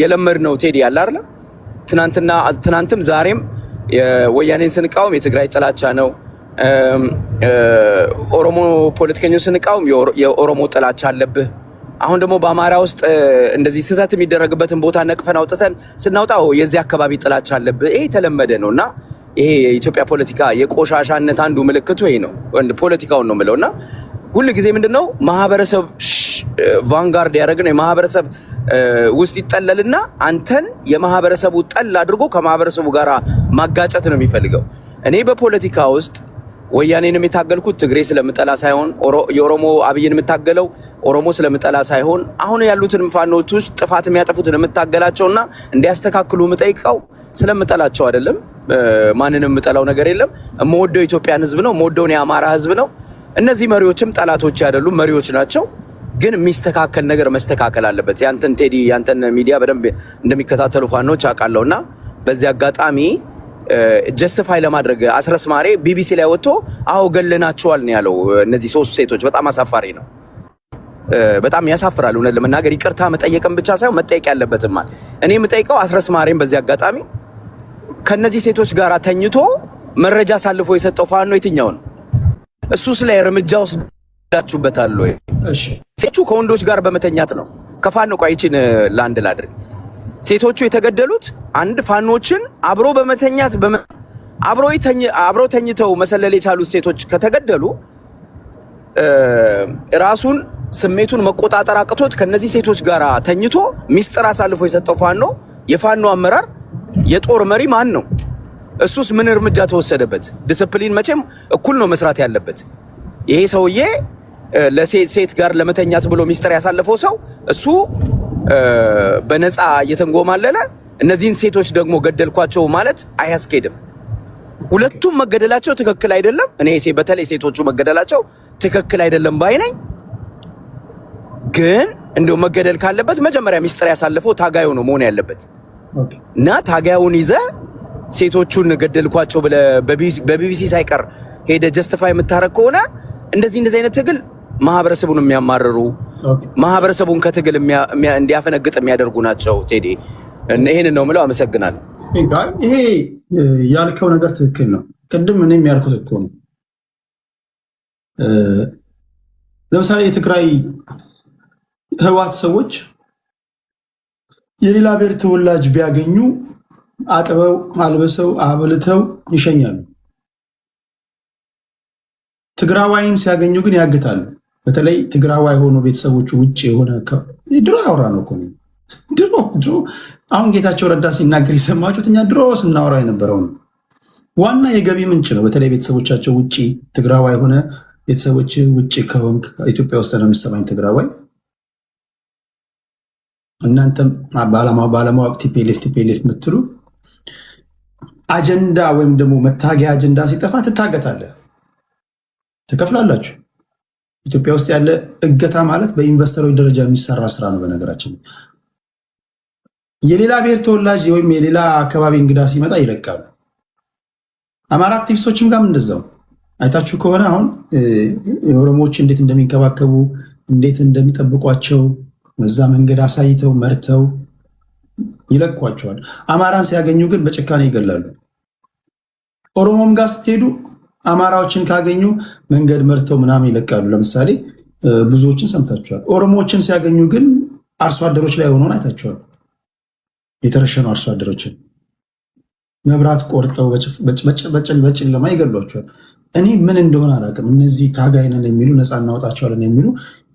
የለመድነው ቴዲ ያለ አይደል? ትናንትም ዛሬም የወያኔን ስንቃወም የትግራይ ጥላቻ ነው፣ ኦሮሞ ፖለቲከኞች ስንቃወም የኦሮሞ ጥላቻ አለብህ። አሁን ደግሞ በአማራ ውስጥ እንደዚህ ስህተት የሚደረግበትን ቦታ ነቅፈን አውጥተን ስናውጣው የዚህ አካባቢ ጥላቻ አለብህ። ይሄ የተለመደ ነውና ይሄ የኢትዮጵያ ፖለቲካ የቆሻሻነት አንዱ ምልክቱ ይሄ ነው። ፖለቲካውን ነው የምለውና ሁሉ ጊዜ ምንድነው ማህበረሰብ ቫንጋርድ ያደረግነው የማህበረሰብ ውስጥ ይጠለልና አንተን የማህበረሰቡ ጠል አድርጎ ከማህበረሰቡ ጋር ማጋጨት ነው የሚፈልገው። እኔ በፖለቲካ ውስጥ ወያኔንም የታገልኩት ትግሬ ስለምጠላ ሳይሆን የኦሮሞ አብይን የምታገለው ኦሮሞ ስለምጠላ ሳይሆን አሁን ያሉትን ፋኖቶች ጥፋት የሚያጠፉትን የምታገላቸውና እንዲያስተካክሉ የምጠይቀው ስለምጠላቸው አይደለም። ማንንም የምጠላው ነገር የለም። የምወደው የኢትዮጵያን ህዝብ ነው፣ የምወደውን የአማራ ህዝብ ነው። እነዚህ መሪዎችም ጠላቶች አይደሉም፣ መሪዎች ናቸው። ግን የሚስተካከል ነገር መስተካከል አለበት። ያንተን ቴዲ ያንተን ሚዲያ በደንብ እንደሚከታተሉ ፋኖች አውቃለሁና በዚህ አጋጣሚ ጀስቲፋይ ለማድረግ አስረስ ማሬ ቢቢሲ ላይ ወጥቶ አዎ ገለናቸዋል ነው ያለው። እነዚህ 3 ሴቶች በጣም አሳፋሪ ነው፣ በጣም ያሳፍራል። እውነት ለመናገር ይቅርታ መጠየቅም ብቻ ሳይሆን መጠየቅ ያለበትም ማለት እኔ የምጠይቀው አስረስ ማሬም በዚህ አጋጣሚ ከነዚህ ሴቶች ጋር ተኝቶ መረጃ አሳልፎ የሰጠው ፋኖ የትኛው ነው? እሱስ ላይ እርምጃ ወስዳችሁበታል ወይ? እሺ ሴቶቹ ከወንዶች ጋር በመተኛት ነው ከፋኖ ቋይቺን ላንድ ላድርግ። ሴቶቹ የተገደሉት አንድ ፋኖችን አብሮ በመተኛት አብሮ ተኝተው መሰለል የቻሉት ሴቶች ከተገደሉ ራሱን ስሜቱን መቆጣጠር አቅቶት ከነዚህ ሴቶች ጋር ተኝቶ ሚስጥር አሳልፎ የሰጠው ፋኖ የፋኖ አመራር የጦር መሪ ማን ነው? እሱስ ምን እርምጃ ተወሰደበት? ዲስፕሊን መቼም እኩል ነው መስራት ያለበት። ይሄ ሰውዬ ለሴት ጋር ለመተኛት ብሎ ሚስጥር ያሳለፈው ሰው እሱ በነፃ እየተንጎማለለ እነዚህን ሴቶች ደግሞ ገደልኳቸው ማለት አያስኬድም። ሁለቱም መገደላቸው ትክክል አይደለም። እኔ በተለይ ሴቶቹ መገደላቸው ትክክል አይደለም ባይ ነኝ። ግን እንደው መገደል ካለበት መጀመሪያ ሚስጥር ያሳለፈው ታጋዩ ነው መሆን ያለበት እና ታጋዩን ይዘ ሴቶቹን ገደልኳቸው ብለ በቢቢሲ ሳይቀር ሄደ ጀስቲፋይ የምታረግ ከሆነ እንደዚህ አይነት ትግል ማህበረሰቡን የሚያማርሩ ማህበረሰቡን ከትግል እንዲያፈነግጥ የሚያደርጉ ናቸው። ቴዲ ይሄን ነው የምለው። አመሰግናለሁ። ይሄ ያልከው ነገር ትክክል ነው። ቅድም እኔም ያልኩት እኮ ነው። ለምሳሌ የትግራይ ህወሓት ሰዎች የሌላ ብሔር ተወላጅ ቢያገኙ አጥበው አልበሰው አብልተው ይሸኛሉ። ትግራዋይን ሲያገኙ ግን ያግታሉ። በተለይ ትግራዋይ ሆኖ ቤተሰቦቹ ውጭ የሆነ ድሮ ያወራ ነው እኮ ድሮ አሁን ጌታቸው ረዳ ሲናገር የሰማችሁት እኛ ድሮ ስናወራ የነበረው ነው። ዋና የገቢ ምንጭ ነው። በተለይ ቤተሰቦቻቸው ውጭ ትግራዋይ ሆነ ቤተሰቦች ውጭ ከሆንክ ኢትዮጵያ ውስጥ ነው የምትሰማኝ ትግራዋይ፣ እናንተም ባለማወቅ ቲፒኤልኤፍ የምትሉ አጀንዳ ወይም ደግሞ መታገያ አጀንዳ ሲጠፋ ትታገታለህ፣ ትከፍላላችሁ። ኢትዮጵያ ውስጥ ያለ እገታ ማለት በኢንቨስተሮች ደረጃ የሚሰራ ስራ ነው። በነገራችን የሌላ ብሔር ተወላጅ ወይም የሌላ አካባቢ እንግዳ ሲመጣ ይለቃሉ። አማራ አክቲቪስቶችም ጋር እንደዛው አይታችሁ ከሆነ አሁን የኦሮሞዎች እንዴት እንደሚንከባከቡ እንዴት እንደሚጠብቋቸው በዛ መንገድ አሳይተው መርተው ይለቋቸዋል። አማራን ሲያገኙ ግን በጭካኔ ይገላሉ። ኦሮሞም ጋር ስትሄዱ አማራዎችን ካገኙ መንገድ መርተው ምናምን ይለቃሉ። ለምሳሌ ብዙዎችን ሰምታችኋል። ኦሮሞዎችን ሲያገኙ ግን አርሶ አደሮች ላይ ሆነውን አይታችኋል። የተረሸኑ አርሶ አደሮችን መብራት ቆርጠው በጨለማ ይገሏቸዋል። እኔ ምን እንደሆነ አላውቅም። እነዚህ ታጋይ ነን የሚሉ ነፃ እናወጣቸዋለን የሚሉ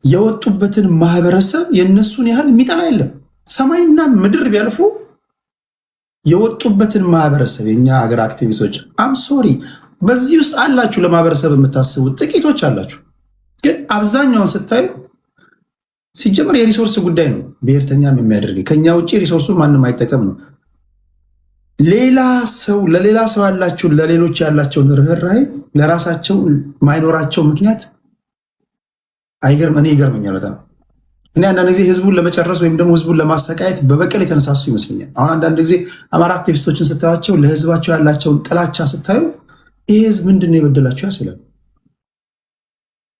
የወጡበትን ማህበረሰብ የነሱን ያህል የሚጠላ የለም። ሰማይና ምድር ቢያልፉ የወጡበትን ማህበረሰብ የኛ ሀገር አክቲቪስቶች አም ሶሪ በዚህ ውስጥ አላችሁ፣ ለማህበረሰብ የምታስቡ ጥቂቶች አላችሁ። ግን አብዛኛውን ስታዩ ሲጀመር የሪሶርስ ጉዳይ ነው ብሔርተኛም የሚያደርግ ከኛ ውጭ ሪሶርሱን ማንም አይጠቀም ነው። ለሌላ ሰው ያላቸውን ለሌሎች ያላቸውን ርህራሄ ለራሳቸው ማይኖራቸው ምክንያት እኔ ይገርመኛል በጣም። እኔ አንዳንድ ጊዜ ህዝቡን ለመጨረስ ወይም ደግሞ ህዝቡን ለማሰቃየት በበቀል የተነሳሱ ይመስለኛል። አሁን አንዳንድ ጊዜ አማራ አክቲቪስቶችን ስታዩቸው ለህዝባቸው ያላቸውን ጥላቻ ስታዩ ይሄ ህዝብ ምንድን ነው የበደላቸው ያስብላል።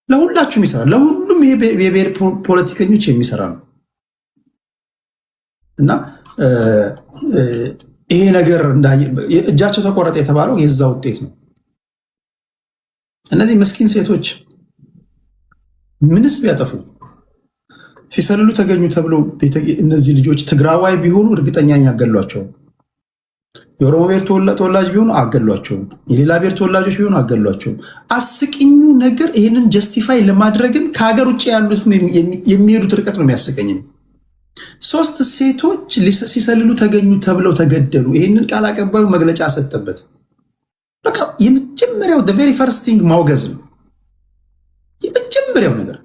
ለሁላችሁም ይሰራል። ለሁሉም የብሔር ፖለቲከኞች የሚሰራ ነው እና ይሄ ነገር እጃቸው ተቆረጠ የተባለው የዛ ውጤት ነው። እነዚህ ምስኪን ሴቶች ምንስ ቢያጠፉ ሲሰልሉ ተገኙ ተብሎ እነዚህ ልጆች ትግራዋይ ቢሆኑ እርግጠኛ ያገሏቸው፣ የኦሮሞ ብሔር ተወላጅ ቢሆኑ አገሏቸው፣ የሌላ ብሔር ተወላጆች ቢሆኑ አገሏቸው። አስቂኙ ነገር ይህንን ጀስቲፋይ ለማድረግም ከሀገር ውጭ ያሉት የሚሄዱት ርቀት ነው የሚያስቀኝ። 3 ሴቶች ሲሰልሉ ተገኙ ተብለው ተገደሉ። ይህንን ቃል አቀባዩ መግለጫ ሰጠበት። በቃ የመጀመሪያው ቬሪ ፈርስት ቲንግ ማውገዝ ነው የመጀመሪያው ነገር።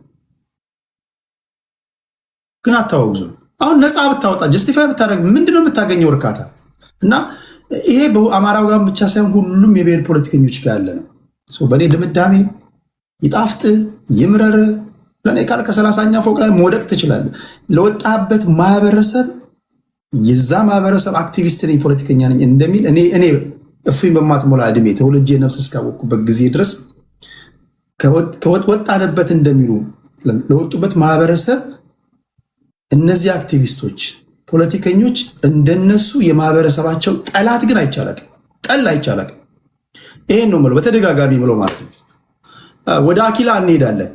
ግን አታወግዙ። አሁን ነፃ ብታወጣ ጀስቲፋይ ብታደርግ ምንድነው የምታገኘው እርካታ? እና ይሄ በአማራው ጋር ብቻ ሳይሆን ሁሉም የብሔር ፖለቲከኞች ጋር ያለ ነው። በእኔ ድምዳሜ ይጣፍጥ ይምረር ለእኔ ቃል ከ30ኛ ፎቅ ላይ መውደቅ ትችላለህ። ለወጣበት ማህበረሰብ የዛ ማህበረሰብ አክቲቪስት ነኝ ፖለቲከኛ ነኝ እንደሚል እኔ እፍኝ በማትሞላ እድሜ ተወልጄ ነፍስ እስካወቅኩበት ጊዜ ድረስ ከወጣንበት እንደሚሉ ለወጡበት ማህበረሰብ እነዚህ አክቲቪስቶች ፖለቲከኞች እንደነሱ የማህበረሰባቸው ጠላት ግን አይቻላቅም፣ ጠል አይቻላቅም። ይሄን ነው የምለው በተደጋጋሚ ብለው ማለት ነው። ወደ አኪላ እንሄዳለን።